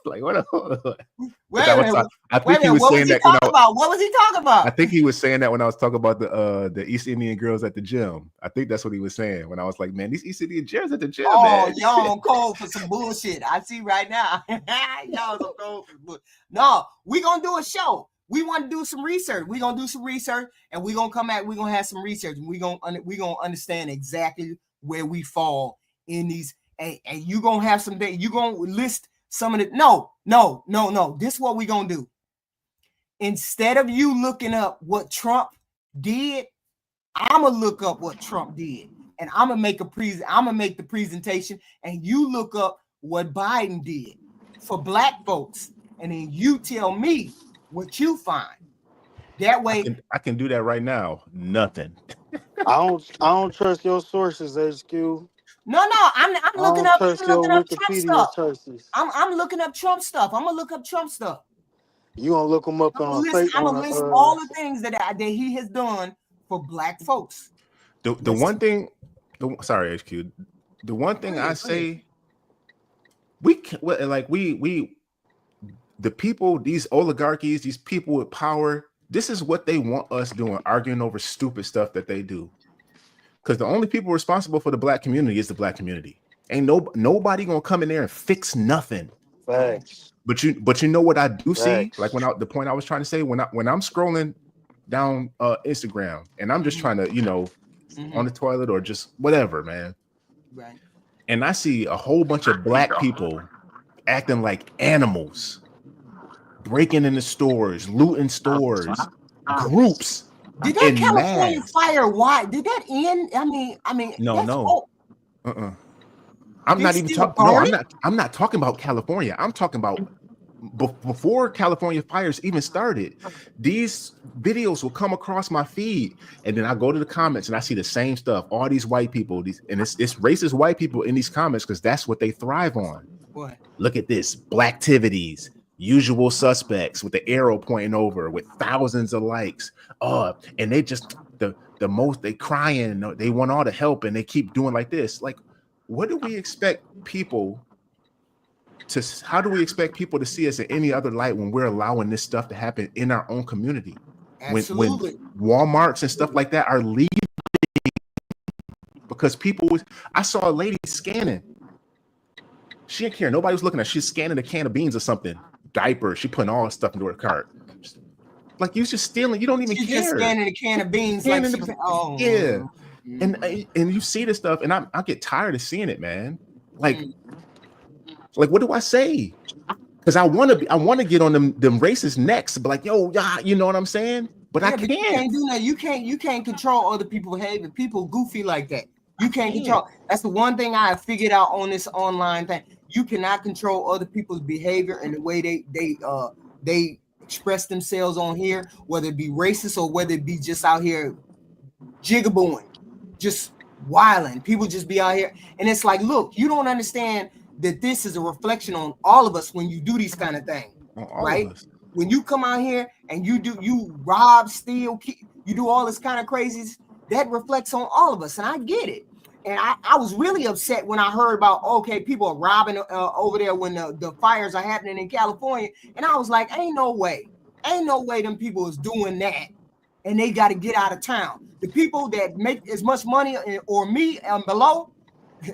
Like, what? I think he was saying that.
What was he talking about?
I think he was saying that when I was talking about the East Indian girls at the gym. I think that's what he was saying when I was like, "Man, these East Indian girls at the gym."
Oh,
man.
y'all on cold for some bullshit. I see right now. Y'all on cold for bullshit. No, we gonna do a show. We want to do some research. We're gonna do some research, and we're gonna come back. We're gonna have some research, and we're gonna understand exactly where we fall in these. And you gonna have some day. You gonna list some of the. No. This is what we're gonna do. Instead of you looking up what Trump did, I'm gonna look up what Trump did, and I'm gonna make the presentation, and you look up what Biden did for black folks, and then you tell me what you find. That way,
I can do that right now. Nothing.
I don't trust your sources, HQ.
No, I'm looking up Trump stuff. I'm looking up Trump stuff. I'm gonna look up Trump stuff.
You gonna look them up on Facebook?
I'm gonna list all the things that he has done for black folks.
The one thing, sorry, HQ. The one thing I say, we the people, these oligarchies, these people with power, this is what they want us doing, arguing over stupid stuff that they do. Because the only people responsible for the black community is the black community. Ain't nobody gonna come in there and fix nothing.
Facts.
But you know what I do see? Like the point I was trying to say, when I'm scrolling down Instagram and I'm just trying to, on the toilet or just whatever, man.
Right.
And I see a whole bunch of black people acting like animals, breaking into stores, looting stores, groups.
Did that California fire? Why did that end? I mean.
No. I'm not even talking. No, I'm not talking about California. I'm talking about before California fires even started. These videos will come across my feed, and then I go to the comments and I see the same stuff. All these white people, it's racist white people in these comments because that's what they thrive on.
What?
Look at this, Blacktivities, usual suspects with the arrow pointing over with thousands of likes. And they just the most they crying, they want all the help, and they keep doing like this. Like, what do we expect people to? How do we expect people to see us in any other light when we're allowing this stuff to happen in our own community?
Absolutely.
When Walmarts and stuff like that are leaving because I saw a lady scanning. She didn't care. Nobody was looking at her. She's scanning a can of beans or something. Diapers. She putting all that stuff into her cart. Like, you just stealing. You don't even care. She's just
scanning a can of beans.
Yeah. And you see this stuff, and I get tired of seeing it, man. Like what do I say? Because I want to get on them racist necks, but like, yo, you know what I'm saying? But I can't.
But you can't do that. You can't control other people's behavior. People goofy like that. You can't control. That's the one thing I have figured out on this online thing. You cannot control other people's behavior and the way they express themselves on here, whether it be racist or whether it be just out here jigabooing, just wilding. People just be out here, and it's like, look, you don't understand that this is a reflection on all of us when you do these kind of things, right? When you come out here and you rob, steal, you do all this kind of crazies, that reflects on all of us, and I get it. And I was really upset when I heard about, people are robbing over there when the fires are happening in California. And I was like, ain't no way them people is doing that. And they got to get out of town. The people that make as much money or me and below,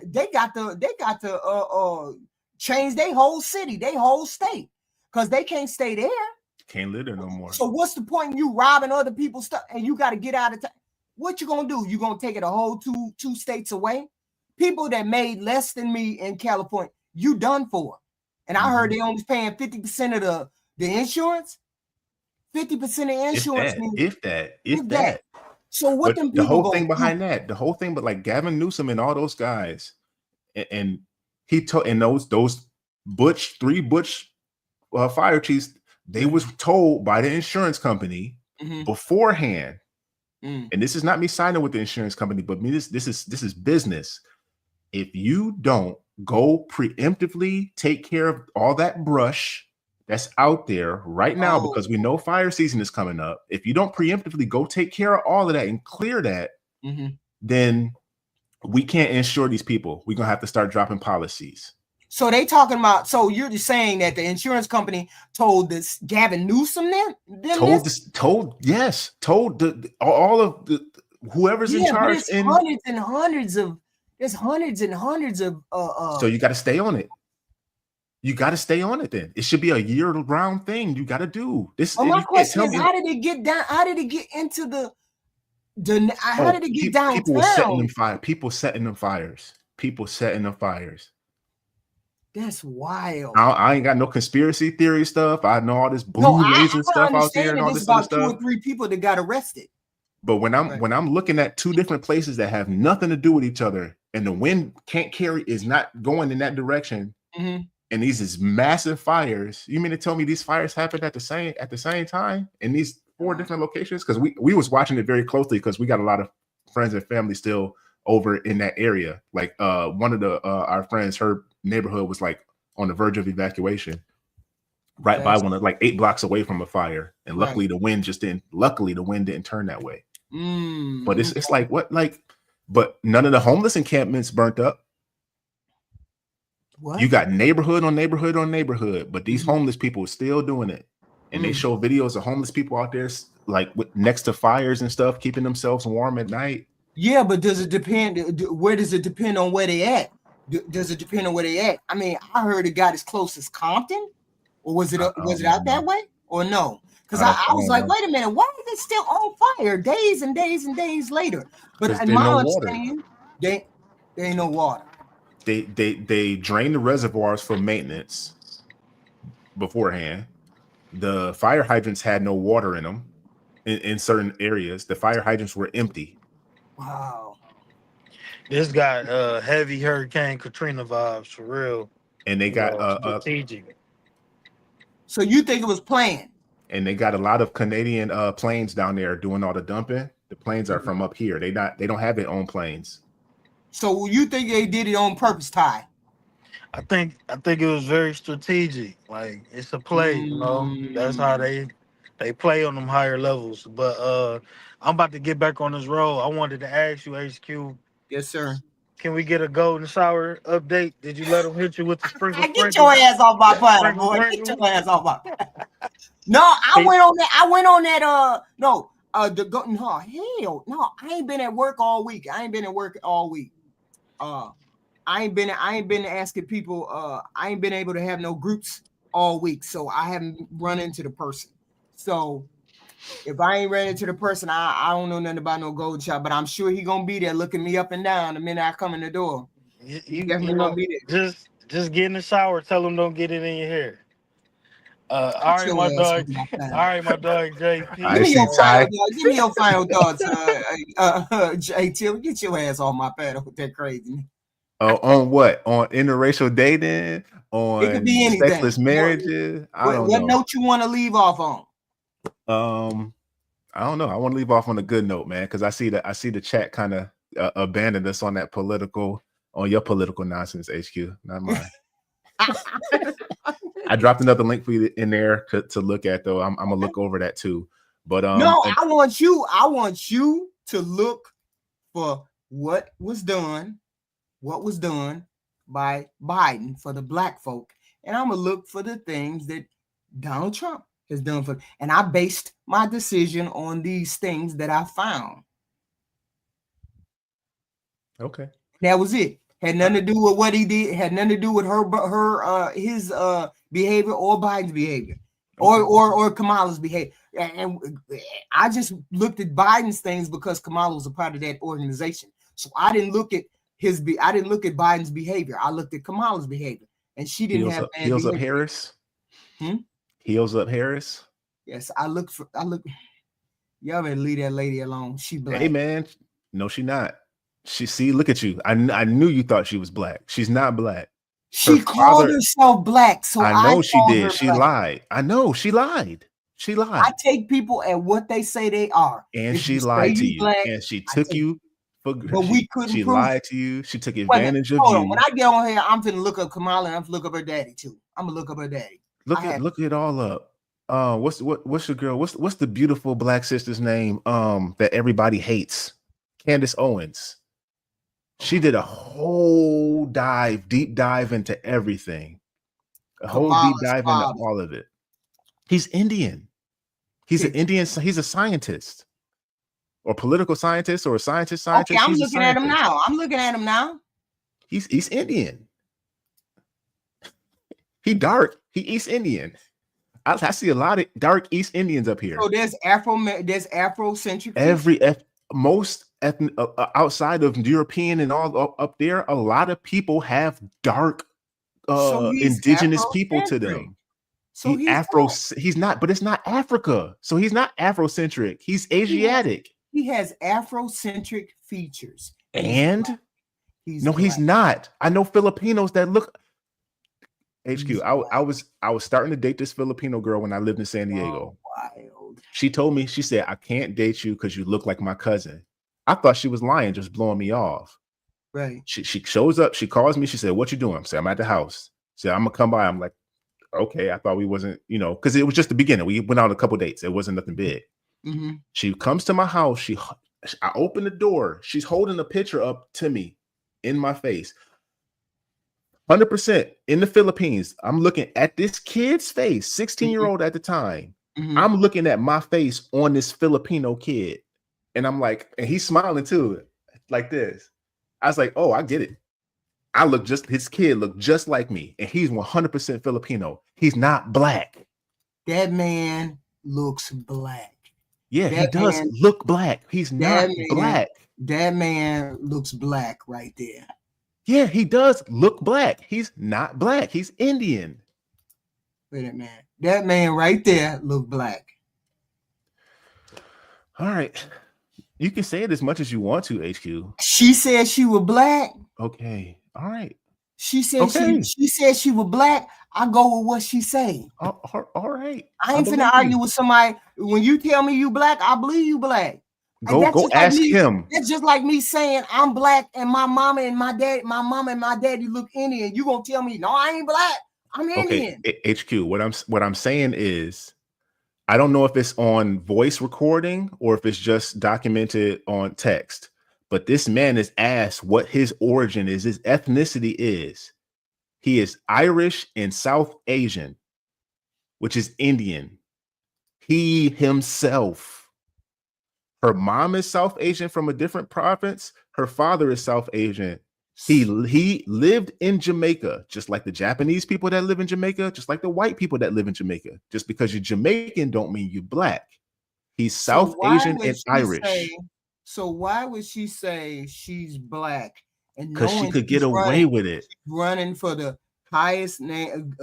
they got to change their whole city, their whole state, because they can't stay there.
Can't live there no more.
So what's the point in you robbing other people's stuff and you got to get out of town? what you gonna do? You gonna take it a whole two states away? People that made less than me in California, you done for. And I heard they only paying 50% of the insurance. 50% of insurance.
If that.
So what
but
them
the
people
whole thing
do?
behind that, the whole thing, but like Gavin Newsom and all those guys, and he told, and those three Butch fire chiefs, they was told by the insurance company beforehand. And this is not me signing with the insurance company, but me, this is business. If you don't go preemptively take care of all that brush that's out there right now, because we know fire season is coming up. If you don't preemptively go take care of all of that and clear that, then we can't insure these people. We're gonna have to start dropping policies.
So they talking about. So you're just saying that the insurance company told this Gavin Newsom told
all of the whoever's in charge.
Hundreds and hundreds of. There's hundreds and hundreds of.
So you got to stay on it. You got to stay on it. Then it should be a year-round thing. You got to do this.
Well, my question is, how did it get down? How did it get into the? How did it get downtown?
People setting them fire. People setting them fires. People setting them fires.
That's wild.
I ain't got no conspiracy theory stuff. I know all this blue laser stuff out there and all this
about
stuff.
2 or 3 people that got arrested.
But when I'm looking at two different places that have nothing to do with each other, and the wind is not going in that direction, and these is massive fires. You mean to tell me these fires happened at the same time in these 4 different locations? Because we was watching it very closely because we got a lot of friends and family still over in that area. Like one of our friends, her neighborhood was like on the verge of evacuation, right by one of like 8 blocks away from a fire, and luckily the wind didn't turn that way. But it's like what, like, but none of the homeless encampments burnt up. What? You got neighborhood on neighborhood on neighborhood, but these homeless people are still doing it, and they show videos of homeless people out there like next to fires and stuff, keeping themselves warm at night.
Yeah, but does it depend? Where does it depend on where they at? Does it depend on where they at? I mean, I heard it got as close as Compton, or was it out that way, or no? Because I was like, wait a minute, why are they still on fire days and days and days later? But in my understanding, there ain't no water.
They drain the reservoirs for maintenance beforehand. The fire hydrants had no water in them in certain areas. The fire hydrants were empty.
Wow.
This got heavy Hurricane Katrina vibes for real.
And they got
strategic.
So you think it was planned?
And they got a lot of Canadian planes down there doing all the dumping. The planes are from up here. They don't have their own planes. So
you think they did it on purpose, Ty?
I think it was very strategic. Like, it's a play, you know. That's how they play on them higher levels. But I'm about to get back on this road. I wanted to ask you, HQ.
Yes, sir.
Can we get a golden shower update? Did you let them hit you with the sprinkle?
Get your ass off my planet, boy. Get your ass off my planet. No, I went on that. No, hell no. I ain't been at work all week. I ain't been asking people. I ain't been able to have no groups all week, so I haven't run into the person. So if I ain't ran into the person, I don't know nothing about no golden shower, but I'm sure he gonna be there looking me up and down the minute I come in the door.
You definitely gonna be there. Just get in the shower. Tell him don't get it in your hair. All right, my dog, JP.
Give me your final thoughts, JT. Get your ass on my pad with that crazy.
On what? On interracial dating? On
it could be anything.
Sexless marriages?
What note you want to leave off on?
I don't know. I want to leave off on a good note, man, because I see the chat kind of abandoned us on your political nonsense, HQ, not mine. I dropped another link for you in there to look at, though. I'm gonna look over that too. But
no, I want you to look for what was done by Biden for the black folk, and I'm gonna look for the things that Donald Trump has done for, and I based my decision on these things that I found.
Okay,
that was it. Had nothing to do with what he did. Had nothing to do with his behavior or Biden's behavior. or Kamala's behavior. And I just looked at Biden's things because Kamala was a part of that organization. So I didn't look at Biden's behavior. I looked at Kamala's behavior, and she didn't have bad
Heels
behavior.
Up Harris. Heels Up Harris.
Yes, Y'all better leave that lady alone. She black.
Hey man, no, she not. Look at you. I knew you thought she was black. She's not black.
She called herself black, so
I know she did. She lied. I know she lied. She lied.
I take people at what they say they are,
and she lied to you. Black, and she took you for.
But we couldn't.
She lied to you. She took advantage of you.
When I get on here, I'm finna look up Kamala and I'm finna look up her daddy too. I'm gonna look up her daddy.
Look it all up. What's your girl? What's the beautiful black sister's name? That everybody hates. Candace Owens. She did a whole deep dive into everything. A whole deep dive into all of it. He's Indian. He's an Indian. He's a scientist, or political scientist, or a scientist.
Okay, I'm looking at him now.
He's Indian. He dark. He East Indian. I see a lot of dark East Indians up here.
So there's Afrocentric.
Most ethnic outside of European and all up there, a lot of people have dark indigenous people to them. So he's not, but it's not Africa. So he's not Afrocentric. He's Asiatic.
He has Afrocentric features.
And he's not. I know Filipinos that look HQ. I was starting to date this Filipino girl when I lived in San Diego.
Wild.
She told me, she said, I can't date you because you look like my cousin. I thought she was lying, just blowing me off.
Right.
She shows up, she calls me, she said, what you doing? I said, I'm at the house. She said, I'm gonna come by. I'm like, okay. I thought we wasn't, because it was just the beginning. We went out a couple dates. It wasn't nothing big.
Mm-hmm.
She comes to my house. I open the door. She's holding a picture up to me in my face. 100% in the Philippines. I'm looking at this kid's face, 16-year-old at the time. Mm-hmm. I'm looking at my face on this Filipino kid. And I'm like, and he's smiling too, like this. I was like, oh, I get it. His kid looked just like me. And he's 100% Filipino. He's not black.
That man looks black.
Yeah, he does look black. He's not black.
That man looks black right there.
Yeah, he does look black. He's not black. He's Indian.
Wait a minute. That man right there look black.
All right. You can say it as much as you want to, HQ.
She said she was black.
Okay. All right.
She said she said she was black. I go with what she say.
All right.
I ain't finna argue with somebody. When you tell me you black, I believe you black.
Go ask him.
It's just like me saying I'm black and my mama and my daddy look Indian. You gonna tell me no, I ain't black. I'm Indian.
Okay, HQ. What I'm saying is, I don't know if it's on voice recording or if it's just documented on text. But this man is asked what his origin is, his ethnicity is. He is Irish and South Asian, which is Indian. He himself. Her mom is South Asian from a different province. Her father is South Asian. He lived in Jamaica, just like the Japanese people that live in Jamaica, just like the white people that live in Jamaica. Just because you're Jamaican don't mean you're black. He's South Asian and Irish.
So why would she say she's black?
Because she could get away with it.
Running for the highest thing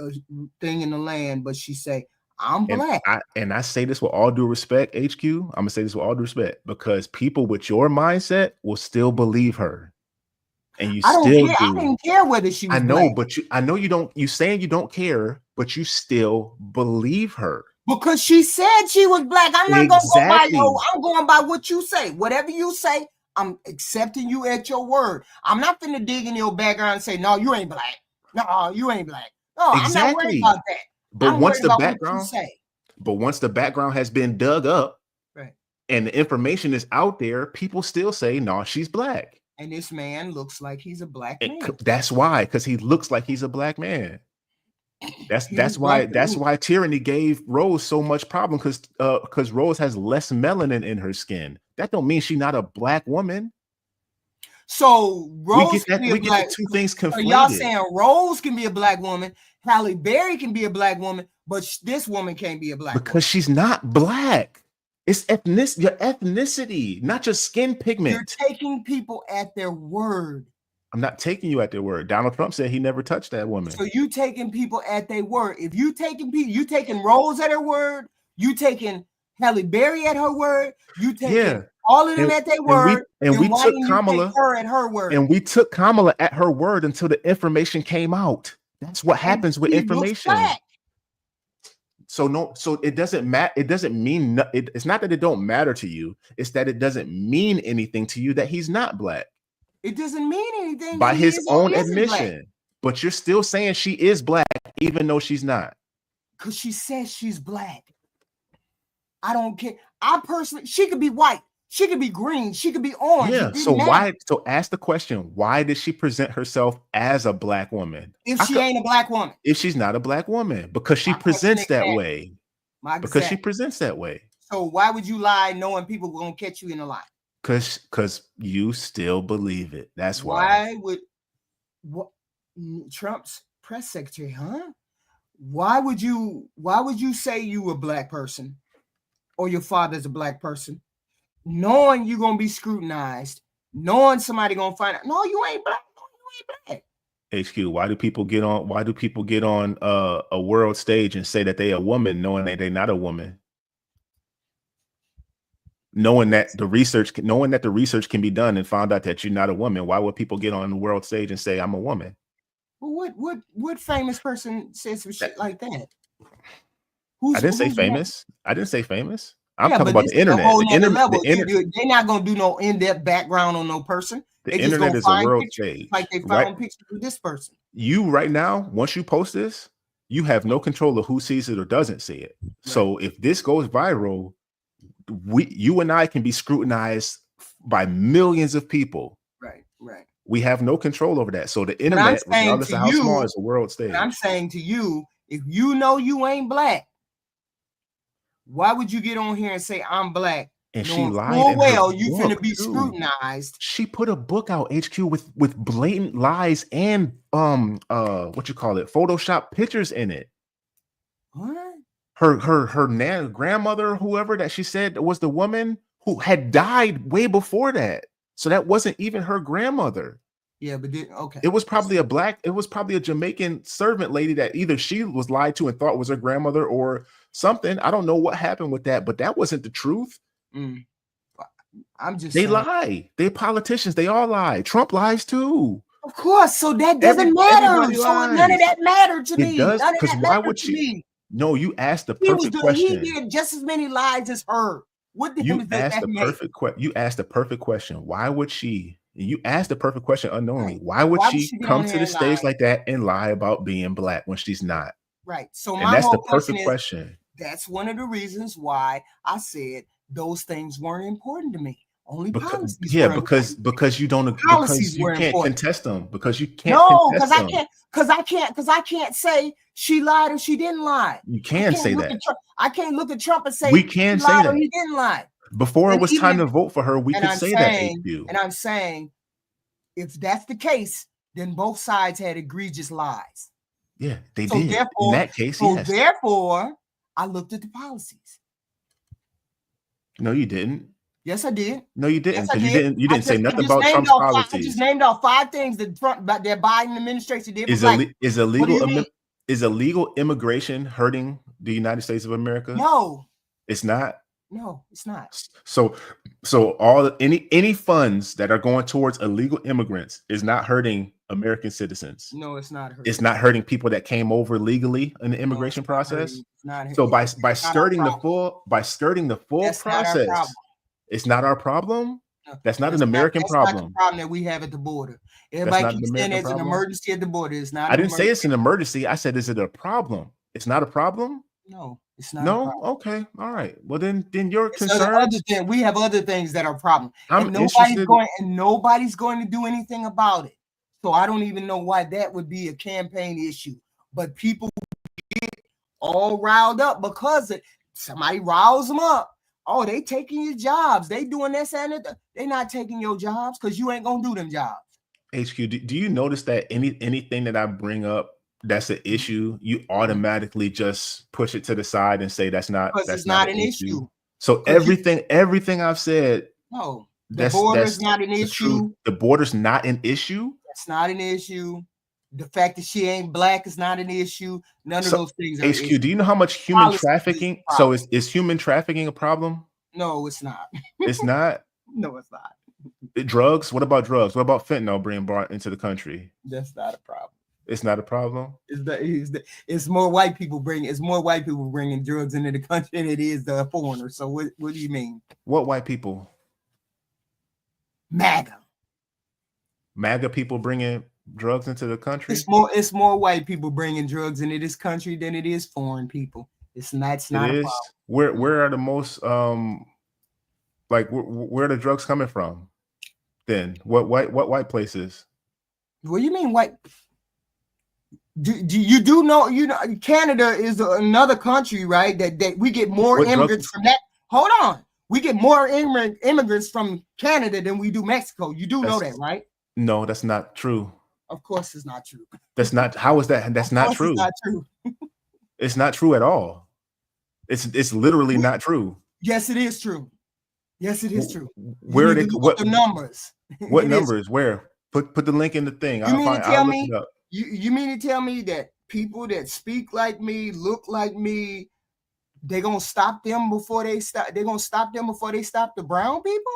in the land, but she say, I'm black.
And I say this with all due respect, HQ. I'm going to say this with all due respect, because people with your mindset will still believe her. And you still do.
I didn't care whether she was black.
But I know you don't, you saying you don't care, but you still believe her.
Because she said she was black. I'm not going to go by I'm going by what you say. Whatever you say, I'm accepting you at your word. I'm not finna dig in your background and say, no, you ain't black. No, you ain't black. No, exactly. I'm not worried about that.
But once the background has been dug up,
right,
and the information is out there, people still say, no, she's black.
And this man looks like he's a black man.
That's why, because he looks like he's a black man. That's why tyranny gave Rose so much problem, because Rose has less melanin in her skin. That don't mean she's not a black woman.
So Rose
we get the two things conflated.
So y'all saying Rose can be a black woman, Halle Berry can be a black woman, But this woman can't be a black
because
woman.
She's not black. It's your ethnicity, not just skin pigment.
You're taking people at their word.
I'm not taking you at their word. Donald Trump said he never touched that woman.
So you taking people at their word. If you taking people, you taking Rose at her word, you taking Halle Berry at her word, you taking all of them at their word.
And we took Kamala
her at her word.
And we took Kamala at her word until the information came out. That's what happens with information. So it doesn't matter. It doesn't mean it's not that it don't matter to you. It's that it doesn't mean anything to you that he's not black.
It doesn't mean anything
by his own admission. But you're still saying she is black, even though she's not.
Because she says she's black. I don't care. I personally, she could be white, she could be green, she could be orange.
Yeah. So ask the question, why did she present herself as a black woman?
If she ain't a black woman.
If she's not a black woman, because she presents that way. Because she presents that way. So
why would you lie knowing people were gonna catch you in a lie?
Because you still believe it. That's why.
Trump's press secretary, huh? Why would you say you a black person or your father's a black person, knowing you're gonna be scrutinized, knowing somebody gonna find out? No, you ain't black. No, you ain't
black. HQ, why do people get on a world stage and say that they a woman knowing that they're not a woman? Knowing that the research can be done and found out that you're not a woman, why would people get on the world stage and say I'm a woman?
Well, what famous person says some shit like that?
I didn't say famous. I didn't say famous. I'm talking about the internet.
They're not gonna do no in-depth background on no person.
The internet is a world stage.
Like they found pictures of this person.
You right now, once you post this, you have no control of who sees it or doesn't see it. Right. So if this goes viral, you and I can be scrutinized by millions of people.
Right.
We have no control over that. So the internet, regardless of how small, is a world stage.
I'm saying to you, if you know you ain't black, why would you get on here and say I'm black?
And she lied.
You finna be scrutinized.
She put a book out, HQ, with blatant lies and Photoshop pictures in it.
What?
Her grandmother, whoever that she said was the woman who had died way before that. So that wasn't even her grandmother.
Yeah, but okay.
It was probably a Jamaican servant lady that either she was lied to and thought was her grandmother or something. I don't know what happened with that, but that wasn't the truth. They lie. They politicians. They all lie. Trump lies too.
Of course. So that doesn't matter. So none of that mattered to me.
It does, because why would she? No, you asked the perfect question.
He did just as many lies as her. What the hell is that?
You asked the perfect question. Why would she? You asked the perfect question unknowingly. Why would she come to the stage like that and lie about being black when she's not?
Right. So
that's the perfect question.
That's one of the reasons why I said those things weren't important to me. Only policies.
Yeah, because you don't. Because you can't contest them. Because you can't.
No, because I can't say she lied or she didn't lie.
You can say that.
I can't look at Trump and say
we can say that
he didn't lie.
Before it was time to vote for her, we could say that.
And I'm saying, if that's the case, then both sides had egregious lies.
Yeah, they did. In that case, yes.
Therefore, I looked at the policies.
No, you didn't.
Yes, I did.
No, you didn't. Because you didn't say nothing about Trump's policies.
I just named off 5 things that their Biden administration did.
Is illegal immigration hurting the United States of America?
No,
it's not.
No, it's not.
So any funds that are going towards illegal immigrants is not hurting American citizens.
No, it's not hurting.
It's not hurting people that came over legally in the immigration process. So by skirting the full process, it's not our problem. No, that's not an American problem.
Not the problem that we have at the border. Everybody keeps saying it's an emergency at the border. It's not.
I didn't say it's an emergency. I said, is it a problem? It's not a problem.
No, it's not.
No, okay, all right. Well, then you're concerned.
We have other things that are problems, and nobody's going to do anything about it. So I don't even know why that would be a campaign issue. But people get all riled up because somebody riles them up. Oh, they taking your jobs. They doing this and that. They not taking your jobs because you ain't gonna do them jobs.
HQ, do you notice that anything that I bring up that's an issue, you automatically just push it to the side and say that's not
an issue.
So everything I've said,
no, the border is not an issue.
The border's not an issue.
That's not an issue. The fact that she ain't black is not an issue. None of those things are
HQ, do you know how much human trafficking? So is human trafficking a problem?
No, it's not.
It's not?
No, it's not.
Drugs? What about drugs? What about fentanyl being brought into the country?
That's not a problem.
It's not a problem.
It's more white people bringing drugs into the country than it is the foreigners. So what do you mean?
What white people?
MAGA
people bringing drugs into the country.
It's more white people bringing drugs into this country than it is foreign people. It's not a problem.
Where are the most where are the drugs coming from? Then what white places?
What do you mean white? Do you know Canada is another country, right? That we get more immigrants from that. Hold on. We get more immigrants from Canada than we do Mexico. You do know that, right?
No, that's not true.
Of course it's not true.
That's not. How is that? That's not true.
It's not true.
It's not true at all. It's literally not true.
Yes, it is true. Yes, it is true.
Where are they?
What the numbers?
What numbers? Where? Put the link in the thing.
I'll look it up. You mean to tell me that people that speak like me, look like me, they're gonna stop them before they stop? They're gonna stop them before they stop the brown people?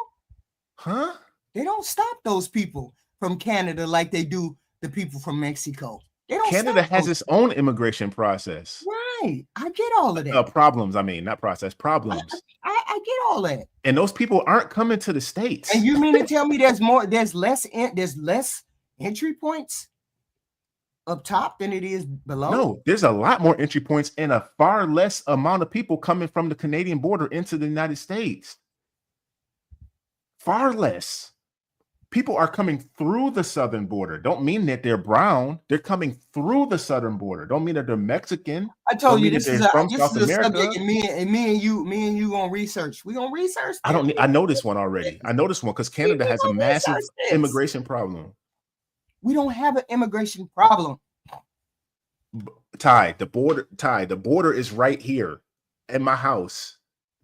Huh?
They don't stop those people from Canada like they do the people from Mexico.
Canada has its own immigration process.
Right. I get all of that.
Problems. I mean, not process, problems.
I get all that.
And those people aren't coming to the States.
And you mean to tell me there's less entry points up top than it is below?
No, there's a lot more entry points and a far less amount of people coming from the Canadian border into the United States. Far less. People are coming through the southern border. Don't mean that they're brown. They're coming through the southern border. Don't mean that they're Mexican.
I told you this is a subject, and me and you gonna research. We gonna research.
I know this one already. I know this one because Canada has a massive immigration problem.
We don't have an immigration problem.
The border is right here at my house.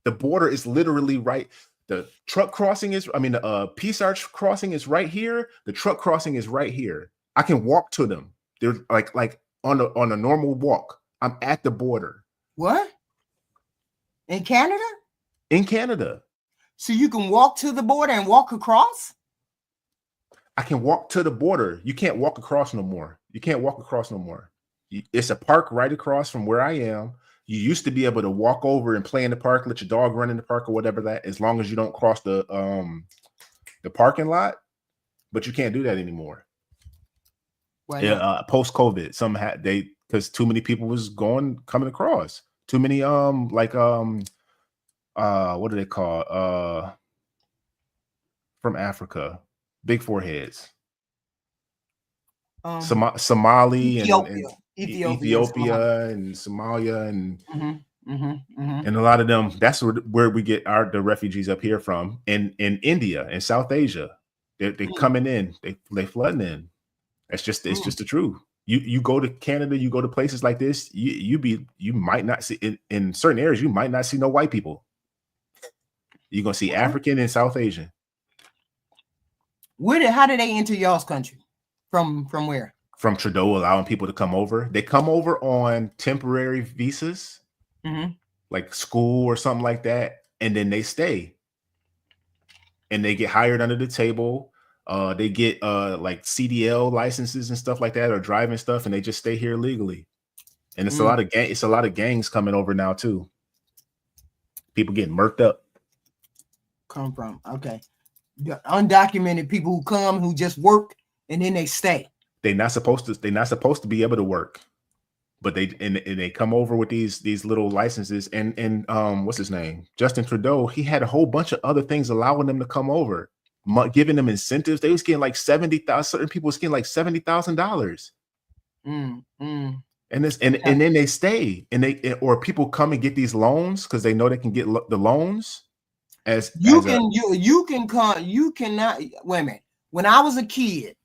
The border is literally right. The truck crossing is, the Peace Arch crossing is right here. The truck crossing is right here. I can walk to them. They're like on a normal walk. I'm at the border.
What? In Canada?
In Canada.
So you can walk to the border and walk across?
I can walk to the border. You can't walk across no more. It's a park right across from where I am. You used to be able to walk over and play in the park, let your dog run in the park or whatever that, as long as you don't cross the parking lot. But you can't do that anymor. Post COVID, because too many people was coming across. Too many what do they call from Africa, big foreheads. Somali Ethiopia and Somalia and a lot of them. That's where we get the refugees up here from. And in India and South Asia, they're coming in. They flooding in. It's just the truth. You go to Canada, you go to places like this. You might not see in certain areas. You might not see no white people. You're gonna see African and South Asian.
How did they enter y'all's country? From where?
From Trudeau allowing people to come over. They come over on temporary visas, like school or something like that, and then they stay. And they get hired under the table. They get like CDL licenses and stuff like that, or driving stuff, and they just stay here legally. And it's a lot of gangs coming over now too. People getting murked up.
Come from the undocumented people who come, who just work and then they stay.
They're not supposed to be able to work, but they come over with these little licenses. And what's his name? Justin Trudeau. He had a whole bunch of other things allowing them to come over, giving them incentives. They was getting like $70,000. Certain people was getting like $70,000. And then they stay, or people come and get these loans because they know they can get the loans. You cannot. Wait a minute. When I was a kid,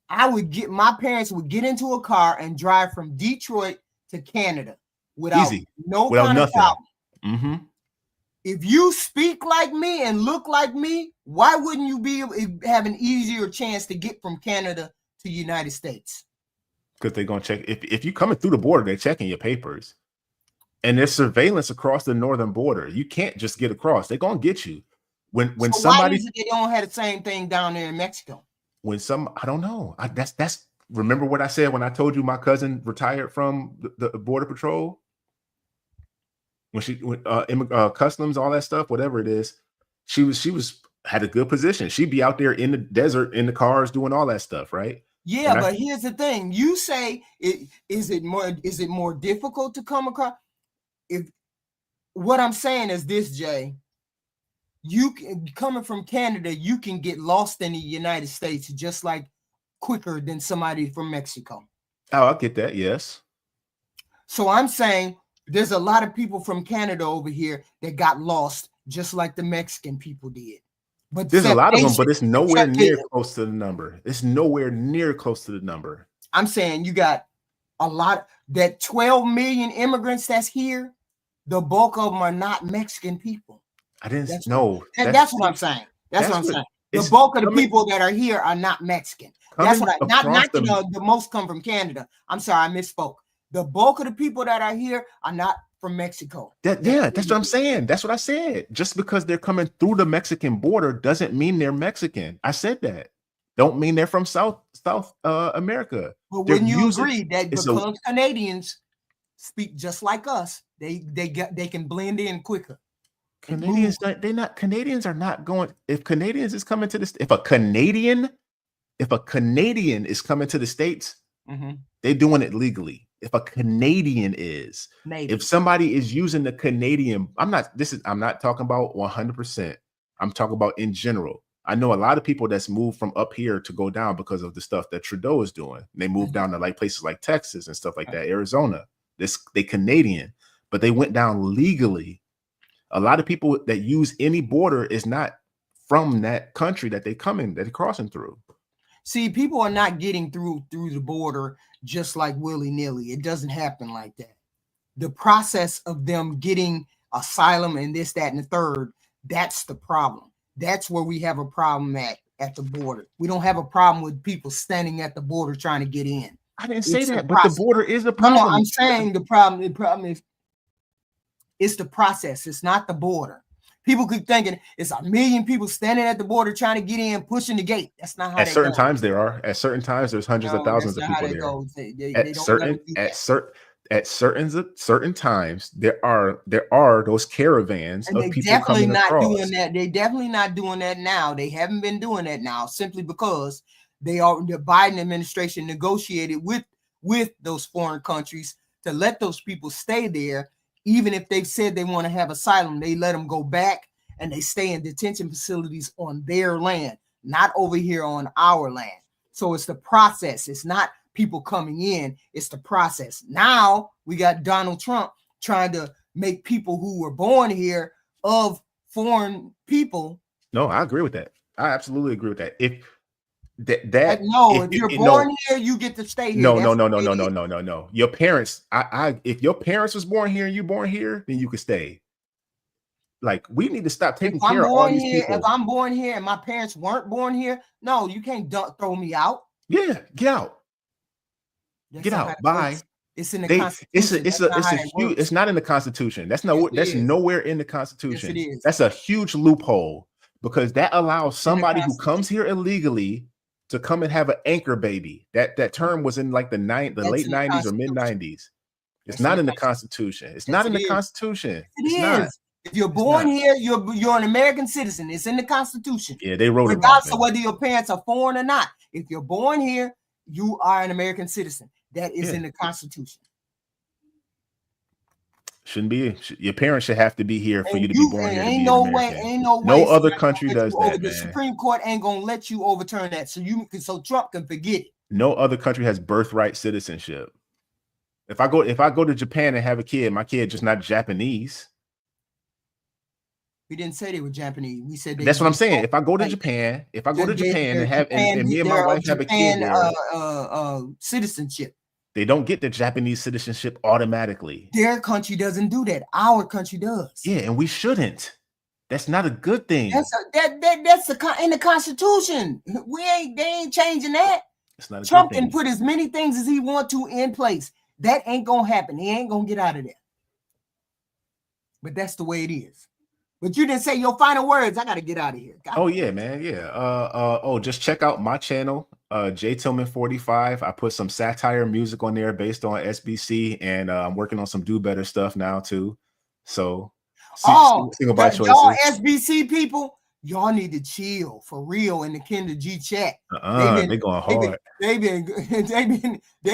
my parents would get into a car and drive from Detroit to Canada without no kind of problem.
Mm-hmm.
If you speak like me and look like me, why wouldn't you have an easier chance to get from Canada to the United States?
Because they're going to check. If you're coming through the border, they're checking your papers. And there's surveillance across the northern border. You can't just get across. They're going to get you. When
so
somebody...
Why is it they don't have the same thing down there in Mexico?
I don't know. That's remember what I said when I told you my cousin retired from the Border Patrol? When customs, all that stuff, whatever it is, she had a good position. She'd be out there in the desert, in the cars, doing all that stuff, right?
Yeah, but here's the thing. You say, is it more difficult to come across? What I'm saying is this, Jay. Coming from Canada, you can get lost in the United States just like quicker than somebody from Mexico.
Oh, I get that. Yes.
So I'm saying there's a lot of people from Canada over here that got lost just like the Mexican people did. But
there's a lot of them, but it's nowhere near close to the number. It's nowhere near close to the number.
I'm saying you got a lot, that 12 million immigrants that's here, the bulk of them are not Mexican people.
I didn't know.
That's what I'm saying. That's what I'm saying. The bulk of the people that are here are not Mexican. That's what the most come from Canada. I'm sorry, I misspoke. The bulk of the people that are here are not from Mexico.
That's what I'm saying. That's what I said. Just because they're coming through the Mexican border doesn't mean they're Mexican. I said that. Don't mean they're from South America.
But wouldn't you agree that because Canadians speak just like us, they can blend in quicker?
Canadians are not going. If Canadians is coming to this, if a Canadian is coming to the States, they're doing it legally. If a Canadian is, if somebody is using the Canadian, I'm not talking about 100%. I'm talking about in general. I know a lot of people that's moved from up here to go down because of the stuff that Trudeau is doing. They moved down to like places like Texas and stuff like that, Arizona. They Canadian, but they went down legally. A lot of people that use any border is not from that country that they're crossing through.
See, people are not getting through the border just like willy-nilly. It doesn't happen like that. The process of them getting asylum and this, that, and the third, that's the problem. That's where we have a problem at the border. We don't have a problem with people standing at the border trying to get in.
I didn't say that, but the border is the problem.
No, I'm saying the problem is it's the process. It's not the border. People keep thinking it's a million people standing at the border trying to get in, pushing the gate. That's not how.
At certain times there are. At certain times there's hundreds of thousands of people there. At certain times there are those caravans of people coming across.
Doing that. They definitely not doing that now. They haven't been doing that now simply because the Biden administration negotiated with those foreign countries to let those people stay there. Even if they've said they want to have asylum, they let them go back and they stay in detention facilities on their land, not over here on our land. So it's the process. It's not people coming in. It's the process. Now we got Donald Trump trying to make people who were born here of foreign people.
No, I agree with that. I absolutely agree with that. If
you're born here, you get to stay here.
No. Your parents, if your parents was born here and you born here, then you could stay. Like, we need to stop taking care of all these people.
If I'm born here and my parents weren't born here, no, you can't throw me out.
Yeah, get out. Get out. Bye.
It's in the Constitution.
It's not in the Constitution. That's nowhere in the Constitution.
Yes, it is.
That's a huge loophole because that allows somebody who comes here illegally to come and have an anchor baby. That term was in like the late 90s or mid 90s. It's not in the Constitution. It's not in the Constitution.
It is. If you're born here, you're an American citizen. It's in the Constitution.
Yeah, they wrote it.
Regardless of whether your parents are foreign or not. If you're born here, you are an American citizen. That is in the Constitution.
Shouldn't be. Your parents should have to be here for you to be born here.
Ain't no way.
No other country does that.
The Supreme Court ain't gonna let you overturn that. So Trump can forget it.
No other country has birthright citizenship. If I go to Japan and have a kid, my kid just not Japanese.
We didn't say they were Japanese. We said
that's what I'm saying. If I go to Japan, and me and my wife have a kid there,
citizenship.
They don't get the Japanese citizenship automatically.
Their country doesn't do that. Our country does.
Yeah, and we shouldn't. That's not a good thing.
That's in the Constitution. They ain't changing that.
It's not a
Trump
good thing.
can put as many things as he want to in place. That ain't gonna happen. He ain't gonna get out of there. But that's the way it is. But you didn't say your final words. I gotta get out of here.
Oh yeah, man. Yeah. Just check out my channel, J Tillman 45. I put some satire music on there based on SBC, and I'm working on some do better stuff now too. So
y'all SBC people, y'all need to chill for real in the Kendra G chat.
They going hard.
They've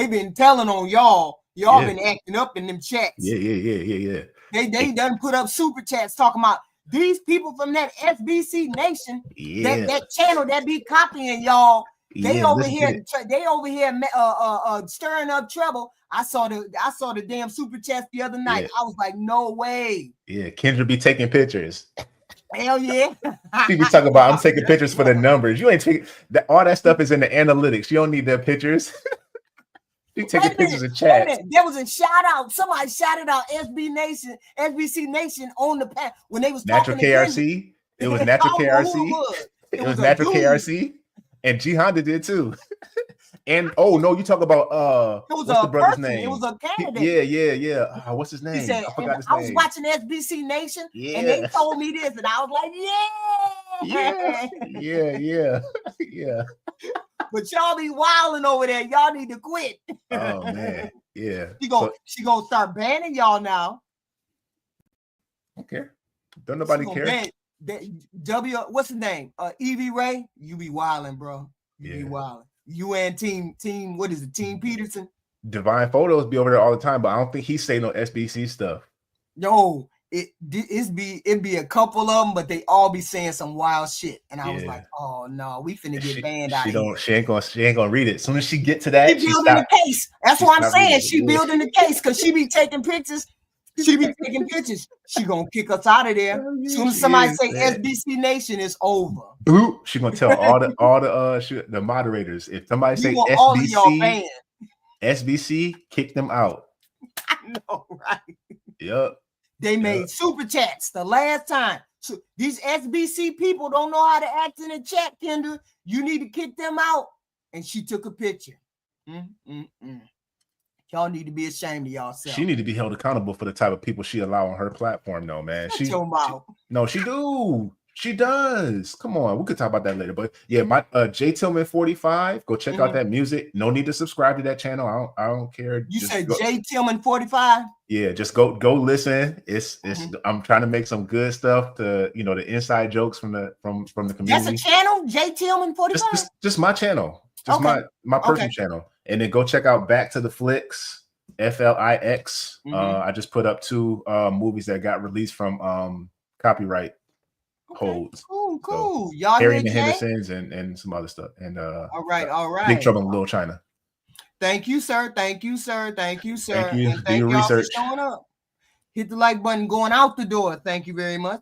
been telling on y'all. Y'all been acting up in them chats.
Yeah.
They done put up super chats talking about these people from that SBC Nation, that channel that be copying y'all. They over here stirring up trouble. I saw the damn super chats the other night. I was like, no way.
Yeah, Kendra be taking pictures.
Hell yeah.
She be talking about I'm taking pictures for the numbers. You ain't taking that. All that stuff is in the analytics. You don't need their pictures. You taking pictures of chat.
There was a shout out. Somebody shouted out SBC Nation on the path when they was
Natural KRC. It was Natural KRC. It was Natural KRC. And G Honda did too. And no, you talk about what's the brother's name?
It was a candidate.
Yeah. What's his name?
Said,
I forgot his
name.
I
was watching SBC Nation, and they told me this, and I was like, yeah. But y'all be wilding over there. Y'all need to quit.
Oh man, yeah.
She gonna start banning y'all now.
Okay. Don't nobody care.
What's his name? Evie Ray. You be wilding, bro. You be wilding. You and team. What is it? Team Peterson.
Divine Photos be over there all the time, but I don't think he say no SBC stuff.
No, it'd be a couple of them, but they all be saying some wild shit, and I was like, oh no, we finna get banned out here.
She ain't gonna read it. As soon as she get to that,
she building the case. That's what I'm saying. She building the case because she be taking pictures. She gonna kick us out of there. As soon as somebody say SBC Nation, it's over.
Ooh, she gonna tell all the moderators, if somebody say SBC, kick them out.
I know, right?
Yep.
They made super chats the last time. So these SBC people don't know how to act in a chat, Kendra. You need to kick them out. And she took a picture. Y'all need to be ashamed of yourself.
She need to be held accountable for the type of people she allow on her platform, though, man. She does. Come on, we could talk about that later. But yeah, my J Tillman 45. Go check out that music. No need to subscribe to that channel. I don't care.
You said J Tillman 45.
Yeah, just go listen. It's I'm trying to make some good stuff to the inside jokes from the community.
That's a channel, J Tillman 45.
Just my channel. Just my personal channel. And then go check out Back to the Flicks, FLIX. I just put up 2 movies that got released from copyright holds.
Cool.
So,
y'all
Harry and the Hendersons and some other stuff. And
all right.
Big Trouble in Little China.
Thank you, sir. Thank you.
Thank you.
And
Do your research.
For showing up. Hit the like button going out the door. Thank you very much.